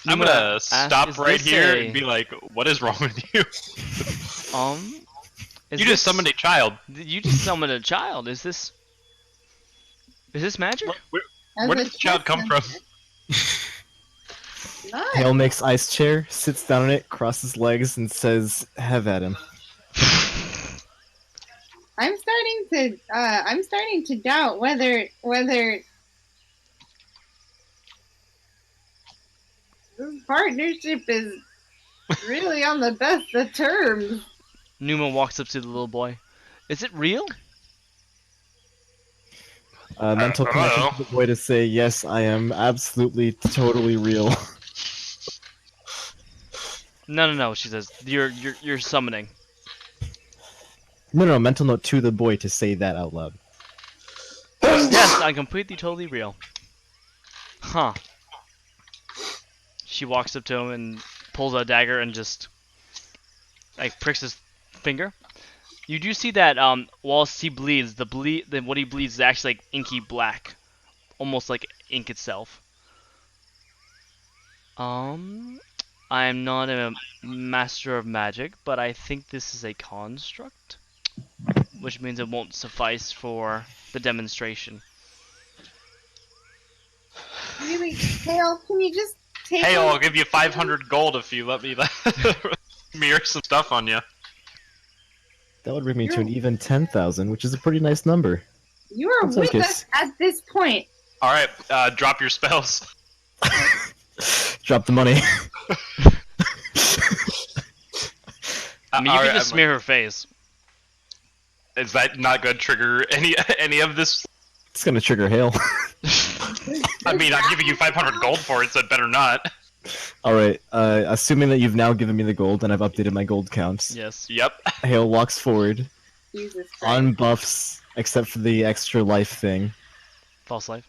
[SPEAKER 5] I'm gonna stop right here and be like, "What is wrong with you?" You just summoned a child.
[SPEAKER 2] You just summoned a child. Is this magic?
[SPEAKER 5] Where did the child come from?
[SPEAKER 4] Hael makes ice chair, sits down on it, crosses legs, and says, "Have at him."
[SPEAKER 9] I'm starting to doubt whether this partnership is really on the best of terms.
[SPEAKER 2] Numa walks up to the little boy. Is it real?
[SPEAKER 4] Mental connection to the boy to say, "Yes, I am absolutely, totally real."
[SPEAKER 2] No, she says. You're summoning.
[SPEAKER 4] No, mental note to the boy to say that out loud.
[SPEAKER 2] Yes, I'm completely, totally real. Huh. She walks up to him and pulls out a dagger and just like pricks his finger. You do see that whilst he bleeds, what he bleeds is actually like inky black, almost like ink itself. I am not a master of magic, but I think this is a construct, which means it won't suffice for the demonstration.
[SPEAKER 9] Really, Hael, can you just take?
[SPEAKER 5] Hey, I'll give you 500 gold if you let me mirror some stuff on you.
[SPEAKER 4] That would bring me to an even 10,000, which is a pretty nice number.
[SPEAKER 9] You are with us at this point.
[SPEAKER 5] All right, drop your spells.
[SPEAKER 4] Drop the money.
[SPEAKER 2] I mean, you can just smear her face.
[SPEAKER 5] Is that not going to trigger any of this?
[SPEAKER 4] It's gonna trigger Hael.
[SPEAKER 5] I mean, I'm giving you 500 gold for it, so it better not.
[SPEAKER 4] Alright, assuming that you've now given me the gold and I've updated my gold counts.
[SPEAKER 2] Yes.
[SPEAKER 5] Yep.
[SPEAKER 4] Hael walks forward.
[SPEAKER 9] Jesus Christ.
[SPEAKER 4] On buffs, except for the extra life thing.
[SPEAKER 2] False life.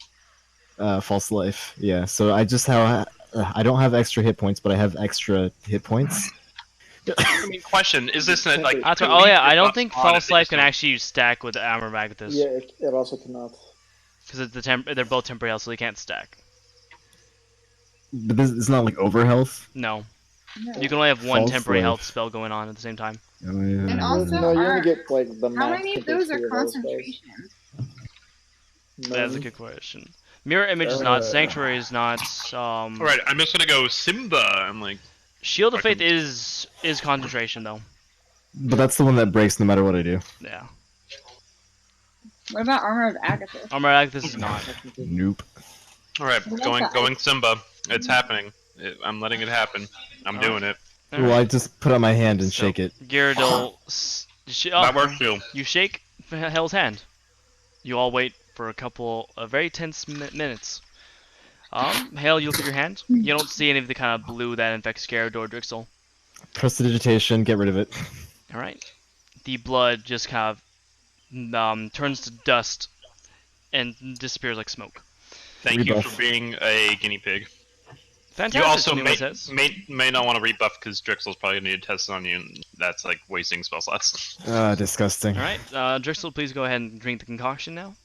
[SPEAKER 4] False life. Yeah. So I just have. I don't have extra hit points, but I have extra hit points.
[SPEAKER 5] I mean, question: is this like?
[SPEAKER 2] Oh yeah, I don't think false life can actually stack with armor mag with this.
[SPEAKER 1] Yeah, it also cannot.
[SPEAKER 2] Because they're both temporary health, so they can't stack.
[SPEAKER 4] But this is not like over health.
[SPEAKER 2] No. You can only have one
[SPEAKER 4] False
[SPEAKER 2] temporary
[SPEAKER 4] life.
[SPEAKER 2] health spell going on at the same time.
[SPEAKER 4] Oh, yeah.
[SPEAKER 9] And also,
[SPEAKER 1] no, you only get like the
[SPEAKER 9] how
[SPEAKER 1] max
[SPEAKER 9] many of
[SPEAKER 1] compared
[SPEAKER 9] those
[SPEAKER 1] to
[SPEAKER 9] are
[SPEAKER 1] your other spells.
[SPEAKER 9] concentration?
[SPEAKER 2] That's a good question. Mirror image is not. Sanctuary is not.
[SPEAKER 5] Alright, I'm just gonna go Simba. I'm like.
[SPEAKER 2] Shield of Faith is concentration though.
[SPEAKER 4] But that's the one that breaks no matter what I do.
[SPEAKER 2] Yeah.
[SPEAKER 9] What about Armor of Agathis?
[SPEAKER 2] Armor of Agathis is not.
[SPEAKER 4] Nope.
[SPEAKER 5] Alright, going Simba. It's happening. I'm letting it happen. I'm doing it.
[SPEAKER 4] Well, I just put out my hand and shake it.
[SPEAKER 2] Gyarados.
[SPEAKER 5] That works too.
[SPEAKER 2] You shake Hael's hand. You all wait for a couple of very tense minutes. Hael, you look at your hand. You don't see any of the kind of blue that infects Gyarados or Drixl.
[SPEAKER 4] Prestidigitation, get rid of it.
[SPEAKER 2] Alright. The blood just kind of turns to dust and disappears like smoke.
[SPEAKER 5] Thank you for being a guinea pig.
[SPEAKER 2] Fantastic.
[SPEAKER 5] You also
[SPEAKER 2] may
[SPEAKER 5] may not want to rebuff because Drixl's probably going to need to test on you, and that's like wasting spell slots.
[SPEAKER 4] Disgusting.
[SPEAKER 2] Alright, Drixl, please go ahead and drink the concoction now.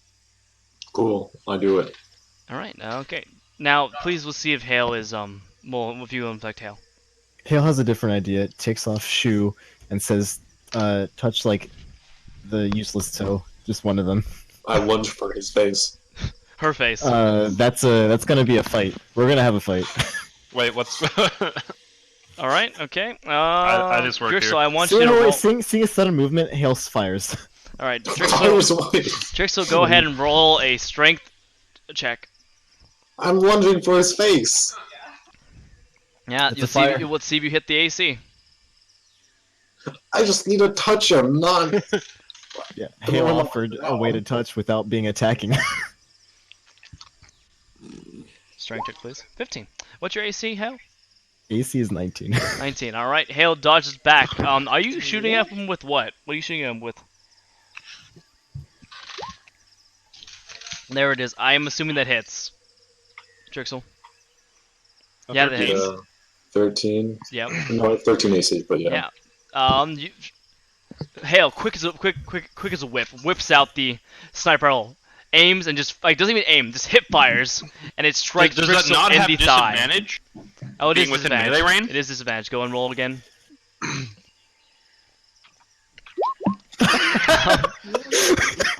[SPEAKER 3] Cool, I do it.
[SPEAKER 2] Alright, okay. Now, please we'll see if Hael is, well, if you infect Hael.
[SPEAKER 4] Hael has a different idea. It takes off shoe and says, touch like the useless toe. Just one of them.
[SPEAKER 3] I lunge for his face.
[SPEAKER 2] Her face.
[SPEAKER 4] That's gonna be a fight. We're gonna have a fight.
[SPEAKER 5] Wait, what's...
[SPEAKER 2] Alright, okay.
[SPEAKER 5] I just worked
[SPEAKER 2] Drixl,
[SPEAKER 5] here.
[SPEAKER 2] I want you to roll...
[SPEAKER 4] See a sudden movement, Hael fires.
[SPEAKER 2] Alright, Drixl, go ahead and roll a strength check.
[SPEAKER 3] I'm lunging for his face.
[SPEAKER 2] Yeah, let's see if you hit the AC.
[SPEAKER 3] I just need to touch him, not...
[SPEAKER 4] Yeah, Hael offered a way to touch without being attacking.
[SPEAKER 2] Strength check, please. 15. What's your AC, Hael?
[SPEAKER 4] AC is 19.
[SPEAKER 2] 19, alright. Hael dodges back. Are you shooting at him with what? What are you shooting at him with? There it is. I am assuming that hits. Drixl. Yeah, that hits.
[SPEAKER 3] 13.
[SPEAKER 2] Yep.
[SPEAKER 3] No, 13 AC, but yeah.
[SPEAKER 2] Yeah. Hael, quick as a whip, whips out the sniper rifle, aims and just doesn't even aim, just hip fires, and it strikes
[SPEAKER 5] Does that
[SPEAKER 2] Drixl
[SPEAKER 5] not
[SPEAKER 2] in
[SPEAKER 5] have
[SPEAKER 2] the thigh.
[SPEAKER 5] disadvantage?
[SPEAKER 2] Oh, it is
[SPEAKER 5] Being within
[SPEAKER 2] disadvantage.
[SPEAKER 5] melee range?
[SPEAKER 2] It is disadvantage. Go and roll again.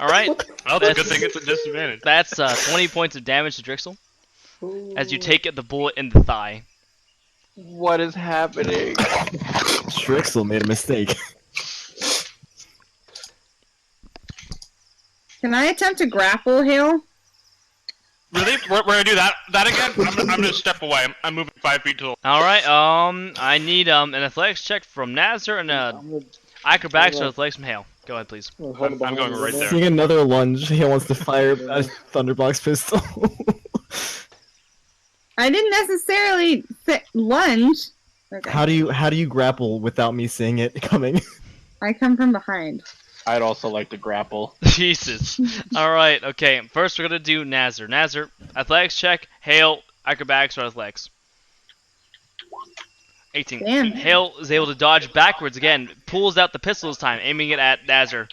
[SPEAKER 2] Alright.
[SPEAKER 5] Well, that's a good thing it's a disadvantage.
[SPEAKER 2] That's 20 points of damage to Drixl as you take the bullet in the thigh.
[SPEAKER 6] What is happening?
[SPEAKER 4] Drixl made a mistake.
[SPEAKER 9] Can I attempt to grapple Hael?
[SPEAKER 5] Really? We're gonna do that again? I'm gonna step away. I'm moving 5 feet to the...
[SPEAKER 2] Alright, I need an athletics check from Nazar and acrobatics or athletics from Hael. Go ahead, please.
[SPEAKER 5] I'm going right there.
[SPEAKER 4] Seeing another lunge, Hael wants to fire a Thunderbox pistol.
[SPEAKER 9] I didn't necessarily lunge. Okay.
[SPEAKER 4] How do you grapple without me seeing it coming?
[SPEAKER 9] I come from behind.
[SPEAKER 6] I'd also like to grapple.
[SPEAKER 2] Jesus. Alright, okay. First we're gonna do Nazar. Nazar, athletics check, Hael, acrobatics or athletics. 18.
[SPEAKER 9] Damn.
[SPEAKER 2] Hael is able to dodge backwards again, pulls out the pistol this time, aiming it at Nazar.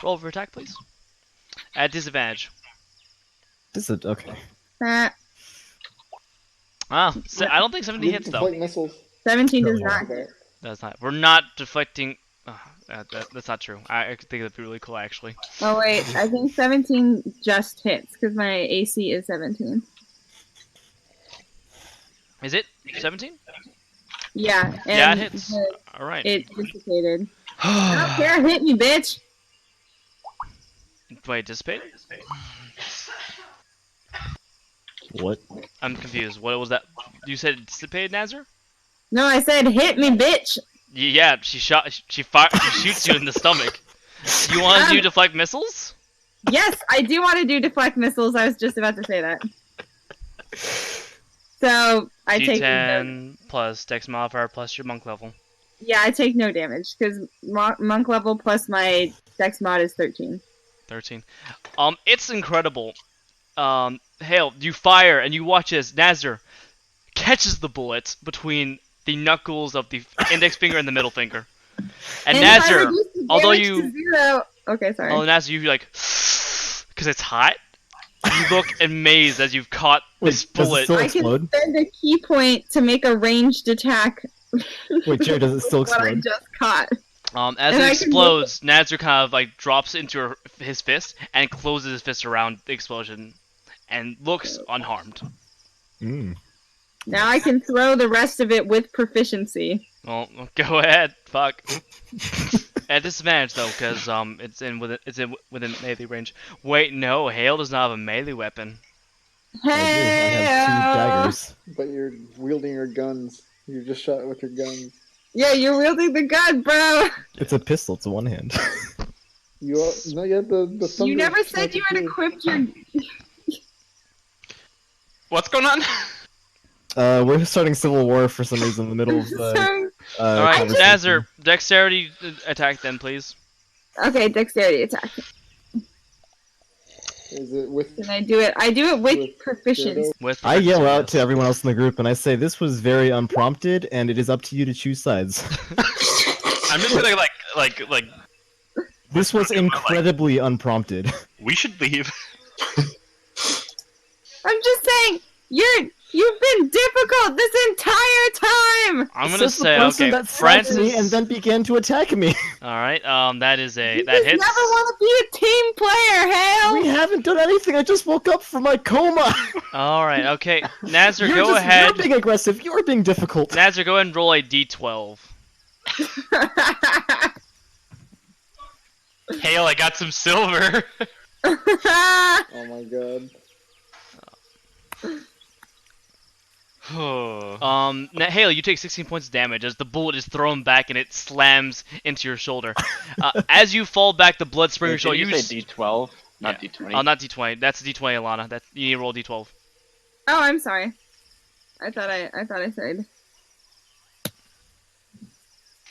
[SPEAKER 2] Roll for attack, please. At disadvantage.
[SPEAKER 4] This is okay.
[SPEAKER 9] That
[SPEAKER 2] I don't think 17 hits though.
[SPEAKER 1] Missiles.
[SPEAKER 9] 17 does not hit.
[SPEAKER 2] That's not. We're not deflecting. That's not true. I think that'd be really cool, actually.
[SPEAKER 9] Oh wait, I think 17 just hits because my AC is 17.
[SPEAKER 2] Is it 17?
[SPEAKER 9] Yeah. And
[SPEAKER 2] Yeah, it hits. All right.
[SPEAKER 9] It dissipated. I don't care. Hit me, bitch.
[SPEAKER 2] Wait, dissipate?
[SPEAKER 4] What?
[SPEAKER 2] I'm confused. What was that? You said it dissipated, Nazar?
[SPEAKER 9] No, I said hit me, bitch.
[SPEAKER 2] Yeah, she shoots you in the stomach. You want to do deflect missiles?
[SPEAKER 9] Yes, I do want to do deflect missiles. I was just about to say that. So I take
[SPEAKER 2] D10 plus Dex modifier plus your monk level.
[SPEAKER 9] Yeah, I take no damage because monk level plus my Dex mod is 13.
[SPEAKER 2] 13. It's incredible. Hael, you fire and you watch as Nazar catches the bullet between the knuckles of the index finger and the middle finger. And Nazar, although you...
[SPEAKER 9] Okay, sorry.
[SPEAKER 2] Oh, Nazar, you like... Because it's hot? You look amazed as you've caught this bullet.
[SPEAKER 9] I can spend a key point to make a ranged attack.
[SPEAKER 4] Wait, Jared, does it still explode?
[SPEAKER 9] What I just caught.
[SPEAKER 2] As it explodes, Nazar kind of like drops into his fist and closes his fist around the explosion. and looks unharmed.
[SPEAKER 4] Mm.
[SPEAKER 9] Now I can throw the rest of it with proficiency.
[SPEAKER 2] Well, go ahead. Fuck. At disadvantage though, because it's within melee range. Wait, no, Hael does not have a melee weapon.
[SPEAKER 4] I do. I have 2 daggers.
[SPEAKER 1] But you're wielding your guns. You just shot with your guns.
[SPEAKER 9] Yeah, you're wielding the gun, bro.
[SPEAKER 4] It's a pistol. It's a one hand.
[SPEAKER 1] You have the thunder.
[SPEAKER 9] You never said you had equipped your.
[SPEAKER 5] What's going on?
[SPEAKER 4] We're starting civil war for some reason in the middle of the.
[SPEAKER 9] Sorry.
[SPEAKER 2] All right,
[SPEAKER 4] conversation.
[SPEAKER 2] Nazar, dexterity attack then, please.
[SPEAKER 9] Okay, dexterity attack.
[SPEAKER 1] Is it with?
[SPEAKER 9] Can I do it? I do it with
[SPEAKER 1] With
[SPEAKER 9] proficiency.
[SPEAKER 2] With
[SPEAKER 4] I yell out
[SPEAKER 2] proficiency,
[SPEAKER 4] to everyone else in the group and I say, "This was very unprompted, and it is up to you to choose sides."
[SPEAKER 5] I'm just gonna like.
[SPEAKER 4] This was incredibly unprompted.
[SPEAKER 5] We should leave.
[SPEAKER 9] I'm just saying, you've been difficult this entire time.
[SPEAKER 2] I'm gonna
[SPEAKER 4] Says the
[SPEAKER 2] say,
[SPEAKER 4] person
[SPEAKER 2] okay,
[SPEAKER 4] that slapped me
[SPEAKER 2] Francis.
[SPEAKER 4] and then began to attack me.
[SPEAKER 2] All right, that is a
[SPEAKER 9] You
[SPEAKER 2] that
[SPEAKER 9] just
[SPEAKER 2] hits.
[SPEAKER 9] never want to be a team player, Hael.
[SPEAKER 4] We haven't done anything. I just woke up from my coma.
[SPEAKER 2] All right, okay, Nazar,
[SPEAKER 4] You're
[SPEAKER 2] go
[SPEAKER 4] just,
[SPEAKER 2] ahead.
[SPEAKER 4] You're being aggressive. You're being difficult.
[SPEAKER 2] Nazar, go ahead and roll a d12.
[SPEAKER 5] Hail, I got some silver.
[SPEAKER 1] Oh my god.
[SPEAKER 2] Hael, you take 16 points of damage as the bullet is thrown back and it slams into your shoulder. As you fall back, the blood spraying your shoulder.
[SPEAKER 6] Did you say D12, not D20?
[SPEAKER 2] Oh, not D20. That's D20, Alana. That you need to roll D12.
[SPEAKER 9] Oh, I'm sorry. I thought I said.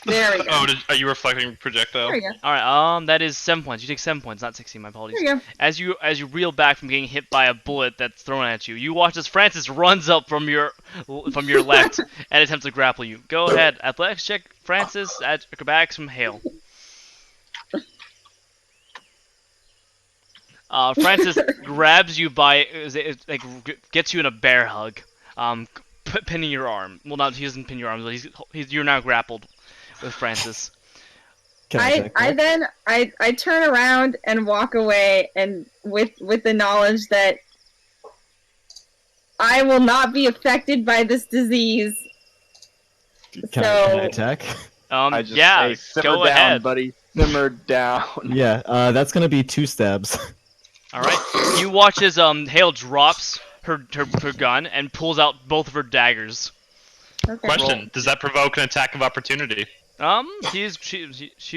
[SPEAKER 9] There we go.
[SPEAKER 5] Oh, are you reflecting projectile?
[SPEAKER 9] There we go.
[SPEAKER 2] All right. That is 7 points. You take 7 points, not 16. My apologies.
[SPEAKER 9] There you go.
[SPEAKER 2] As you reel back from getting hit by a bullet that's thrown at you, you watch as Francis runs up from your left and attempts to grapple you. Go ahead, athletics check, Francis. At acrobatics from Hael. Francis grabs you by gets you in a bear hug, pinning your arm. Well, not he doesn't pin your arm, but you're now grappled with Francis.
[SPEAKER 9] I turn around and walk away, and with the knowledge that I will not be affected by this disease.
[SPEAKER 4] Can I attack?
[SPEAKER 6] I just
[SPEAKER 2] yeah,
[SPEAKER 6] say, simmer
[SPEAKER 2] go
[SPEAKER 6] down,
[SPEAKER 2] ahead,
[SPEAKER 6] buddy. Simmer down.
[SPEAKER 4] Yeah, that's gonna be 2 stabs.
[SPEAKER 2] All right. You watch as Hael drops her gun and pulls out both of her daggers.
[SPEAKER 9] Okay.
[SPEAKER 5] Question: does that provoke an attack of opportunity?
[SPEAKER 2] She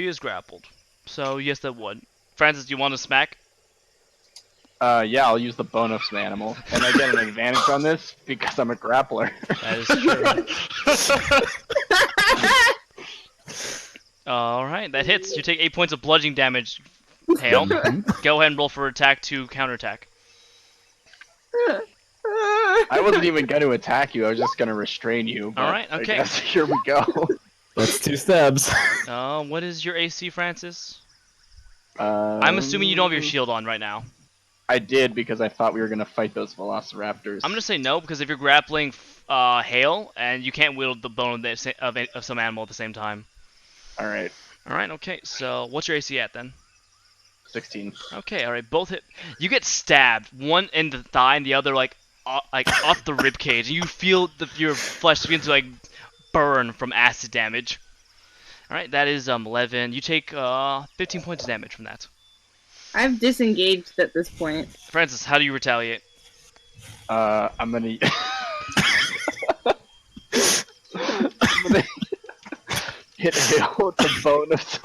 [SPEAKER 2] is grappled, so yes, that would. Francis, do you want to smack?
[SPEAKER 6] Yeah, I'll use the bonus animal, and I get an advantage on this because I'm a grappler.
[SPEAKER 2] That is true. All right, that hits. You take 8 points of bludgeoning damage. Hael, go ahead and roll for attack to counterattack.
[SPEAKER 6] I wasn't even going to attack you. I was just going to restrain you.
[SPEAKER 2] All right, okay.
[SPEAKER 6] I guess here we go.
[SPEAKER 4] That's 2 stabs.
[SPEAKER 2] What is your AC, Francis? I'm assuming you don't have your shield on right now.
[SPEAKER 6] I did because I thought we were going to fight those velociraptors.
[SPEAKER 2] I'm gonna say no because if you're grappling Hael and you can't wield the bone of some animal at the same time.
[SPEAKER 6] All right.
[SPEAKER 2] All right. Okay. So what's your AC at then?
[SPEAKER 6] 16.
[SPEAKER 2] Okay. All right. Both hit. You get stabbed, one in the thigh and the other like off the rib cage, and you feel your flesh begin to burn from acid damage. All right. That is 11. You take 15 points of damage from that.
[SPEAKER 9] I've disengaged at this point.
[SPEAKER 2] Francis, how do you retaliate?
[SPEAKER 6] I'm gonna hit Hael with the bonus.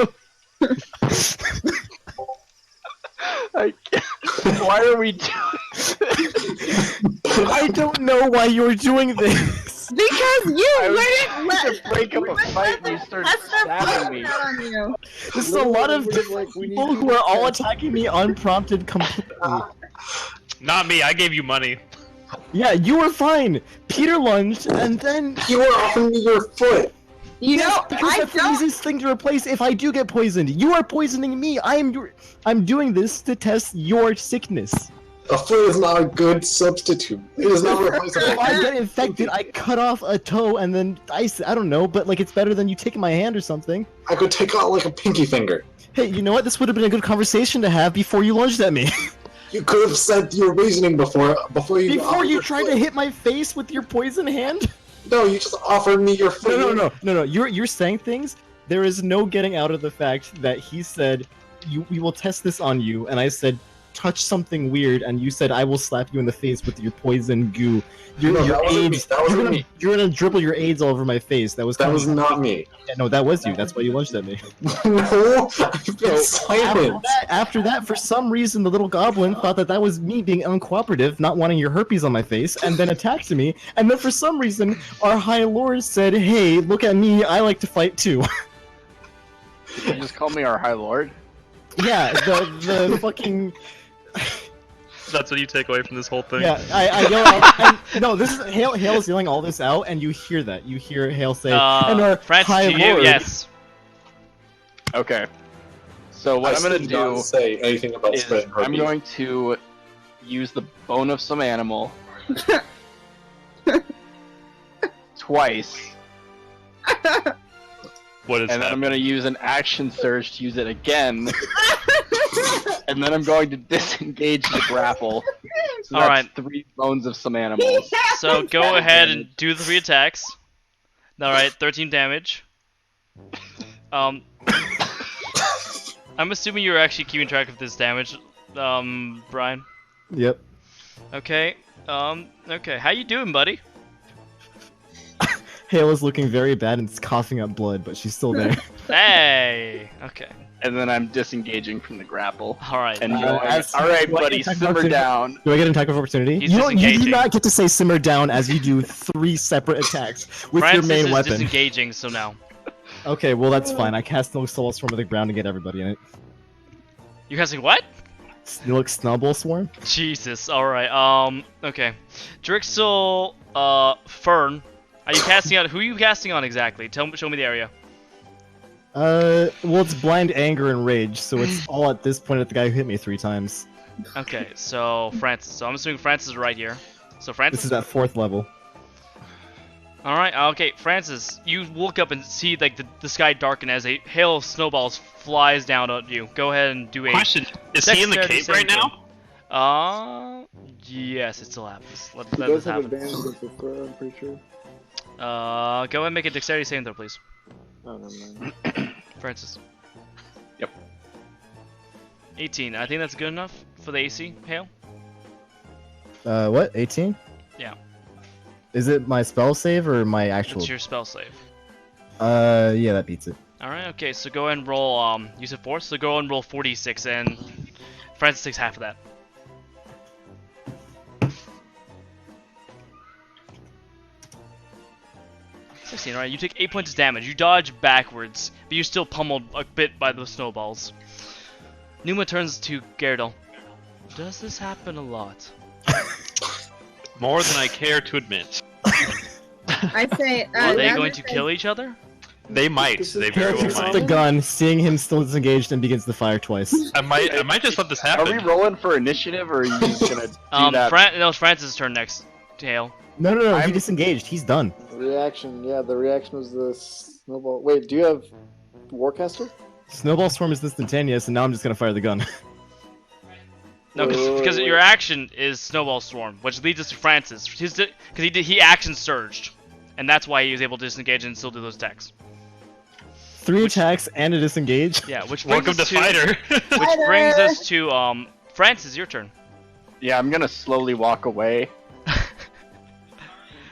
[SPEAKER 6] Why are we doing this?
[SPEAKER 4] I don't know why you're doing this.
[SPEAKER 9] Because you
[SPEAKER 6] I
[SPEAKER 9] wouldn't
[SPEAKER 6] was to break up a fight and you started stabbing me.
[SPEAKER 9] on you.
[SPEAKER 4] There's a lot of people who are all attacking me unprompted completely.
[SPEAKER 5] Not me. I gave you money.
[SPEAKER 4] Yeah, you were fine. Peter lunged, and then
[SPEAKER 3] You were offering me your foot.
[SPEAKER 9] You know,
[SPEAKER 4] because
[SPEAKER 9] I
[SPEAKER 4] that's the
[SPEAKER 9] don't.
[SPEAKER 4] easiest thing to replace if I do get poisoned. You are poisoning me. I'm doing this to test your sickness.
[SPEAKER 3] A foot is not a good substitute. It is not
[SPEAKER 4] If
[SPEAKER 3] replaceable.
[SPEAKER 4] I get infected, I cut off a toe and then I don't know, but it's better than you taking my hand or something.
[SPEAKER 3] I could take out a pinky finger.
[SPEAKER 4] Hey, you know what? This would have been a good conversation to have before you lunged at me.
[SPEAKER 3] You could have said your reasoning before you.
[SPEAKER 4] Before you tried to hit my face with your poison hand.
[SPEAKER 3] No, you just offered me your food.
[SPEAKER 4] No. You're saying things. There is no getting out of the fact that he said, we will test this on you, and I said, touch something weird, and you said, I will slap you in the face with your poison goo. Your AIDS. You're gonna dribble your AIDS all over my face. That was
[SPEAKER 3] not me.
[SPEAKER 4] Yeah, no, that was you. That's why you lunged at me.
[SPEAKER 3] No, I've been silent.
[SPEAKER 4] After that, for some reason, the little goblin thought that was me being uncooperative, not wanting your herpes on my face, and then attacked me. And then for some reason, our High Lord said, hey, look at me, I like to fight too.
[SPEAKER 6] Did you just call me our High Lord?
[SPEAKER 4] Yeah, the fucking...
[SPEAKER 5] That's what you take away from this whole thing.
[SPEAKER 4] Yeah, I yell out. No, this is Hael's yelling all this out, and you hear that. You hear Hael say, "And our
[SPEAKER 2] Francis,
[SPEAKER 4] High
[SPEAKER 2] to you,
[SPEAKER 4] Lord."
[SPEAKER 2] yes.
[SPEAKER 6] Okay. So what I'm gonna do
[SPEAKER 3] not say anything about
[SPEAKER 6] is
[SPEAKER 3] spreading herpes.
[SPEAKER 6] I'm going to use the bone of some animal twice.
[SPEAKER 5] What is
[SPEAKER 6] and then I'm going to use an action surge to use it again. And then I'm going to disengage the grapple. So
[SPEAKER 2] All right.
[SPEAKER 6] 3 bones of some animals.
[SPEAKER 2] So go ahead and do the 3 attacks. All right, 13 damage. I'm assuming you're actually keeping track of this damage, Brian.
[SPEAKER 4] Yep.
[SPEAKER 2] Okay. Okay. How you doing, buddy?
[SPEAKER 4] Hael is looking very bad and is coughing up blood, but she's still there.
[SPEAKER 2] Hey. Okay.
[SPEAKER 6] And then I'm disengaging from the grapple.
[SPEAKER 2] All right.
[SPEAKER 6] And going, alright, buddy, simmer down.
[SPEAKER 4] Do I get an attack of opportunity?
[SPEAKER 2] He's
[SPEAKER 4] You
[SPEAKER 2] disengaging.
[SPEAKER 4] do not get to say simmer down as you do 3 separate attacks with
[SPEAKER 2] Francis
[SPEAKER 4] your main
[SPEAKER 2] is
[SPEAKER 4] weapon.
[SPEAKER 2] disengaging, so now.
[SPEAKER 4] Okay, well that's fine. I cast Snow Soul Swarm to the ground to get everybody in it.
[SPEAKER 2] You casting what?
[SPEAKER 4] Look, Snowball Swarm?
[SPEAKER 2] Jesus. All right. Okay. Drixl, Fern. Are you casting on? Who are you casting on exactly? Show me the area.
[SPEAKER 4] Well, it's Blind Anger and Rage, so it's all at this point at the guy who hit me 3 times.
[SPEAKER 2] Okay, so Francis. So I'm assuming Francis is right here. So Francis.
[SPEAKER 4] This is at 4th level.
[SPEAKER 2] All right. Okay, Francis. You look up and see like the sky darken as a hail of snowballs flies down at you. Go ahead and do a
[SPEAKER 5] Question: is he in the
[SPEAKER 2] dexterity
[SPEAKER 5] cave right
[SPEAKER 2] saving
[SPEAKER 5] now?
[SPEAKER 2] throw. Yes, it still happens. Let
[SPEAKER 12] He
[SPEAKER 2] this
[SPEAKER 12] does have
[SPEAKER 2] happen.
[SPEAKER 12] advantage against the throw, I'm pretty sure.
[SPEAKER 2] Go ahead and make a dexterity saving throw, please.
[SPEAKER 12] Oh, never mind.
[SPEAKER 2] Francis.
[SPEAKER 6] Yep.
[SPEAKER 2] 18. I think that's good enough for the AC, Hail.
[SPEAKER 4] What? 18?
[SPEAKER 2] Yeah.
[SPEAKER 4] Is it my spell save or my actual?
[SPEAKER 2] It's your spell save.
[SPEAKER 4] Yeah, that beats it.
[SPEAKER 2] Alright, okay, so go ahead and roll, use it 4, so go ahead and roll 46, and Francis takes half of that. Alright, you take 8 points of damage. You dodge backwards, but you're still pummeled a bit by the snowballs. Numa turns to Gerdel. Does this happen a lot?
[SPEAKER 5] More than I care to admit.
[SPEAKER 9] I say.
[SPEAKER 2] Are they going to kill each other?
[SPEAKER 5] They might. They very
[SPEAKER 4] Hael
[SPEAKER 5] well
[SPEAKER 4] picks up
[SPEAKER 5] might.
[SPEAKER 4] the gun, seeing him still disengaged, and begins to fire twice.
[SPEAKER 5] I might just let this
[SPEAKER 6] Are
[SPEAKER 5] happen.
[SPEAKER 6] we rolling for initiative, or are you just gonna do that?
[SPEAKER 2] No, it's Francis' turn next, Hail.
[SPEAKER 4] No, he disengaged. He's done.
[SPEAKER 12] Reaction, yeah, the reaction was the snowball. Wait, do you have Warcaster?
[SPEAKER 4] Snowball Swarm is instantaneous, and now I'm just gonna fire the gun.
[SPEAKER 2] No, because your action is Snowball Swarm, which leads us to Francis. Because he action surged, and that's why he was able to disengage and still do those attacks.
[SPEAKER 4] 3 attacks and a disengage.
[SPEAKER 2] Yeah, which brings
[SPEAKER 5] Welcome
[SPEAKER 2] us
[SPEAKER 5] to Fighter.
[SPEAKER 2] which brings us to Francis, your turn.
[SPEAKER 6] Yeah, I'm gonna slowly walk away.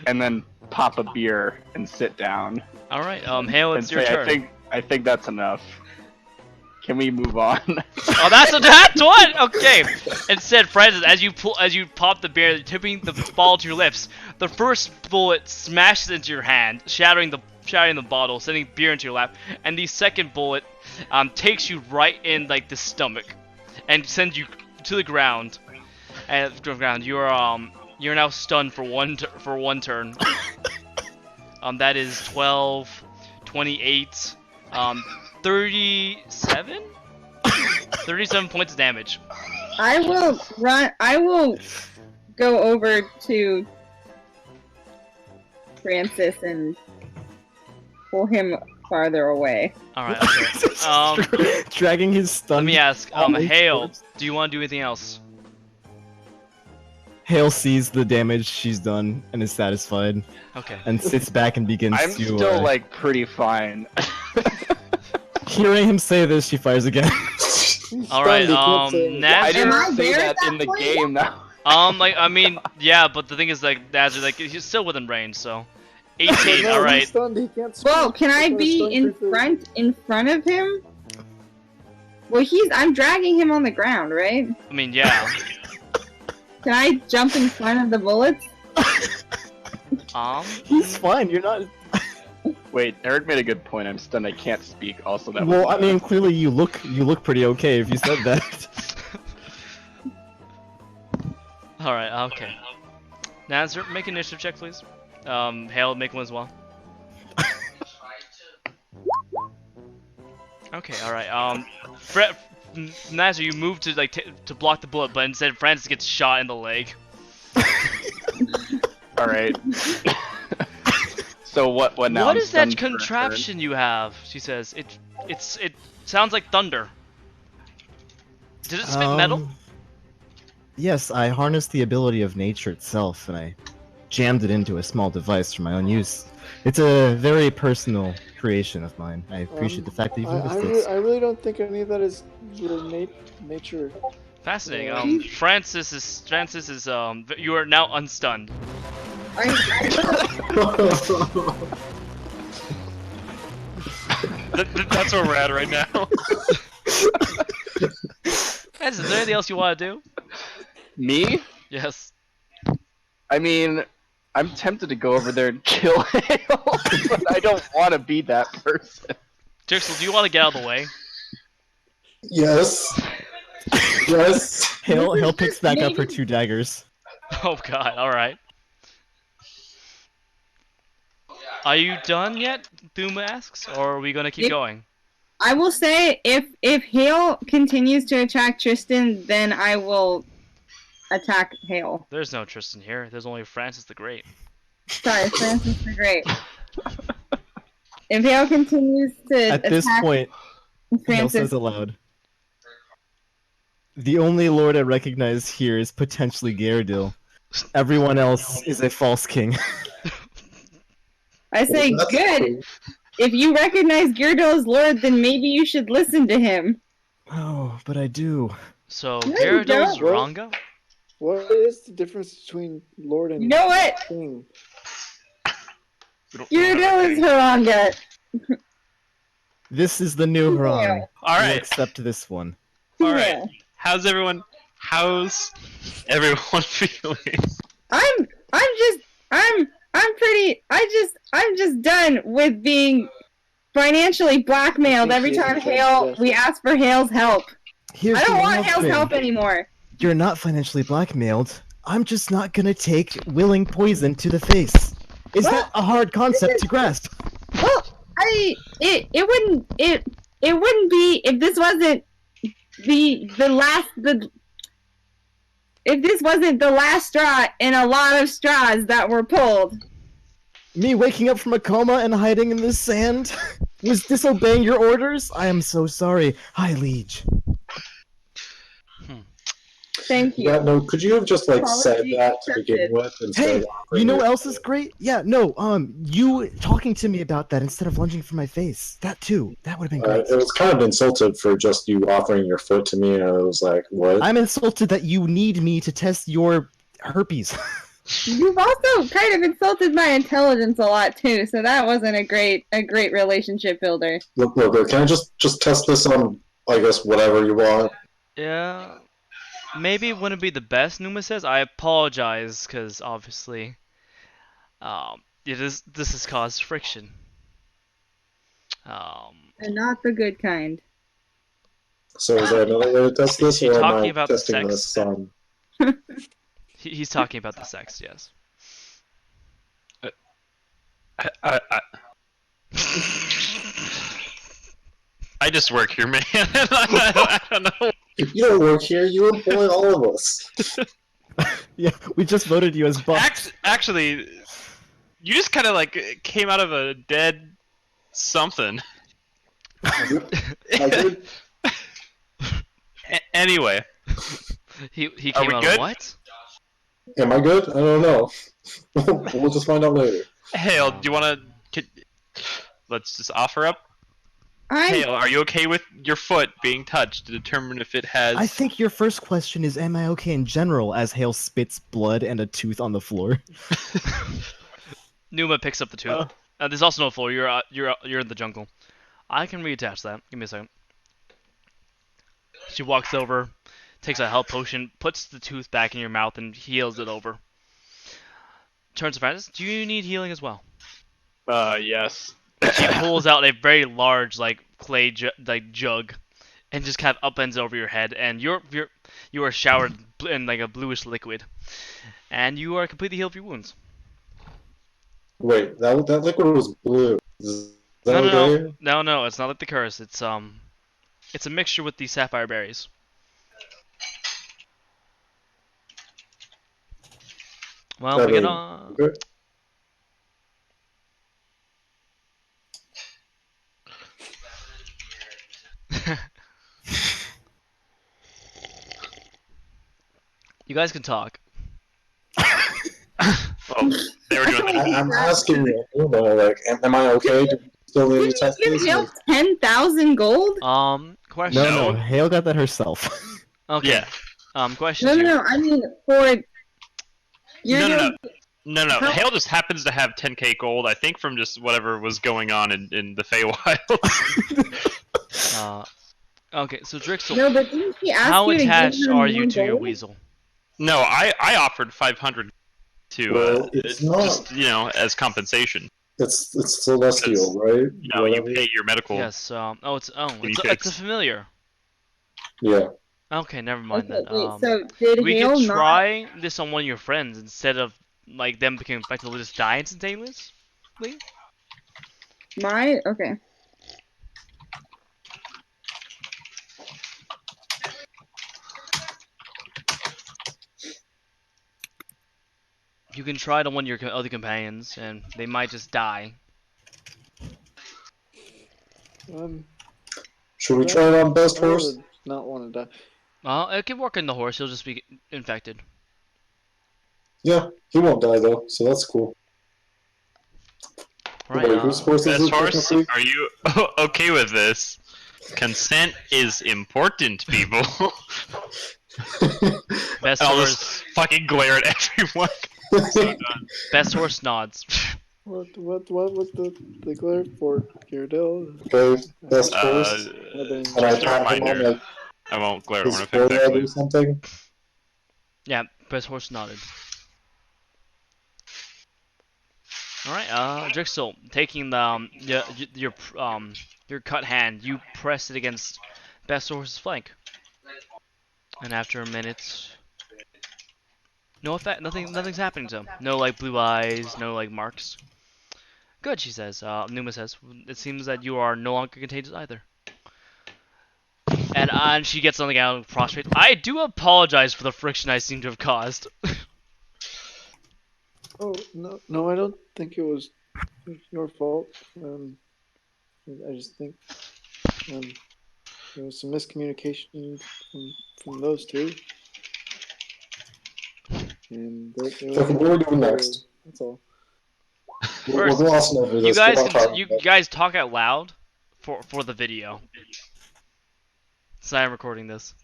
[SPEAKER 6] And then pop a beer and sit down.
[SPEAKER 2] All right, Hail, it's
[SPEAKER 6] and
[SPEAKER 2] your
[SPEAKER 6] say,
[SPEAKER 2] turn.
[SPEAKER 6] I think that's enough. Can we move on?
[SPEAKER 2] Oh, that's what? Okay. Instead, Francis, as you pop the beer, tipping the ball to your lips, the first bullet smashes into your hand, shattering the bottle, sending beer into your lap, and the second bullet takes you right in like the stomach, and sends you to the ground. And at the ground, you're now stunned for one turn. That is 12, 28, 37? 37 points of damage.
[SPEAKER 9] I will go over to Francis and pull him farther away.
[SPEAKER 2] Alright, okay.
[SPEAKER 4] Dragging his stun.
[SPEAKER 2] Let me ask, Hail, do you want to do anything else?
[SPEAKER 4] Hael sees the damage she's done and is satisfied,
[SPEAKER 2] Okay.
[SPEAKER 4] and sits back and begins
[SPEAKER 6] I'm
[SPEAKER 4] to.
[SPEAKER 6] still like pretty fine.
[SPEAKER 4] Hearing him say this, she fires again.
[SPEAKER 2] All right.
[SPEAKER 6] I
[SPEAKER 2] Nazir.
[SPEAKER 6] didn't say that in the game now.
[SPEAKER 2] Like I mean, yeah, but the thing is, like Nazir, like he's still within range, so 18.
[SPEAKER 12] No,
[SPEAKER 2] All
[SPEAKER 12] he's
[SPEAKER 2] right.
[SPEAKER 12] stunned, he can't speak.
[SPEAKER 9] Whoa, can I
[SPEAKER 12] That's
[SPEAKER 9] be
[SPEAKER 12] not a
[SPEAKER 9] in
[SPEAKER 12] stun
[SPEAKER 9] front of him? Well, I'm dragging him on the ground, right?
[SPEAKER 2] I mean, yeah.
[SPEAKER 9] Can I jump in front of the bullets?
[SPEAKER 4] He's fine. You're not.
[SPEAKER 6] Wait, Eric made a good point. I'm stunned. I can't speak. Also, that.
[SPEAKER 4] Well,
[SPEAKER 6] was
[SPEAKER 4] I mean, clearly you look pretty okay if you said that.
[SPEAKER 2] All right. Okay. Nazir, make an initiative check, please. Hael, make one as well. Okay. All right. Nazir, you move to like to block the bullet, but instead Francis gets shot in the leg.
[SPEAKER 6] All right. So what? What now?
[SPEAKER 2] What
[SPEAKER 6] I'm
[SPEAKER 2] is that
[SPEAKER 6] stunned for a turn?
[SPEAKER 2] contraption you have? She says. It sounds like thunder. Did it spit metal?
[SPEAKER 4] Yes, I harnessed the ability of nature itself, and I jammed it into a small device for my own use. It's a very personal creation of mine. I appreciate the fact that you've noticed this.
[SPEAKER 12] I really don't think any of that is real nature.
[SPEAKER 2] Fascinating. Francis is you are now unstunned.
[SPEAKER 5] That's where we're at right now.
[SPEAKER 2] Francis, is there anything else you want to do?
[SPEAKER 6] Me?
[SPEAKER 2] Yes.
[SPEAKER 6] I mean, I'm tempted to go over there and kill Hael, but I don't want to be that person.
[SPEAKER 2] Drixl, do you want to get out of the way?
[SPEAKER 3] Yes. Yes.
[SPEAKER 4] Hael picks back up her 2 daggers.
[SPEAKER 2] Oh god, alright. Are you done yet? Thuma asks, or are we gonna keep going?
[SPEAKER 9] I will say, if Hael continues to attack Tristan, then I will attack Hael.
[SPEAKER 2] There's no Tristan here. There's only Francis the Great.
[SPEAKER 9] Sorry, Francis the Great. If Hael continues to
[SPEAKER 4] At this point, Hael
[SPEAKER 9] Francis,
[SPEAKER 4] says aloud, "The only lord I recognize here is potentially Gyarados. Everyone else is a false king."
[SPEAKER 9] I say, good. If you recognize Gyarados as Lord, then maybe you should listen to him.
[SPEAKER 4] Oh, but I do.
[SPEAKER 2] So,
[SPEAKER 9] No, you
[SPEAKER 2] Gyarados
[SPEAKER 9] don't.
[SPEAKER 2] Ranga?
[SPEAKER 12] What is the difference between Lord and
[SPEAKER 9] You know what?
[SPEAKER 12] King?
[SPEAKER 9] Gyarados is Haranga.
[SPEAKER 4] This is the new Harang.
[SPEAKER 5] All right.
[SPEAKER 4] Accept this one.
[SPEAKER 5] All right. How's everyone feeling?
[SPEAKER 9] I'm just done with being financially blackmailed every time we ask for Hael's help.
[SPEAKER 4] Here's
[SPEAKER 9] I don't
[SPEAKER 4] the
[SPEAKER 9] want
[SPEAKER 4] wild
[SPEAKER 9] Hael's
[SPEAKER 4] thing.
[SPEAKER 9] help anymore.
[SPEAKER 4] You're not financially blackmailed. I'm just not gonna take willing poison to the face. Is that a hard concept to grasp?
[SPEAKER 9] Well, it wouldn't be if this wasn't if this wasn't the last straw in a lot of straws that were pulled.
[SPEAKER 4] Me waking up from a coma and hiding in the sand was disobeying your orders? I am so sorry. Hi, Liege.
[SPEAKER 9] Thank you.
[SPEAKER 3] Yeah, no, could you have just like said
[SPEAKER 9] Apology
[SPEAKER 3] that to begin
[SPEAKER 9] accepted.
[SPEAKER 3] with instead
[SPEAKER 4] Hey,
[SPEAKER 3] of
[SPEAKER 4] you know what else is great? Yeah, no, you talking to me about that instead of lunging for my face. That too. That would have been great.
[SPEAKER 3] it was kind of insulted for just you offering your foot to me, and I was like, what?
[SPEAKER 4] I'm insulted that you need me to test your herpes.
[SPEAKER 9] You've also kind of insulted my intelligence a lot too, so that wasn't a great relationship builder.
[SPEAKER 3] Look, can I just test this on, I guess, whatever you want?
[SPEAKER 2] Yeah. Maybe it wouldn't be the best, Numa says. I apologize, because obviously, this has caused friction.
[SPEAKER 9] And not the good kind.
[SPEAKER 3] So is there another way to test this,
[SPEAKER 2] You're
[SPEAKER 3] or am
[SPEAKER 2] talking
[SPEAKER 3] I
[SPEAKER 2] about the
[SPEAKER 3] testing
[SPEAKER 2] sex.
[SPEAKER 3] this on...
[SPEAKER 2] He's talking about the sex, yes.
[SPEAKER 5] I just work here, man. I don't know.
[SPEAKER 3] You don't work here, you employ all of us.
[SPEAKER 4] Yeah, we just voted you as boss.
[SPEAKER 5] Actually, you just kind of like came out of a dead something.
[SPEAKER 3] I did.
[SPEAKER 5] Anyway,
[SPEAKER 2] He
[SPEAKER 5] Are
[SPEAKER 2] came
[SPEAKER 5] we
[SPEAKER 2] out
[SPEAKER 5] good?
[SPEAKER 2] of what?
[SPEAKER 3] Am I good? I don't know. We'll just find out later.
[SPEAKER 5] Hael, do you want to? Let's just offer up. Hael, are you okay with your foot being touched to determine if it has?
[SPEAKER 4] I think your first question is, am I okay in general? As Hael spits blood and a tooth on the floor.
[SPEAKER 2] Numa picks up the tooth. There's also no floor. You're in the jungle. I can reattach that. Give me a second. She walks over, takes a health potion, puts the tooth back in your mouth, and heals it over. Turns to Francis. Do you need healing as well?
[SPEAKER 6] Yes.
[SPEAKER 2] She pulls out a very large, like clay jug, and just kind of upends over your head, and you are showered in like a bluish liquid, and you are completely healed of your wounds.
[SPEAKER 3] Wait, that liquid was blue. Is that okay?
[SPEAKER 2] No, it's not like the curse. It's a mixture with the sapphire berries. Well, we get on.
[SPEAKER 3] Okay.
[SPEAKER 2] You guys can talk.
[SPEAKER 5] Well, they were doing
[SPEAKER 3] I'm asking you, like, am I okay? Do we still need to test
[SPEAKER 9] Did
[SPEAKER 3] this?
[SPEAKER 9] you give Hael 10,000 gold?
[SPEAKER 2] Question.
[SPEAKER 4] No, Hael got that herself.
[SPEAKER 2] Okay.
[SPEAKER 5] Yeah.
[SPEAKER 2] Question.
[SPEAKER 9] No, I mean for.
[SPEAKER 5] No. Hael just happens to have 10k gold, I think, from just whatever was going on in the Feywild.
[SPEAKER 2] Okay, so Drixl.
[SPEAKER 9] No, but didn't she ask
[SPEAKER 2] how
[SPEAKER 9] you to give
[SPEAKER 2] attached
[SPEAKER 9] her
[SPEAKER 2] are you
[SPEAKER 9] more
[SPEAKER 2] to your
[SPEAKER 9] gold?
[SPEAKER 2] weasel?
[SPEAKER 5] No, I offered 500 to
[SPEAKER 3] Well, it's not.
[SPEAKER 5] just as compensation.
[SPEAKER 3] It's celestial, right?
[SPEAKER 5] You pay your medical.
[SPEAKER 2] Yes. It's a familiar.
[SPEAKER 3] Yeah.
[SPEAKER 2] Okay, never mind
[SPEAKER 9] Okay,
[SPEAKER 2] then.
[SPEAKER 9] wait, so did
[SPEAKER 2] we
[SPEAKER 9] Hael
[SPEAKER 2] could
[SPEAKER 9] not-
[SPEAKER 2] try this on one of your friends instead of like them becoming infected, they'll just die instantaneously.
[SPEAKER 9] Okay.
[SPEAKER 2] You can try it on one of your other companions, and they might just die.
[SPEAKER 3] Should we try it on best horse?
[SPEAKER 12] Not want to die.
[SPEAKER 2] It can work on the horse. He'll just be infected.
[SPEAKER 3] Yeah, he won't die though, so that's cool.
[SPEAKER 2] Right.
[SPEAKER 3] Wait, whose horse is
[SPEAKER 5] Best
[SPEAKER 3] it?
[SPEAKER 5] horse,
[SPEAKER 3] technically?
[SPEAKER 5] are you okay with this? Consent is important, people.
[SPEAKER 2] Best
[SPEAKER 5] I'll
[SPEAKER 2] horse.
[SPEAKER 5] just fucking glare at everyone. So done.
[SPEAKER 2] Best horse nods.
[SPEAKER 12] What was the glare for Gyarados?
[SPEAKER 3] Okay, best horse.
[SPEAKER 12] Just
[SPEAKER 3] And I
[SPEAKER 5] a
[SPEAKER 3] tap him on
[SPEAKER 5] reminder.
[SPEAKER 3] like
[SPEAKER 5] I won't glare at
[SPEAKER 3] his
[SPEAKER 5] one if
[SPEAKER 3] forehead
[SPEAKER 5] exactly.
[SPEAKER 3] or something.
[SPEAKER 2] Yeah, best horse nodded. All right, Drixl, taking the your cut hand, you press it against best horse's flank, and after a minute, no effect, nothing's happening to him. No like blue eyes, no like marks. Good, she says. Numa says, it seems that you are no longer contagious either. And she gets on the ground prostrate. I do apologize for the friction I seem to have caused.
[SPEAKER 12] Oh no! I don't think it was your fault. I just think there was some miscommunication from those two, and
[SPEAKER 3] Okay, what are we doing next?
[SPEAKER 12] That's all.
[SPEAKER 3] We're glossing over
[SPEAKER 2] You
[SPEAKER 3] this.
[SPEAKER 2] you guys talk out loud for the video. So I'm recording this.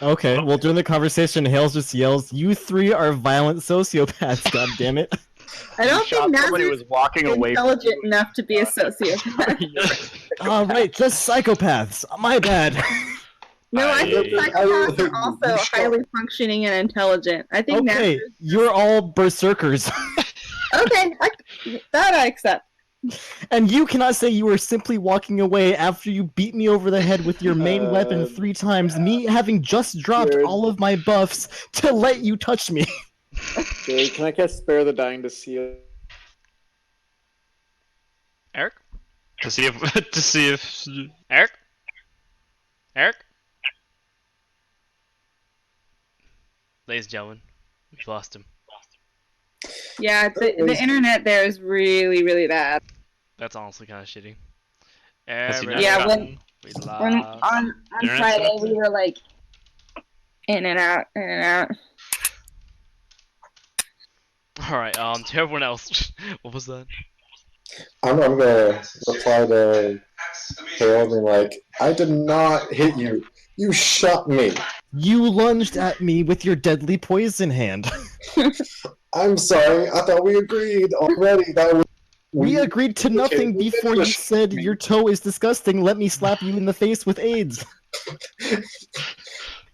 [SPEAKER 4] Okay, well during the conversation, Hales just yells, "You three are violent sociopaths, god damn it!"
[SPEAKER 9] I don't think
[SPEAKER 6] somebody
[SPEAKER 9] Nazar's
[SPEAKER 6] was walking away from
[SPEAKER 9] intelligent enough to be a sociopath.
[SPEAKER 4] Right, just psychopaths. My bad.
[SPEAKER 9] No, I think psychopaths are also
[SPEAKER 3] You shut-
[SPEAKER 9] highly functioning and intelligent. I think
[SPEAKER 4] Okay, you're all berserkers.
[SPEAKER 9] Okay, that I accept.
[SPEAKER 4] And you cannot say you were simply walking away after you beat me over the head with your main weapon 3 times, me having just dropped
[SPEAKER 12] Jared.
[SPEAKER 4] all of my buffs to let you touch me.
[SPEAKER 12] Jerry, can I cast Spare the Dying to seal?
[SPEAKER 2] Eric?
[SPEAKER 5] To see if
[SPEAKER 2] Eric? Ladies and gentlemen, we've lost him.
[SPEAKER 9] Yeah, the internet there is really, really bad.
[SPEAKER 2] That's honestly kind of shitty.
[SPEAKER 9] Yeah, when
[SPEAKER 2] we
[SPEAKER 9] on
[SPEAKER 5] Internet
[SPEAKER 9] Friday
[SPEAKER 5] sucks.
[SPEAKER 9] we were like in and out.
[SPEAKER 2] Alright, to everyone else, what was that?
[SPEAKER 3] I'm gonna reply to Hael and like, I did not hit you. You shot me.
[SPEAKER 4] You lunged at me with your deadly poison hand.
[SPEAKER 3] I'm sorry. I thought we agreed already that
[SPEAKER 4] we agreed to nothing before you said
[SPEAKER 3] me.
[SPEAKER 4] your toe is disgusting. Let me slap you in the face with AIDS.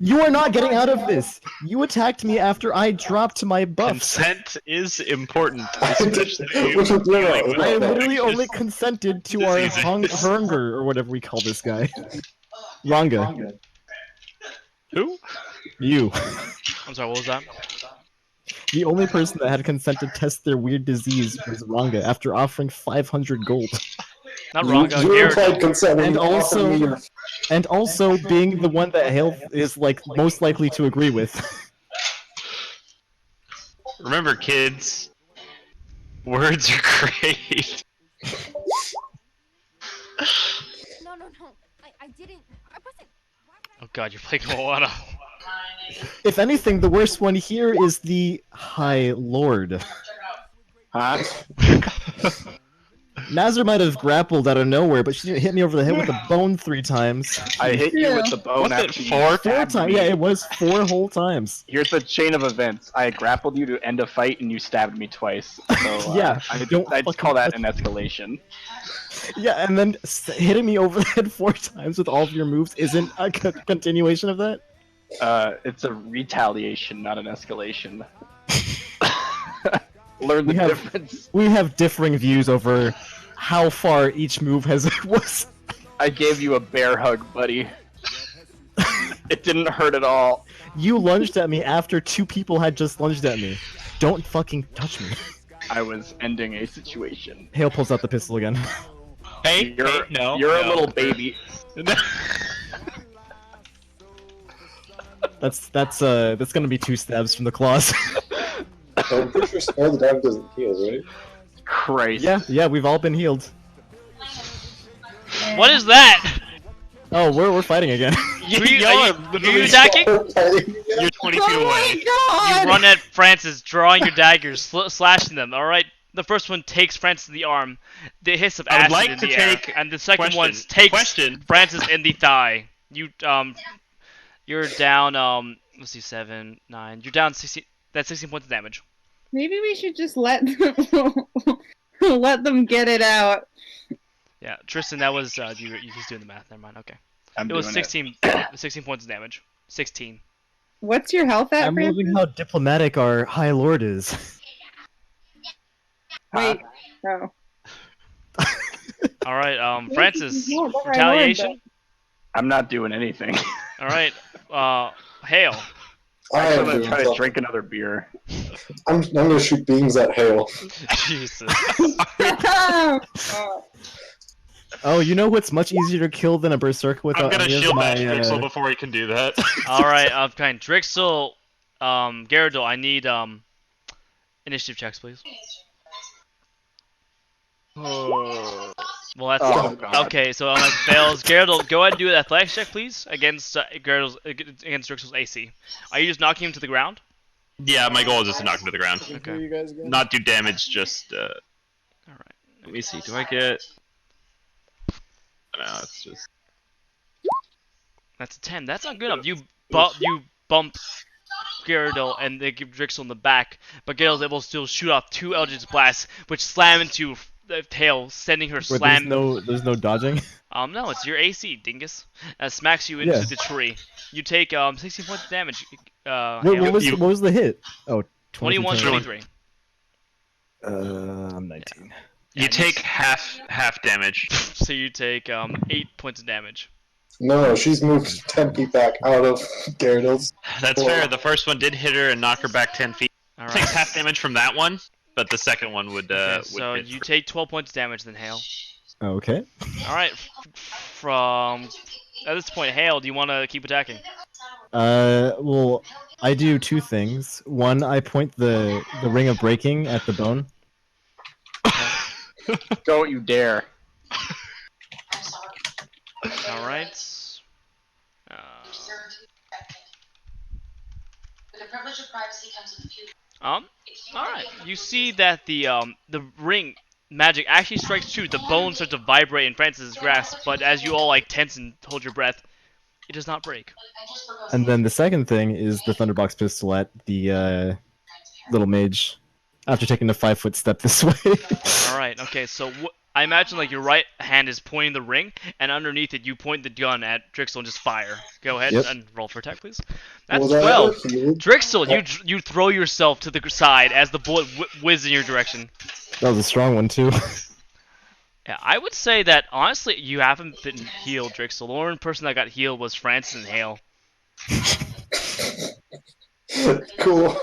[SPEAKER 4] You are not getting out of this. You attacked me after I dropped my buffs.
[SPEAKER 5] Consent is important, especially
[SPEAKER 3] No,
[SPEAKER 5] when dealing with
[SPEAKER 4] I literally
[SPEAKER 5] infectious
[SPEAKER 4] only consented to our
[SPEAKER 5] diseases.
[SPEAKER 4] hunger, or whatever we call this guy. Ranga.
[SPEAKER 5] Who?
[SPEAKER 4] You.
[SPEAKER 2] I'm sorry, what was that?
[SPEAKER 4] The only person that had consent to test their weird disease was Ranga after offering 500 gold.
[SPEAKER 2] Not Ranga,
[SPEAKER 3] you implied
[SPEAKER 2] Gyarados.
[SPEAKER 3] consent when
[SPEAKER 4] And
[SPEAKER 3] you offered me your...
[SPEAKER 4] also being the one that Hael is like most likely to agree with.
[SPEAKER 5] Remember, kids, words are great.
[SPEAKER 13] No, I didn't. I wasn't.
[SPEAKER 2] Oh god, you're playing Moana.
[SPEAKER 4] If anything, the worst one here is the High Lord.
[SPEAKER 6] Huh?
[SPEAKER 4] Nazar might have grappled out of nowhere, but she hit me over the head with a bone 3 times.
[SPEAKER 6] I hit you with the bone
[SPEAKER 5] Was it
[SPEAKER 6] after you
[SPEAKER 5] 4
[SPEAKER 6] stabbed
[SPEAKER 4] times?
[SPEAKER 6] me.
[SPEAKER 4] Yeah, it was 4 whole times.
[SPEAKER 6] Here's the chain of events. I grappled you to end a fight, and you stabbed me twice. So
[SPEAKER 4] Yeah,
[SPEAKER 6] I'd call that an escalation.
[SPEAKER 4] Yeah, and then hitting me over the head 4 times with all of your moves isn't a continuation of that?
[SPEAKER 6] It's a retaliation, not an escalation. Learn the difference.
[SPEAKER 4] We have differing views over how far each move was.
[SPEAKER 6] I gave you a bear hug, buddy. It didn't hurt at all.
[SPEAKER 4] You lunged at me after 2 people had just lunged at me. Don't fucking touch me.
[SPEAKER 6] I was ending a situation.
[SPEAKER 4] Hael pulls out the pistol again.
[SPEAKER 5] Hey, no.
[SPEAKER 6] You're a little baby.
[SPEAKER 4] That's gonna be 2 stabs from the claws.
[SPEAKER 3] I'm pretty sure Smell the Dog doesn't heal, right?
[SPEAKER 6] Christ.
[SPEAKER 4] Yeah, we've all been healed.
[SPEAKER 2] What is that?
[SPEAKER 4] Oh, we're fighting again.
[SPEAKER 2] Are you attacking?
[SPEAKER 5] You're 20 feet away.
[SPEAKER 2] You run at Francis, drawing your daggers, slashing them. All right. The first one takes Francis in the arm. The hiss of
[SPEAKER 5] I would
[SPEAKER 2] acid
[SPEAKER 5] like
[SPEAKER 2] in
[SPEAKER 5] to
[SPEAKER 2] the air,
[SPEAKER 5] take
[SPEAKER 2] and the second one
[SPEAKER 5] question.
[SPEAKER 2] takes Francis in the thigh. You're down. Let's see, 7, 9. You're down 16. That's 16 points of damage.
[SPEAKER 9] Maybe we should just let them let them get it out.
[SPEAKER 2] Yeah, Tristan, that was he's doing the math. Never mind. Okay.
[SPEAKER 6] It
[SPEAKER 2] was 16 points of damage. 16.
[SPEAKER 9] What's your health at,
[SPEAKER 4] I'm
[SPEAKER 9] Francis?
[SPEAKER 4] loving how diplomatic our High Lord is.
[SPEAKER 9] Wait. Oh.
[SPEAKER 2] All right, Francis,
[SPEAKER 9] Yeah, that's right,
[SPEAKER 2] retaliation.
[SPEAKER 6] I'm not doing anything.
[SPEAKER 2] All right, Hael.
[SPEAKER 6] I'm gonna try to drink another beer.
[SPEAKER 3] I'm gonna shoot beams at Hael.
[SPEAKER 2] Jesus.
[SPEAKER 4] Oh, you know what's much easier to kill than a berserker
[SPEAKER 5] I'm
[SPEAKER 4] without
[SPEAKER 5] gonna
[SPEAKER 4] any of
[SPEAKER 5] shield
[SPEAKER 4] my,
[SPEAKER 5] bash Drixl before he can do that.
[SPEAKER 2] All right, kind Drixl, Gyarados, I need initiative checks, please.
[SPEAKER 6] Oh.
[SPEAKER 2] Well, that's okay. So unless it fails, Gyarados, go ahead and do an athletics check, please, against against Drixl's AC. Are you just knocking him to the ground?
[SPEAKER 5] Yeah, my goal is just to knock him to the ground.
[SPEAKER 2] Okay.
[SPEAKER 12] You guys again?
[SPEAKER 5] Not do damage, just
[SPEAKER 2] All right.
[SPEAKER 5] Let me see. Do I get? No, it's just.
[SPEAKER 2] That's a 10. That's not good enough. You bump Gyarados and they give Drixl in the back, but Gyarados is able to still shoot off 2 Eldritch Blasts, which slam into the tail, sending her slam.
[SPEAKER 4] There's no dodging.
[SPEAKER 2] No, it's your AC, dingus. Smacks you into the tree. You take 16 points of damage.
[SPEAKER 4] What was the hit? Oh,
[SPEAKER 2] 21, 23.
[SPEAKER 4] I'm 19.
[SPEAKER 5] You take half damage.
[SPEAKER 2] So you take 8 points of damage.
[SPEAKER 3] No, she's moved 10 feet back out of Gyarados.
[SPEAKER 5] That's fair. The first one did hit her and knock her back 10 feet.
[SPEAKER 2] All right.
[SPEAKER 5] Takes half damage from that one, but the second one would.
[SPEAKER 2] So
[SPEAKER 5] would hit
[SPEAKER 2] you take 12 points of damage, then Hael.
[SPEAKER 4] Okay.
[SPEAKER 2] All right. From at this point, Hael, do you want to keep attacking?
[SPEAKER 4] Well, I do 2 things. One, I point the ring of breaking at the bone.
[SPEAKER 6] Don't you dare.
[SPEAKER 2] All right.
[SPEAKER 10] With the privilege of privacy comes with a few.
[SPEAKER 2] All right. You see that the ring magic actually strikes true. The bone starts to vibrate in Francis's grasp, but as you all like tense and hold your breath, it does not break.
[SPEAKER 4] And then the second thing is the Thunderbox pistol at the little mage. After taking a 5-foot step this way.
[SPEAKER 2] All right. Okay. So I imagine like your right hand is pointing the ring, and underneath it you point the gun at Drixl and just fire. Go ahead
[SPEAKER 4] Yep.
[SPEAKER 2] and roll for attack, please. That's
[SPEAKER 3] Was I
[SPEAKER 2] 12.
[SPEAKER 3] ever healed?
[SPEAKER 2] Drixl, you throw yourself to the side as the bullet whizzes in your direction.
[SPEAKER 4] That was a strong one too.
[SPEAKER 2] Yeah, I would say that honestly you haven't been healed, Drixl. The only person that got healed was Francis and Hael.
[SPEAKER 3] Cool.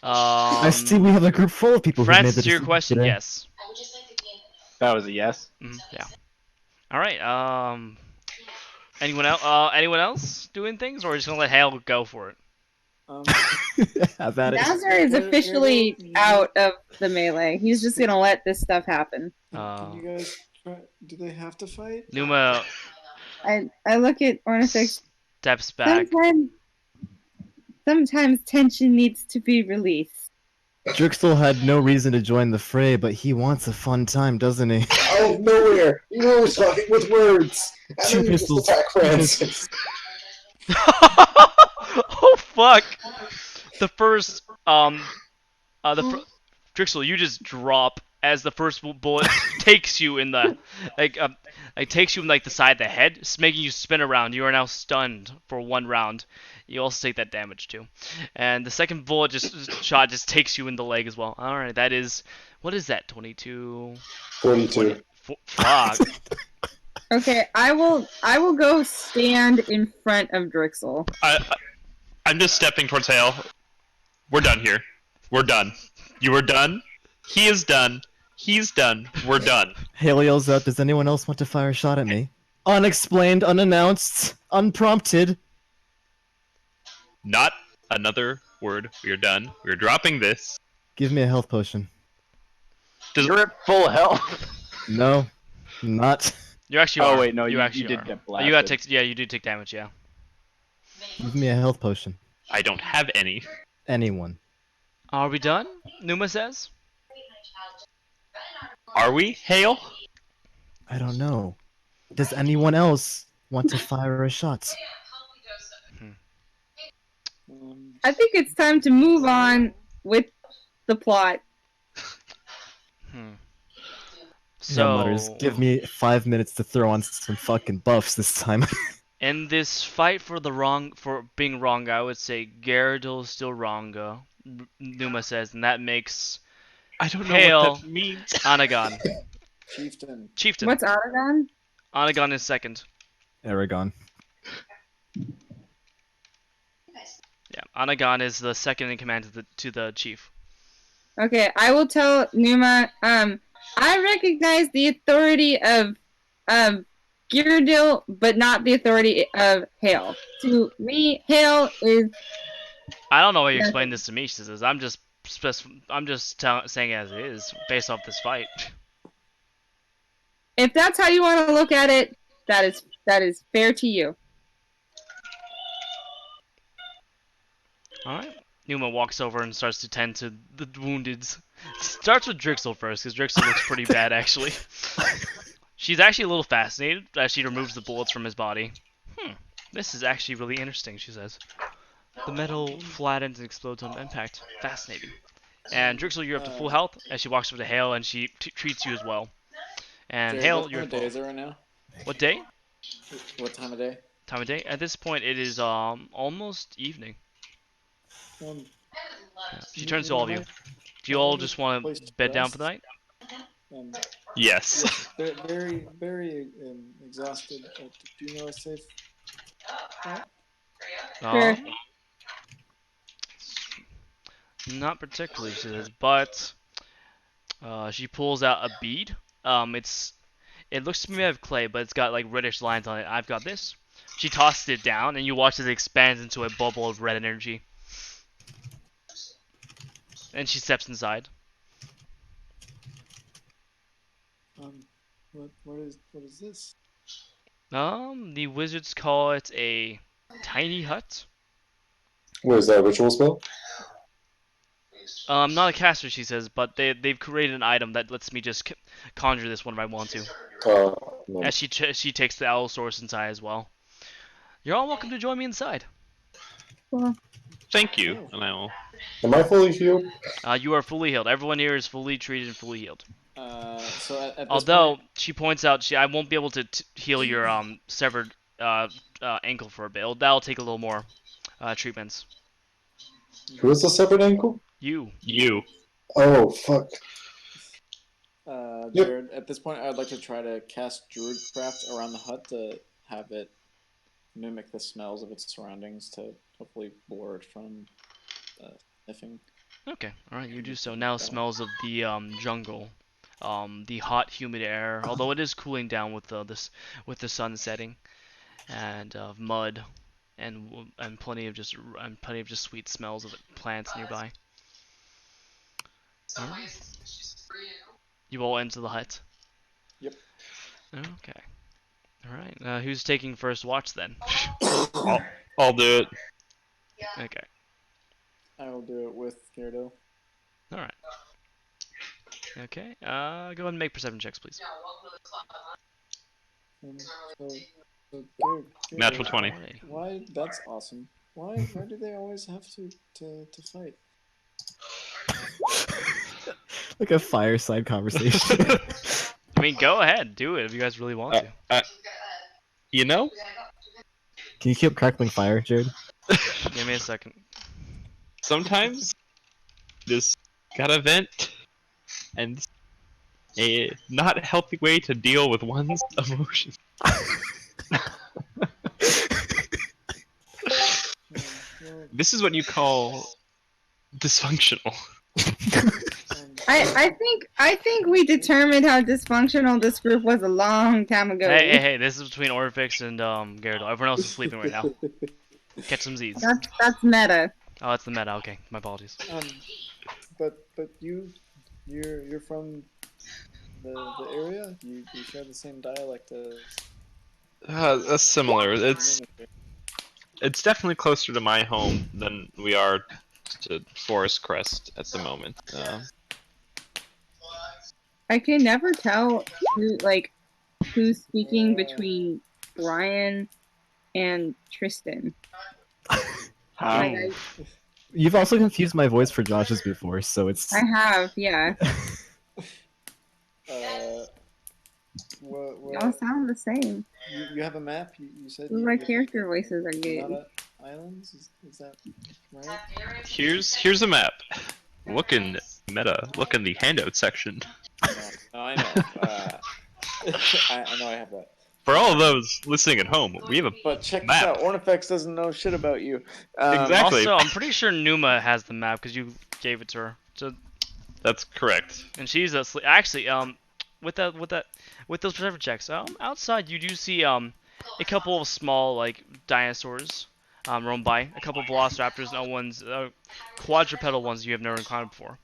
[SPEAKER 4] I see we have a group full of people who made the
[SPEAKER 2] Francis, to your
[SPEAKER 4] decision
[SPEAKER 2] question,
[SPEAKER 4] today.
[SPEAKER 2] yes.
[SPEAKER 6] That was a yes.
[SPEAKER 2] Yeah. All right. Anyone else? Anyone else doing things, or are you just gonna let Hael go for it?
[SPEAKER 4] Have at it.
[SPEAKER 9] Nazar is officially out of the melee. He's just gonna let this stuff happen.
[SPEAKER 12] Can you guys try? Do they have to fight?
[SPEAKER 2] Numa
[SPEAKER 9] I look at Ornifex.
[SPEAKER 2] steps back.
[SPEAKER 9] Sometimes tension needs to be released.
[SPEAKER 4] Drixl had no reason to join the fray, but he wants a fun time, doesn't he?
[SPEAKER 3] Out of nowhere, you were talking with words. And
[SPEAKER 4] Two
[SPEAKER 3] then you just
[SPEAKER 4] pistols.
[SPEAKER 3] attack Francis.
[SPEAKER 2] Oh fuck! The first Drixl, you just drop as the first bullet takes you in the takes you in like the side of the head, making you spin around. You are now stunned for 1 round. You also take that damage too, and the second bullet shot just takes you in the leg as well. All right, that is what is that? 22.
[SPEAKER 3] 42.
[SPEAKER 2] Fuck.
[SPEAKER 9] Okay, I will go stand in front of Drixl.
[SPEAKER 5] I'm just stepping towards Hael. We're done here. We're done. You are done. He is done. He's done. We're done.
[SPEAKER 4] Hael yells out, does anyone else want to fire a shot at me? Unexplained, unannounced, unprompted.
[SPEAKER 5] Not another word. We are done. We are dropping this.
[SPEAKER 4] Give me a health potion.
[SPEAKER 6] You're at full health.
[SPEAKER 4] No, not.
[SPEAKER 2] You actually
[SPEAKER 6] Oh
[SPEAKER 2] are.
[SPEAKER 6] wait, no, you
[SPEAKER 2] actually
[SPEAKER 6] did
[SPEAKER 2] are.
[SPEAKER 6] get
[SPEAKER 2] You got
[SPEAKER 6] blasted.
[SPEAKER 2] yeah, you do take damage, yeah.
[SPEAKER 4] Give me a health potion.
[SPEAKER 5] I don't have any.
[SPEAKER 4] Anyone.
[SPEAKER 2] Are we done? Numa says.
[SPEAKER 5] Are we, Hael?
[SPEAKER 4] I don't know. Does anyone else want to fire a shot?
[SPEAKER 9] I think it's time to move on with the plot.
[SPEAKER 2] So
[SPEAKER 4] mutters, give me 5 minutes to throw on some fucking buffs this time.
[SPEAKER 2] in this fight for being wrong, I would say Gyarados is still wrong. Numa says, and that makes
[SPEAKER 5] I don't know
[SPEAKER 2] Hael
[SPEAKER 5] what that means.
[SPEAKER 2] Anagon. Chieftain.
[SPEAKER 9] What's Aragon?
[SPEAKER 2] Anagon is second.
[SPEAKER 4] Aragon.
[SPEAKER 2] Yeah, Anagon is the second in command to the chief.
[SPEAKER 9] Okay, I will tell Numa. I recognize the authority of Gyarados, but not the authority of Hael. To me, Hael is.
[SPEAKER 2] I don't know why you explain this to me. She says, I'm just saying it as it is based off this fight.
[SPEAKER 9] If that's how you want to look at it, that is fair to you.
[SPEAKER 2] All right. Numa walks over and starts to tend to the wounded. Starts with Drixl first, because Drixl looks pretty bad, actually. She's actually a little fascinated as she removes the bullets from his body. This is actually really interesting, she says. The metal flattens and explodes on impact. Fascinating. And Drixl, you're up to full health as she walks over to Hael and she treats you as well. And
[SPEAKER 1] Jared,
[SPEAKER 2] Hael,
[SPEAKER 1] what
[SPEAKER 2] you're
[SPEAKER 1] time
[SPEAKER 2] at
[SPEAKER 1] of day
[SPEAKER 2] full.
[SPEAKER 1] is it right now?
[SPEAKER 2] What day?
[SPEAKER 1] What time of day?
[SPEAKER 2] Time of day? At this point, it is almost evening.
[SPEAKER 1] Um,
[SPEAKER 2] Yeah. She turns to all of you. Do you all just want
[SPEAKER 1] place
[SPEAKER 2] to
[SPEAKER 1] to
[SPEAKER 2] bed down for
[SPEAKER 1] rest?
[SPEAKER 2] the night?
[SPEAKER 5] Yes.
[SPEAKER 1] Very, very exhausted. Do you know a safe?
[SPEAKER 9] Sure.
[SPEAKER 2] Not particularly, she says, but she pulls out a bead. It looks to me made of clay, but it's got like reddish lines on it. I've got this. She tosses it down, and you watch as it expands into a bubble of red energy. And she steps inside.
[SPEAKER 1] What is this?
[SPEAKER 2] The wizards call it a tiny hut.
[SPEAKER 3] What is that, a ritual spell?
[SPEAKER 2] Not a caster, she says, but they've created an item that lets me just conjure this one if I want to.
[SPEAKER 3] No.
[SPEAKER 2] As she takes the owl source inside as well. You're all welcome to join me inside.
[SPEAKER 9] Well,
[SPEAKER 5] Thank you, and I will.
[SPEAKER 3] Am I fully healed?
[SPEAKER 2] You are fully healed. Everyone here is fully treated and fully healed.
[SPEAKER 1] So at this
[SPEAKER 2] Although
[SPEAKER 1] point,
[SPEAKER 2] she points out, I won't be able to heal your severed ankle for a bit. That'll take a little more treatments.
[SPEAKER 3] Who is the severed ankle?
[SPEAKER 2] You.
[SPEAKER 3] Oh, fuck.
[SPEAKER 1] Jared, at this point, I'd like to try to cast Druidcraft around the hut to have it mimic the smells of its surroundings to hopefully lure it from sniffing.
[SPEAKER 2] Okay, alright, you do so. Now smells of the jungle. The hot, humid air, although it is cooling down with the sun setting, and of mud, and plenty of just sweet smells of plants nearby. Alright. You all enter the hut.
[SPEAKER 1] Yep.
[SPEAKER 2] Okay. Alright. Who's taking first watch then?
[SPEAKER 5] I'll do it.
[SPEAKER 2] Okay.
[SPEAKER 1] I will do it with Gyardo.
[SPEAKER 2] Alright. Okay. Go ahead and make perception checks, please.
[SPEAKER 5] Natural 20.
[SPEAKER 1] Why? That's awesome. Why do they always have to fight?
[SPEAKER 4] Like a fireside conversation.
[SPEAKER 2] I mean, go ahead, do it if you guys really want to.
[SPEAKER 5] You know?
[SPEAKER 4] Can you keep crackling fire, Jared?
[SPEAKER 2] Give me a second.
[SPEAKER 5] Sometimes this gotta vent, and a not healthy way to deal with one's emotions. This is what you call dysfunctional.
[SPEAKER 9] I think we determined how dysfunctional this group was a long time ago.
[SPEAKER 2] Hey, this is between Orifix and Gyarados. Everyone else is sleeping right now. Catch some Z's.
[SPEAKER 9] That's meta.
[SPEAKER 2] Oh, that's the meta. Okay, my apologies.
[SPEAKER 1] But you're from the area. You share the same dialect as.
[SPEAKER 5] That's similar. It's definitely closer to my home than we are to Forest Crest at the moment.
[SPEAKER 9] I can never tell who's speaking between Ryan and Tristan.
[SPEAKER 4] You've also confused my voice for Josh's before, so it's.
[SPEAKER 9] I have, yeah. They all sound the same.
[SPEAKER 1] You have a map. You said.
[SPEAKER 9] My character voices are good.
[SPEAKER 1] Islands, is that right?
[SPEAKER 5] Here's a map. Look in meta. Look in the handout section.
[SPEAKER 1] No, I know. I know I have that.
[SPEAKER 5] For all of those listening at home, we have a
[SPEAKER 1] But check
[SPEAKER 5] map.
[SPEAKER 1] this out. Ornifex doesn't know shit about you.
[SPEAKER 5] Exactly.
[SPEAKER 2] Also, I'm pretty sure Numa has the map because you gave it to her. So.
[SPEAKER 5] That's correct.
[SPEAKER 2] And she's asleep. Actually, with those perception checks, outside you do see a couple of small like dinosaurs roam by. A couple of velociraptors, no ones, quadrupedal ones you have never encountered before.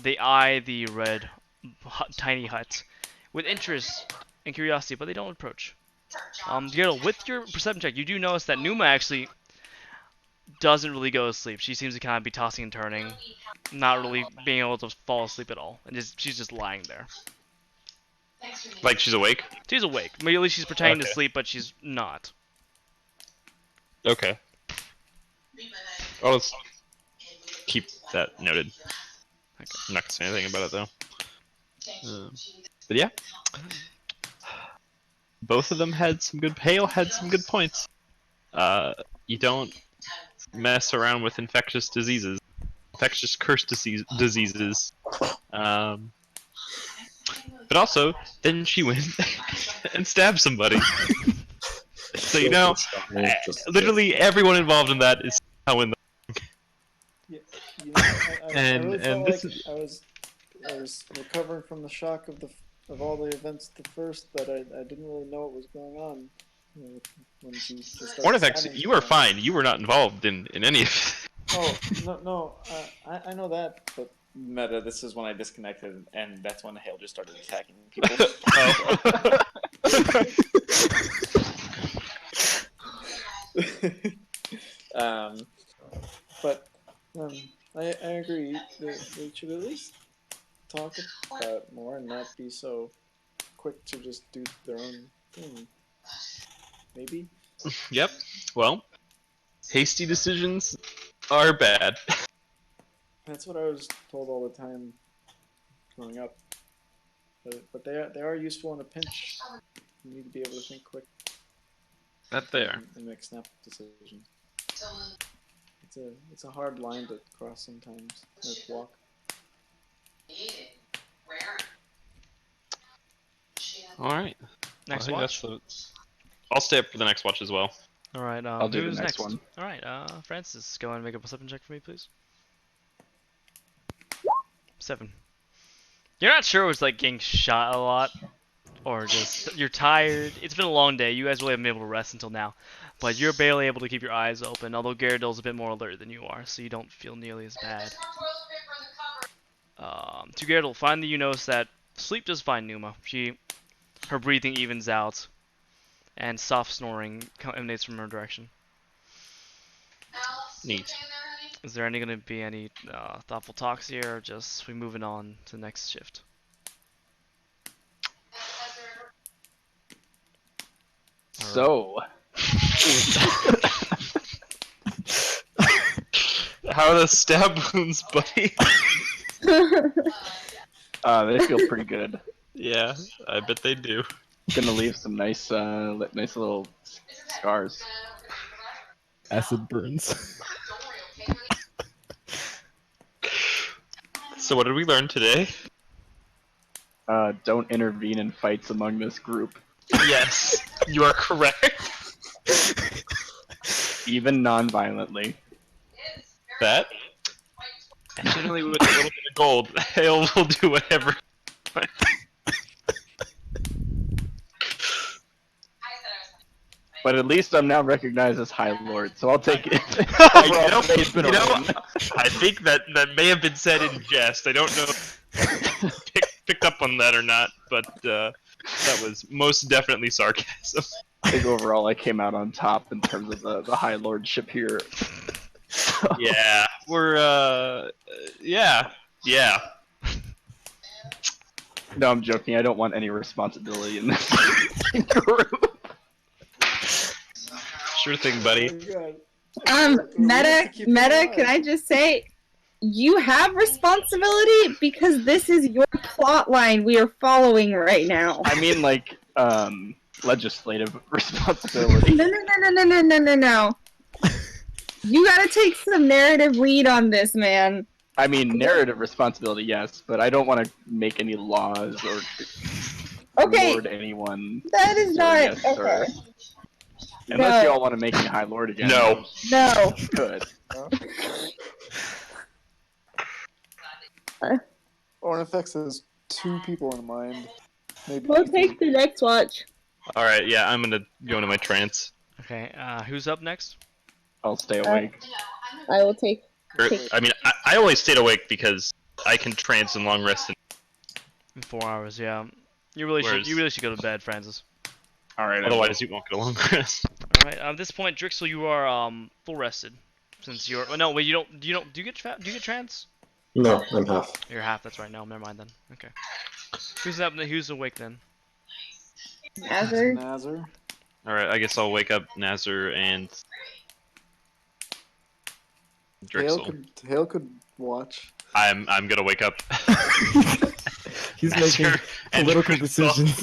[SPEAKER 2] They eye the red, tiny hut with interest and curiosity, but they don't approach. Gyardo, with your perception check, you do notice that Numa actually doesn't really go to sleep. She seems to kind of be tossing and turning, not really being able to fall asleep at all, and she's just lying there.
[SPEAKER 5] Like she's awake?
[SPEAKER 2] She's awake. Maybe at least she's pretending to
[SPEAKER 5] Okay.
[SPEAKER 2] sleep, but she's not.
[SPEAKER 5] Okay. Well, let's keep that noted.
[SPEAKER 2] Okay.
[SPEAKER 5] I'm not gonna say anything about it though. But yeah, both of them had some good. Hael had some good points. You don't mess around with infectious diseases, infectious curse diseases. But also, then she went and stabbed somebody. So you know, literally everyone involved in that is now in the.
[SPEAKER 1] Yeah, you know, I really felt
[SPEAKER 5] this
[SPEAKER 1] like I was recovering from the shock of all the events at the first, that I didn't really know what was going on. You know, when she just started
[SPEAKER 5] Ornifex,
[SPEAKER 1] stabbing
[SPEAKER 5] you were
[SPEAKER 1] people.
[SPEAKER 5] fine. You were not involved in any of.
[SPEAKER 1] Oh no, I know that, but meta. This is when I disconnected, and that's when Hael just started attacking people. But I agree. They should at least talk about it more and not be so quick to just do their own thing. Maybe?
[SPEAKER 5] Yep. Well, hasty decisions are bad.
[SPEAKER 1] That's what I was told all the time growing up. But they are useful in a pinch. You need to be able to think quick.
[SPEAKER 5] That there.
[SPEAKER 1] And make snap decisions. It's a hard line to cross sometimes. Or walk.
[SPEAKER 5] All right.
[SPEAKER 2] Next
[SPEAKER 5] I think
[SPEAKER 2] watch.
[SPEAKER 5] I'll stay up for the next watch as well.
[SPEAKER 2] All right.
[SPEAKER 6] I'll do the
[SPEAKER 2] who's
[SPEAKER 6] next one.
[SPEAKER 2] All right. Francis, go and make a perception check for me, please. 7. You're not sure it was like getting shot a lot, or just you're tired. It's been a long day. You guys really haven't been able to rest until now, but you're barely able to keep your eyes open. Although Gyarados a bit more alert than you are, so you don't feel nearly as bad. To Gyarados, finally you notice that sleep does find Numa. Her breathing evens out, and soft snoring emanates from her direction.
[SPEAKER 5] Neat.
[SPEAKER 2] Is there going to be any thoughtful talks here, or just we moving on to the next shift?
[SPEAKER 6] So,
[SPEAKER 5] how are the stab wounds, buddy?
[SPEAKER 6] they feel pretty good.
[SPEAKER 5] Yeah, I bet they do.
[SPEAKER 6] Gonna leave some nice little scars.
[SPEAKER 4] Acid burns.
[SPEAKER 5] So what did we learn today?
[SPEAKER 6] Don't intervene in fights among this group.
[SPEAKER 5] Yes, you are correct.
[SPEAKER 6] Even non-violently.
[SPEAKER 5] That? And generally with a little bit of gold, Hael will do whatever.
[SPEAKER 6] But at least I'm now recognized as High Lord, so I'll take it.
[SPEAKER 5] I think that may have been said in jest. I don't know if picked up on that or not, but that was most definitely sarcasm.
[SPEAKER 6] I think overall I came out on top in terms of the High Lordship here.
[SPEAKER 5] Yeah, we're yeah.
[SPEAKER 6] No, I'm joking. I don't want any responsibility in this group.
[SPEAKER 5] Sure thing, buddy.
[SPEAKER 9] Meta, can I just say, you have responsibility because this is your plot line we are following right now.
[SPEAKER 6] I mean, like, legislative responsibility.
[SPEAKER 9] No. You gotta take some narrative lead on this, man.
[SPEAKER 6] I mean, narrative responsibility, yes, but I don't want to make any laws or reward anyone.
[SPEAKER 9] That is not
[SPEAKER 6] yes,
[SPEAKER 9] okay.
[SPEAKER 6] Unless y'all want to make me High Lord again.
[SPEAKER 5] No.
[SPEAKER 6] Good.
[SPEAKER 1] Ornifex has 2 people in mind. Maybe
[SPEAKER 9] We'll take the next watch.
[SPEAKER 5] Alright, yeah, I'm gonna go into my trance.
[SPEAKER 2] Okay, who's up next?
[SPEAKER 6] I'll stay awake.
[SPEAKER 9] I will take.
[SPEAKER 5] I mean, I only stayed awake because I can trance and long rest.
[SPEAKER 2] In 4 hours, yeah. You really should go to bed, Francis.
[SPEAKER 6] Alright.
[SPEAKER 5] Otherwise, you won't get a long rest.
[SPEAKER 2] Alright, at this point, Drixl, you are full rested. Since you're. Oh, no, wait, you don't. Do you get trance?
[SPEAKER 3] No, I'm half.
[SPEAKER 2] You're half, that's right. No, never mind then. Okay. Who's up? Who's awake then?
[SPEAKER 9] Nazar.
[SPEAKER 5] Alright, I guess I'll wake up Nazar and Drixl.
[SPEAKER 1] Hael could watch.
[SPEAKER 5] I'm gonna wake up.
[SPEAKER 4] He's making political decisions.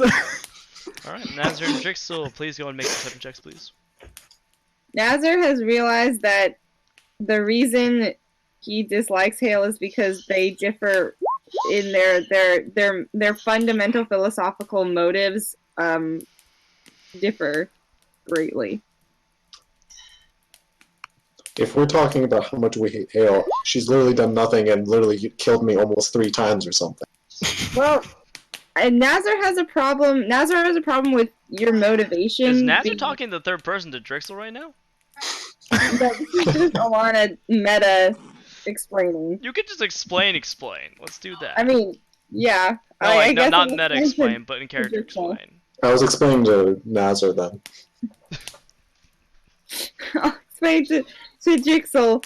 [SPEAKER 2] Alright, Nazar and Drixl, please go and make perception checks, please.
[SPEAKER 9] Nazar has realized that the reason he dislikes Hael is because they differ in their fundamental philosophical motives differ greatly.
[SPEAKER 3] If we're talking about how much we hate Hael, she's literally done nothing and literally killed me almost 3 times or something.
[SPEAKER 9] Well, Nazar has a problem. Nazar has a problem with your motivation.
[SPEAKER 2] Is Nazar talking the third person to Drixl right now?
[SPEAKER 9] This is just Alana meta explaining.
[SPEAKER 2] You could just explain. Let's do that.
[SPEAKER 9] I mean, yeah.
[SPEAKER 2] No,
[SPEAKER 9] I guess
[SPEAKER 2] not meta explain, but in character explain.
[SPEAKER 3] I was explaining to Nazar then.
[SPEAKER 9] I'll explain to Drixl.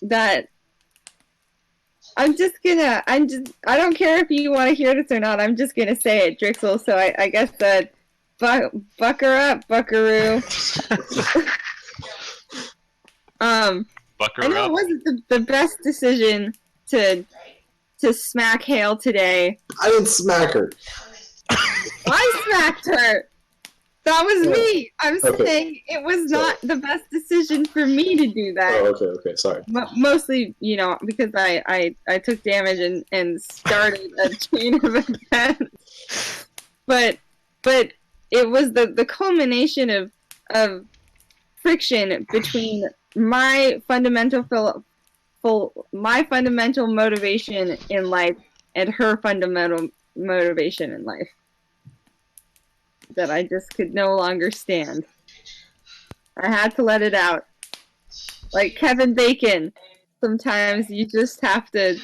[SPEAKER 9] that I don't care if you want to hear this or not. I'm just gonna say it, Drixl. So I guess that buck her up, Buckaroo.
[SPEAKER 5] Bucker
[SPEAKER 9] I know
[SPEAKER 5] up.
[SPEAKER 9] it wasn't the best decision to smack Hael today.
[SPEAKER 3] I didn't smack her.
[SPEAKER 9] I smacked her. That was me. I'm saying it was not the best decision for me to do that.
[SPEAKER 3] Oh, okay, sorry.
[SPEAKER 9] Mostly, because I took damage and started a chain of events. But it was the culmination of friction between my fundamental motivation in life and her fundamental motivation in life that I just could no longer stand. I had to let it out. Like Kevin Bacon, sometimes you just have to.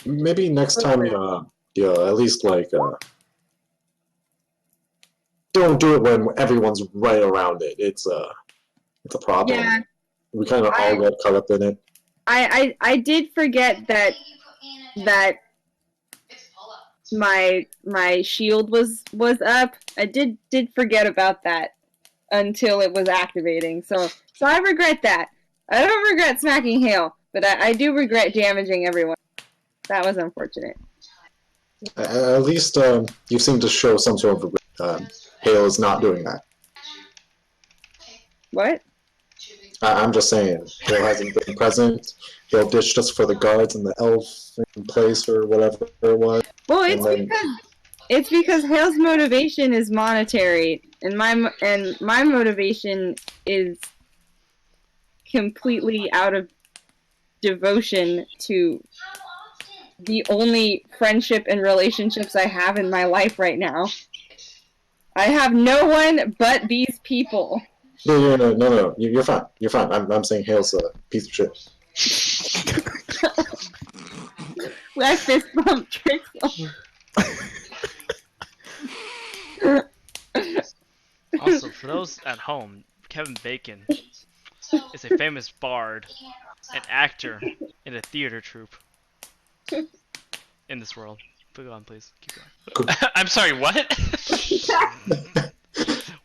[SPEAKER 3] Maybe next time, at least don't do it when everyone's right around it. It's a problem.
[SPEAKER 9] Yeah.
[SPEAKER 3] We kind of all get caught up in it.
[SPEAKER 9] I did forget that my shield was up. I did forget about that until it was activating. So I regret that. I don't regret smacking Hael, but I do regret damaging everyone. That was unfortunate.
[SPEAKER 3] At least you seem to show some sort of Hael is not doing that.
[SPEAKER 9] What?
[SPEAKER 3] I'm just saying, Hael hasn't been present. Hael ditched us for the guards in the elf place or whatever it was.
[SPEAKER 9] Well, it's because Hael's motivation is monetary, and my motivation is completely out of devotion to the only friendship and relationships I have in my life right now. I have no one but these people.
[SPEAKER 3] No. You're fine. You're fine. I'm saying Hael's a piece of shit.
[SPEAKER 9] I fist bumped Drixl.
[SPEAKER 2] Also, for those at home, Kevin Bacon is a famous bard, an actor in a theater troupe in this world. Go on, please. Keep going.
[SPEAKER 5] I'm sorry, what?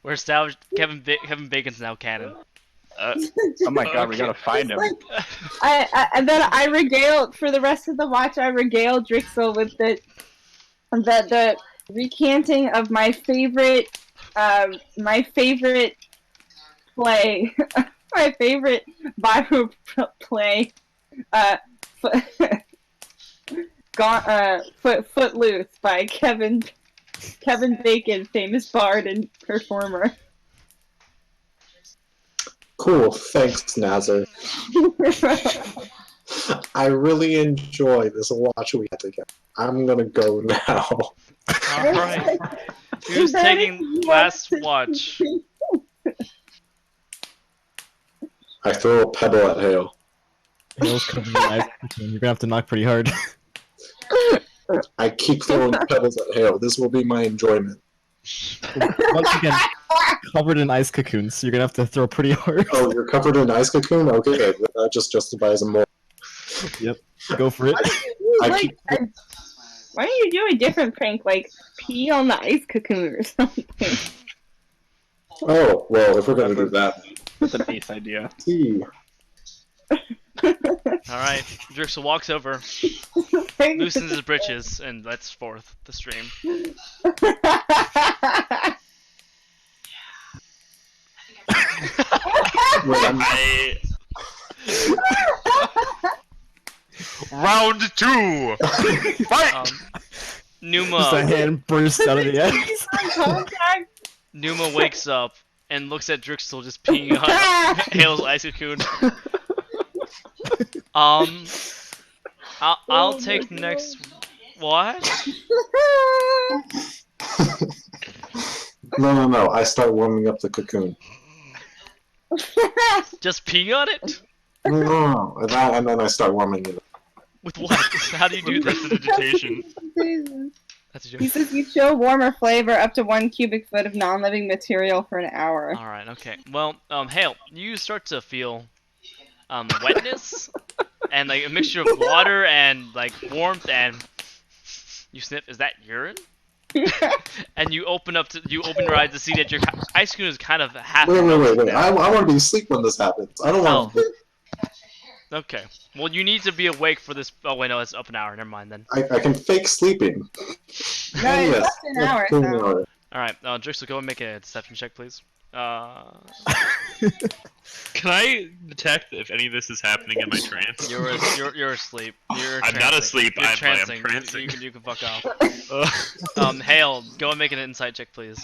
[SPEAKER 2] We're established. Kevin Bacon's now canon.
[SPEAKER 6] Oh my god, we gotta find him.
[SPEAKER 9] And then I regale, for the rest of the watch, I regale Drixl with the recanting of my favorite play, my favorite Bible play, Footloose by Kevin Bacon, famous bard and performer.
[SPEAKER 3] Cool, thanks, Nazar. I really enjoy this watch we had together. I'm gonna go now.
[SPEAKER 2] Alright. Who's taking last watch?
[SPEAKER 3] I throw a pebble at Hael.
[SPEAKER 4] Hael's covered in ice. You're gonna have to knock pretty hard.
[SPEAKER 3] I keep throwing pebbles at Hael. This will be my enjoyment.
[SPEAKER 4] Once again, covered in ice cocoons, so you're gonna have to throw pretty hard.
[SPEAKER 3] Oh, you're covered in ice cocoon? Okay, that just justifies a more.
[SPEAKER 4] Yep, go for it.
[SPEAKER 9] Why don't you do a different prank, like pee on the ice cocoon or something?
[SPEAKER 3] Oh, well, if we're gonna do that.
[SPEAKER 6] That's a nice idea.
[SPEAKER 2] Alright, Drixl walks over, loosens his britches, and lets forth the stream.
[SPEAKER 5] Round 2! Fight!
[SPEAKER 2] Numa.
[SPEAKER 4] Just a hand bursts out of the ice.
[SPEAKER 2] Numa wakes up and looks at Drixl just peeing on Hael's ice cocoon. I'll take next. What?
[SPEAKER 3] No. I start warming up the cocoon.
[SPEAKER 2] Just pee on it?
[SPEAKER 3] No, and then I start warming it up.
[SPEAKER 2] With what? How do you do this?
[SPEAKER 5] Prestidigitation.
[SPEAKER 2] That's a joke.
[SPEAKER 9] He says you chill warmer flavor up to 1 cubic foot of non-living material for an hour.
[SPEAKER 2] Alright, okay. Well, Hael, you start to feel wetness and like a mixture of water and like warmth, and you sniff. Is that urine? And you open your eyes to see that your ice cream is kind of half melted
[SPEAKER 3] Wait.
[SPEAKER 2] now.
[SPEAKER 3] I want to be asleep when this happens. I don't want to.
[SPEAKER 2] Okay. Well, you need to be awake for this. Oh wait, no, it's up an hour. Never mind then.
[SPEAKER 3] I can fake sleeping.
[SPEAKER 9] No, it's up to an hour.
[SPEAKER 3] An
[SPEAKER 9] So.
[SPEAKER 3] hour.
[SPEAKER 2] All right, Drixl, go and make a deception check, please.
[SPEAKER 5] Can I detect if any of this is happening in my trance?
[SPEAKER 2] You're asleep.
[SPEAKER 5] I'm not asleep.
[SPEAKER 2] You're
[SPEAKER 5] I'm
[SPEAKER 2] trancing.
[SPEAKER 5] trancing.
[SPEAKER 2] You can fuck off. Hael, go and make an insight check, please.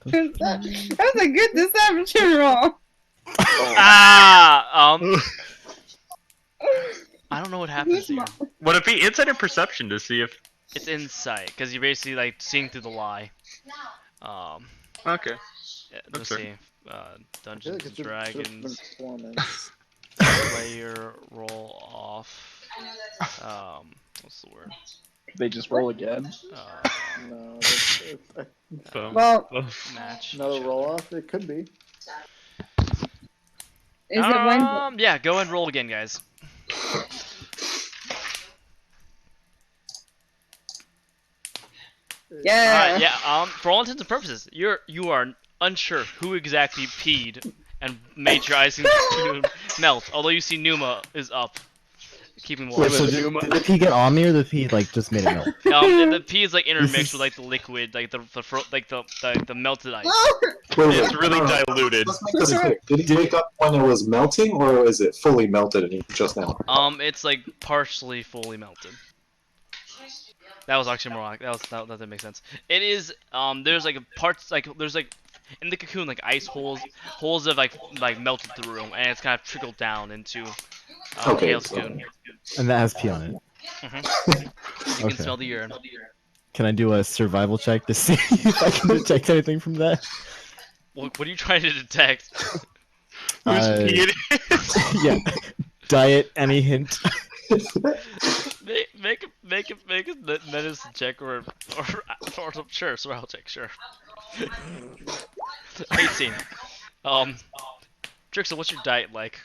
[SPEAKER 9] That was a good deception roll.
[SPEAKER 2] I don't know what happens here.
[SPEAKER 5] Would it be insight or perception to see if?
[SPEAKER 2] It's insight, because you're basically like seeing through the lie.
[SPEAKER 5] Okay.
[SPEAKER 2] Yeah, let's see. Dungeons and Dragons. Player roll off. What's the word?
[SPEAKER 6] They just roll again.
[SPEAKER 12] No.
[SPEAKER 9] Well,
[SPEAKER 2] match.
[SPEAKER 12] Another roll off. It could be.
[SPEAKER 9] Is it when?
[SPEAKER 2] Yeah, go and roll again, guys.
[SPEAKER 9] Yeah.
[SPEAKER 2] Yeah. For all intents and purposes, you are unsure who exactly peed and made your ice cream melt. Although you see Numa is up, keeping watch.
[SPEAKER 4] Wait, so did the pee get on me, or the pee like just made it melt?
[SPEAKER 2] The pee is like intermixed with like the liquid, like the melted ice.
[SPEAKER 5] It's really diluted.
[SPEAKER 3] Let's make this quick. Did he wake up when it was melting, or is it fully melted and just now?
[SPEAKER 2] It's like partially fully melted. That was oxymoronic. That didn't make sense. It is. There's like parts there's like in the cocoon like ice holes of like melted through, and it's kind of trickled down into Hael's cocoon.
[SPEAKER 4] And that has pee on it.
[SPEAKER 2] You can smell the urine.
[SPEAKER 4] Can I do a survival check to see if I can detect anything from that?
[SPEAKER 2] What are you trying to detect?
[SPEAKER 4] Yeah. Diet. Any hint?
[SPEAKER 2] Make a medicine check or sure, survival check, sure. 18. Drixl, what's your diet like?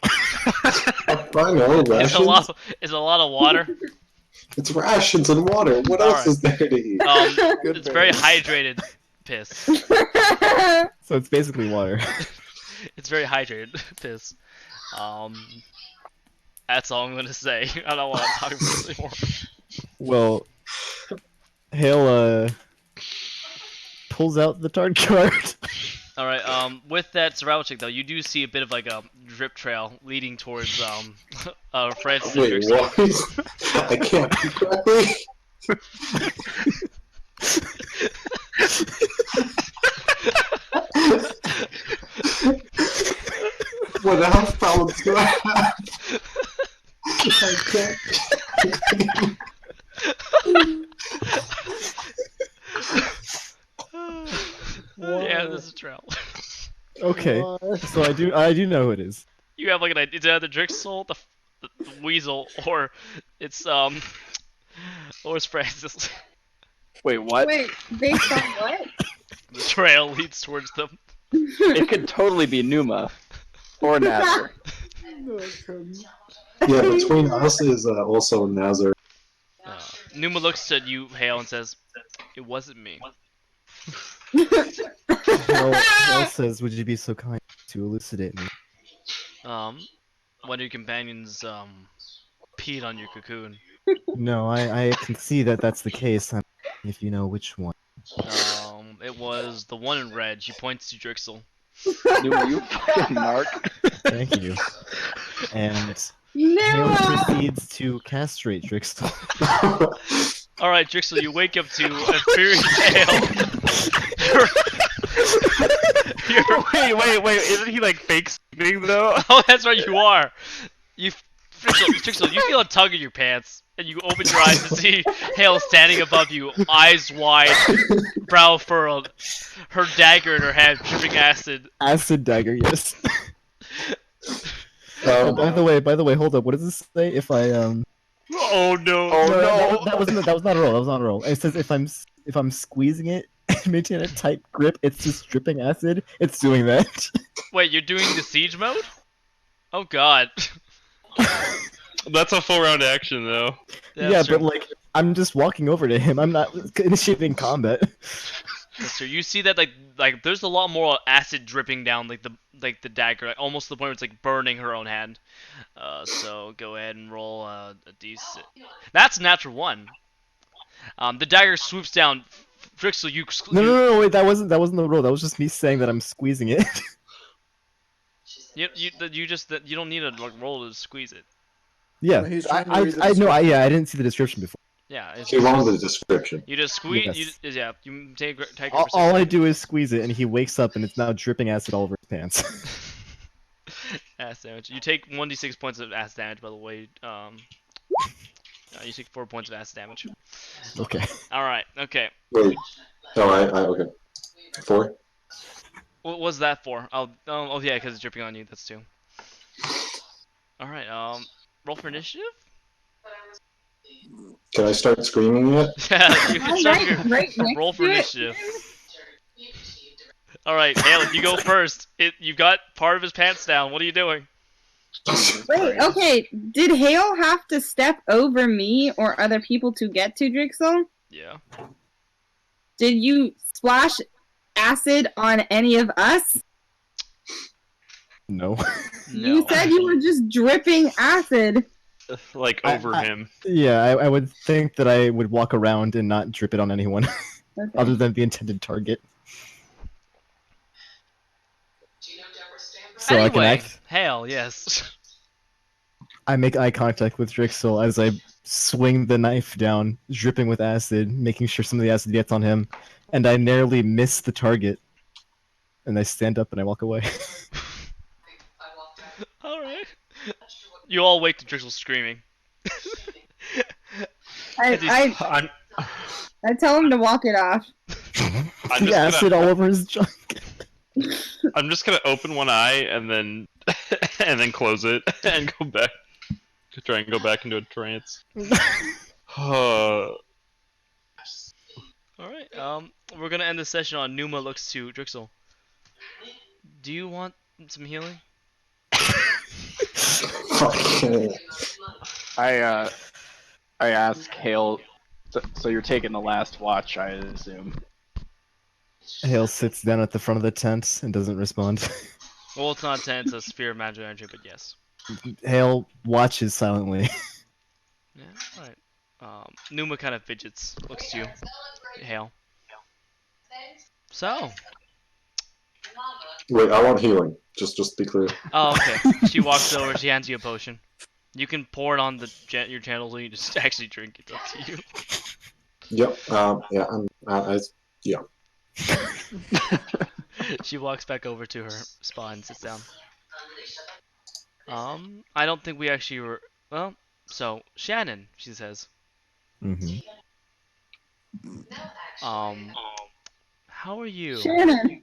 [SPEAKER 3] I know, rations.
[SPEAKER 2] Is a lot of water?
[SPEAKER 3] It's rations and water. What else is there to eat?
[SPEAKER 2] It's very hydrated piss.
[SPEAKER 4] So it's basically water.
[SPEAKER 2] It's very hydrated piss. That's all I'm gonna say. I don't want to talk about this anymore.
[SPEAKER 4] Well, Hael pulls out the target card.
[SPEAKER 2] All right. With that survival check though, you do see a bit of like a drip trail leading towards Francis.
[SPEAKER 3] Wait, what? I can't be correctly. What health problems do I have? I can't.
[SPEAKER 2] Yeah, this is a trail.
[SPEAKER 4] Okay, so I do know who it is.
[SPEAKER 2] You have like an idea. It's either Drixl, the weasel, or it's Francis.
[SPEAKER 6] Wait, what?
[SPEAKER 9] Wait, based on what?
[SPEAKER 2] The trail leads towards them.
[SPEAKER 6] It could totally be Numa or Nazar.
[SPEAKER 12] No, it couldn't.
[SPEAKER 3] Yeah, between us is also Nazar.
[SPEAKER 2] Numa looks at you, Hael, and says, "It wasn't me."
[SPEAKER 4] Hael says, "Would you be so kind to elucidate me?"
[SPEAKER 2] One of your companions peed on your cocoon.
[SPEAKER 4] No, I can see that that's the case. If you know which one.
[SPEAKER 2] It was the one in red. She points to Drixl.
[SPEAKER 6] Numa, you fucking narc.
[SPEAKER 4] Thank you. And
[SPEAKER 9] Numa!
[SPEAKER 4] Hael proceeds to castrate Drixl.
[SPEAKER 2] Alright, Drixl, you wake up to a furious Hael.
[SPEAKER 5] Wait, isn't he like fake sleeping though?
[SPEAKER 2] Oh, that's right, you are. Drixl, you feel a tug in your pants, and you open your eyes to see Hael standing above you, eyes wide, brow furrowed, her dagger in her hand, dripping acid.
[SPEAKER 4] Acid dagger, yes. Oh, by the way, hold up. What does this say? If I
[SPEAKER 5] Oh no!
[SPEAKER 4] no. That was not a roll. That was not a roll. It says if I'm squeezing it, maintain a tight grip, it's just dripping acid. It's doing that.
[SPEAKER 2] Wait, you're doing the siege mode? Oh god.
[SPEAKER 5] That's a full round action though.
[SPEAKER 4] Yeah, but like I'm just walking over to him. I'm not initiating combat.
[SPEAKER 2] Yes, sir. You see that like there's a lot more acid dripping down like the dagger, like, almost to the point where it's like burning her own hand. So go ahead and roll a d6. That's a natural 1. The dagger swoops down. Drixl, you.
[SPEAKER 4] No, wait, that wasn't the roll. That was just me saying that I'm squeezing it.
[SPEAKER 2] You don't need a like roll to squeeze it.
[SPEAKER 4] Yeah,
[SPEAKER 12] He's trying to
[SPEAKER 4] I
[SPEAKER 12] read the
[SPEAKER 4] I didn't see the description before.
[SPEAKER 2] Yeah, it's
[SPEAKER 3] He wanted the description.
[SPEAKER 2] You just squeeze.
[SPEAKER 4] Yes.
[SPEAKER 2] You take
[SPEAKER 4] All I do is squeeze it, and he wakes up, and it's now dripping acid all over his pants.
[SPEAKER 2] acid damage. You take 1d6 points of acid damage. By the way, you take 4 points of acid damage.
[SPEAKER 4] Okay.
[SPEAKER 2] All right. Okay.
[SPEAKER 3] Wait. No, I okay. 4.
[SPEAKER 2] What was that for? Oh yeah, because it's dripping on you. That's 2. All right. Roll for initiative.
[SPEAKER 3] Can I start screaming yet?
[SPEAKER 2] Yeah, you can start your roll for initiative. All right, Hael, you go first. You got part of his pants down. What are you doing?
[SPEAKER 9] Wait, okay. Did Hael have to step over me or other people to get to Drixl?
[SPEAKER 2] Yeah.
[SPEAKER 9] Did you splash acid on any of us?
[SPEAKER 4] No.
[SPEAKER 9] You said you were just dripping acid.
[SPEAKER 5] Like over him.
[SPEAKER 4] Yeah, I would think that I would walk around and not drip it on anyone, other than the intended target. So
[SPEAKER 2] anyway,
[SPEAKER 4] I can act.
[SPEAKER 2] Hael, yes.
[SPEAKER 4] I make eye contact with Drixl as I swing the knife down, dripping with acid, making sure some of the acid gets on him, and I narrowly miss the target. And I stand up and I walk away.
[SPEAKER 2] Alright. You all wake to Drixl screaming.
[SPEAKER 9] I tell him to walk it off.
[SPEAKER 5] I'm
[SPEAKER 4] Acid all over his junk.
[SPEAKER 5] I'm just gonna open one eye and then close it and go back to try and go back into a trance.
[SPEAKER 2] Alright, we're gonna end the session on Numa looks to Drixl. Do you want some healing?
[SPEAKER 6] I ask Hael. So you're taking the last watch, I assume.
[SPEAKER 4] Hael sits down at the front of the tent and doesn't respond.
[SPEAKER 2] Well, it's not a tent, it's a sphere of magic energy, but yes.
[SPEAKER 4] Hael watches silently.
[SPEAKER 2] Yeah, alright. Numa kind of fidgets, looks to you, Hael. So.
[SPEAKER 3] Wait, I want healing. Just be clear.
[SPEAKER 2] Oh, okay. She walks over, she hands you a potion. You can pour it on your channel so you just actually drink it. It's up to you.
[SPEAKER 3] Yep. Yeah. Yeah.
[SPEAKER 2] She walks back over to her spot and sits down. I don't think we actually were. Well, so Shannon, she says.
[SPEAKER 4] Mm-hmm.
[SPEAKER 2] How are you?
[SPEAKER 9] Shannon.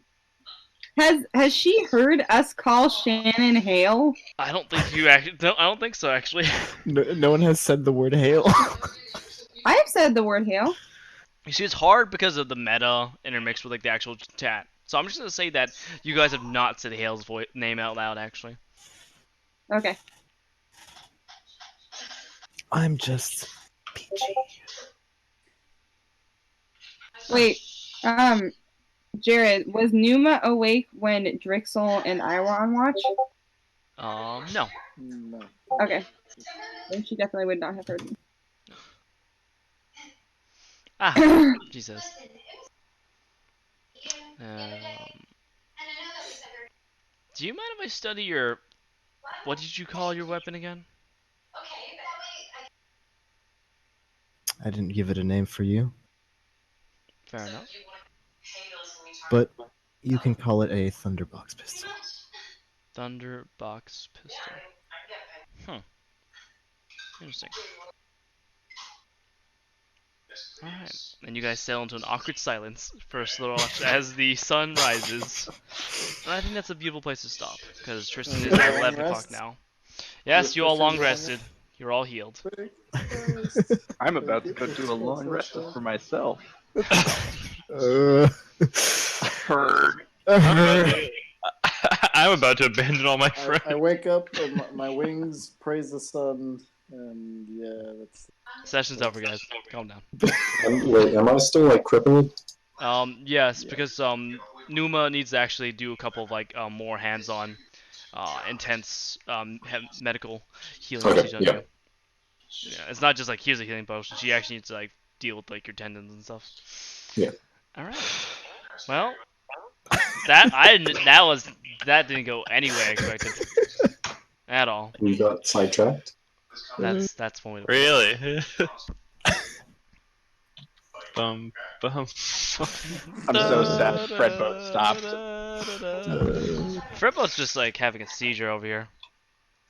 [SPEAKER 9] Has she heard us call Shannon Hael?
[SPEAKER 2] I don't think you actually. No, I don't think so. Actually.
[SPEAKER 4] No one has said the word Hael.
[SPEAKER 9] I've said the word Hael.
[SPEAKER 2] You see, it's hard because of the meta intermixed with like the actual chat. So I'm just gonna say that you guys have not said Hael's name out loud, actually.
[SPEAKER 9] Okay.
[SPEAKER 4] I'm just PG.
[SPEAKER 9] Wait, Jared, was Numa awake when Drixl and I were on watch?
[SPEAKER 2] No.
[SPEAKER 12] No.
[SPEAKER 9] Okay. Then she definitely would not have heard me.
[SPEAKER 2] Ah, Jesus. Do you mind if I study your... What did you call your weapon again?
[SPEAKER 4] I didn't give it a name for you.
[SPEAKER 2] Fair enough.
[SPEAKER 4] But you can call it a Thunderbox pistol.
[SPEAKER 2] Thunderbox pistol. Interesting. Alright, and you guys settle into an awkward silence for a slow watch as the sun rises. And I think that's a beautiful place to stop, because Tristan is at 11 o'clock now. Yes, you all long rested. You're all healed.
[SPEAKER 6] I'm about to go do a long rest for myself. Heard.
[SPEAKER 5] I'm about to abandon all my friends.
[SPEAKER 1] I wake up and my wings praise the sun, and yeah, that's.
[SPEAKER 2] Session's over, guys. Calm down.
[SPEAKER 3] Wait, am I still like crippled?
[SPEAKER 2] Yes, because Numa needs to actually do a couple of like more hands-on, intense medical healing procedure on you. Yeah, it's not just like here's a healing potion. She actually needs to like deal with like your tendons and stuff.
[SPEAKER 3] Yeah.
[SPEAKER 2] All right. Well, that didn't go any way I expected at all.
[SPEAKER 3] We got sidetracked.
[SPEAKER 2] That's one way to put it.
[SPEAKER 5] Really? Bum.
[SPEAKER 6] I'm so sad Fredboat stopped.
[SPEAKER 2] Fredboat's just like having a seizure over here.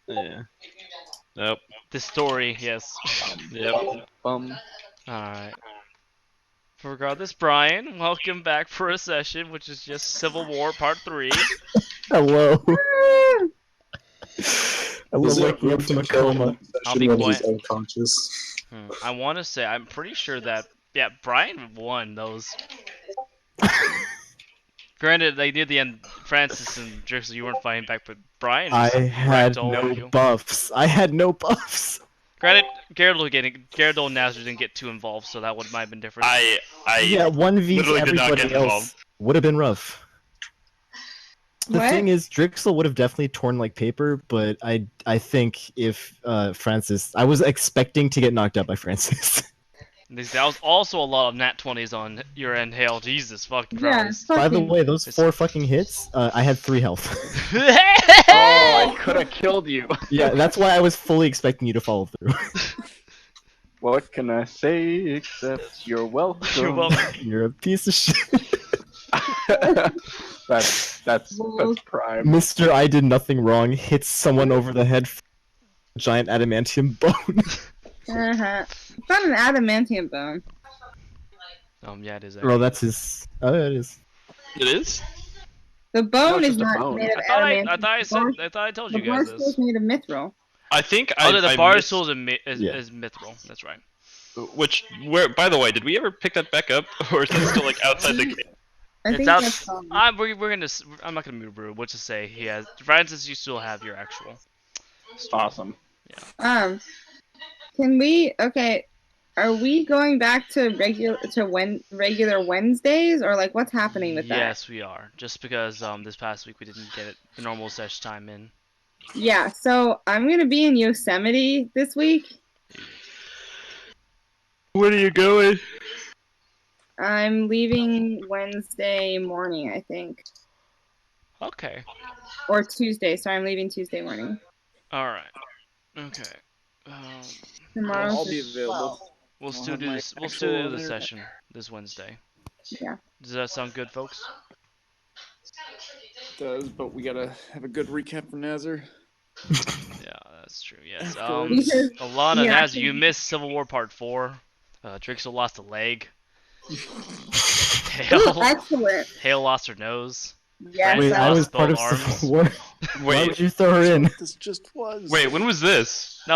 [SPEAKER 5] Yeah. Nope.
[SPEAKER 2] The story, yes.
[SPEAKER 5] Yep.
[SPEAKER 2] Alright. Regardless, Brian, welcome back for a session, which is just Civil War Part 3.
[SPEAKER 4] Hello.
[SPEAKER 3] Was it
[SPEAKER 4] waking up from a coma.
[SPEAKER 2] I'll be
[SPEAKER 3] when
[SPEAKER 2] quiet.
[SPEAKER 3] he's unconscious?
[SPEAKER 2] I want to say, I'm pretty sure that, yeah, Brian won those. Granted, like near the end, Francis and Drixl, you weren't fighting back, but Brian
[SPEAKER 4] I
[SPEAKER 2] just
[SPEAKER 4] had
[SPEAKER 2] wrecked all
[SPEAKER 4] no
[SPEAKER 2] of you.
[SPEAKER 4] buffs. I had no buffs.
[SPEAKER 2] Granted, Gyarados and Nazir didn't get too involved, so that might have been different.
[SPEAKER 4] Yeah, 1v
[SPEAKER 5] literally did not
[SPEAKER 4] everybody
[SPEAKER 5] get
[SPEAKER 4] else
[SPEAKER 5] involved.
[SPEAKER 4] would have been rough. The
[SPEAKER 9] What?
[SPEAKER 4] thing is, Drixl would have definitely torn like paper, but I think if Francis, I was expecting to get knocked out by Francis.
[SPEAKER 2] That was also a lot of nat 20s on your end, Hael. Jesus fucking
[SPEAKER 9] Yeah,
[SPEAKER 2] Christ.
[SPEAKER 4] By the
[SPEAKER 9] fucking-
[SPEAKER 4] way, those 4 fucking hits, I had 3 health.
[SPEAKER 6] Oh, I could have killed you.
[SPEAKER 4] Yeah, that's why I was fully expecting you to follow through.
[SPEAKER 6] What can I say except you're welcome?
[SPEAKER 2] You're welcome.
[SPEAKER 4] You're a piece of shit.
[SPEAKER 6] That's prime.
[SPEAKER 4] Mr. I did nothing wrong hits someone over the head with a giant adamantium bone.
[SPEAKER 9] It's not an adamantium bone.
[SPEAKER 2] Yeah, it is.
[SPEAKER 4] Bro, that's his. Oh, yeah, it is.
[SPEAKER 5] It is?
[SPEAKER 9] The bone
[SPEAKER 6] it's
[SPEAKER 9] is
[SPEAKER 6] just a
[SPEAKER 9] not
[SPEAKER 6] bone.
[SPEAKER 9] made of
[SPEAKER 2] I
[SPEAKER 9] adamantium.
[SPEAKER 2] thought I told
[SPEAKER 9] The
[SPEAKER 2] you guys
[SPEAKER 9] barstool
[SPEAKER 2] this.
[SPEAKER 9] is made of mithril.
[SPEAKER 5] I think
[SPEAKER 2] Oh, the
[SPEAKER 5] I
[SPEAKER 2] bar
[SPEAKER 5] missed-
[SPEAKER 2] soul is
[SPEAKER 4] Yeah.
[SPEAKER 2] mithril. That's right.
[SPEAKER 5] Which, by the way, did we ever pick that back up? Or is that still like outside the game?
[SPEAKER 9] I
[SPEAKER 2] It's
[SPEAKER 9] think
[SPEAKER 2] out.
[SPEAKER 9] that's
[SPEAKER 2] I'm not gonna move Brew. What to say? He has. Francis, you still have your actual.
[SPEAKER 6] Awesome.
[SPEAKER 9] Can we? Okay, are we going back to regular Wednesdays, or like what's happening with that?
[SPEAKER 2] Yes, we are. Just because this past week we didn't get the normal sesh time in.
[SPEAKER 9] Yeah. So I'm gonna be in Yosemite this week.
[SPEAKER 5] Where are you going?
[SPEAKER 9] I'm leaving Wednesday morning, I think,
[SPEAKER 2] Okay.
[SPEAKER 9] or Tuesday. Sorry, I'm leaving Tuesday morning.
[SPEAKER 2] All right. Okay.
[SPEAKER 9] Tomorrow's
[SPEAKER 1] I'll be
[SPEAKER 9] the
[SPEAKER 1] available.
[SPEAKER 2] We'll
[SPEAKER 1] I'll
[SPEAKER 2] still
[SPEAKER 1] have
[SPEAKER 2] do
[SPEAKER 1] my
[SPEAKER 2] this. We'll
[SPEAKER 1] actual
[SPEAKER 2] still do the
[SPEAKER 1] internet.
[SPEAKER 2] session this Wednesday.
[SPEAKER 9] 12th. Yeah.
[SPEAKER 2] Does that sound good, folks?
[SPEAKER 1] It does, but we gotta have a good recap for Nazir.
[SPEAKER 2] Yeah, that's true. Yes.
[SPEAKER 9] Because-
[SPEAKER 2] Alana,
[SPEAKER 9] yeah.
[SPEAKER 2] Nazir, you missed Civil War Part 4. Drixl lost a leg.
[SPEAKER 9] Ooh,
[SPEAKER 2] Hael,
[SPEAKER 9] excellent.
[SPEAKER 2] Hael lost her nose.
[SPEAKER 9] Yes.
[SPEAKER 4] Wait, I
[SPEAKER 2] lost
[SPEAKER 4] was part of
[SPEAKER 2] both
[SPEAKER 4] Civil War. Why
[SPEAKER 5] Wait,
[SPEAKER 4] would you throw her in?
[SPEAKER 1] This just was.
[SPEAKER 5] wait, when was this?
[SPEAKER 2] No,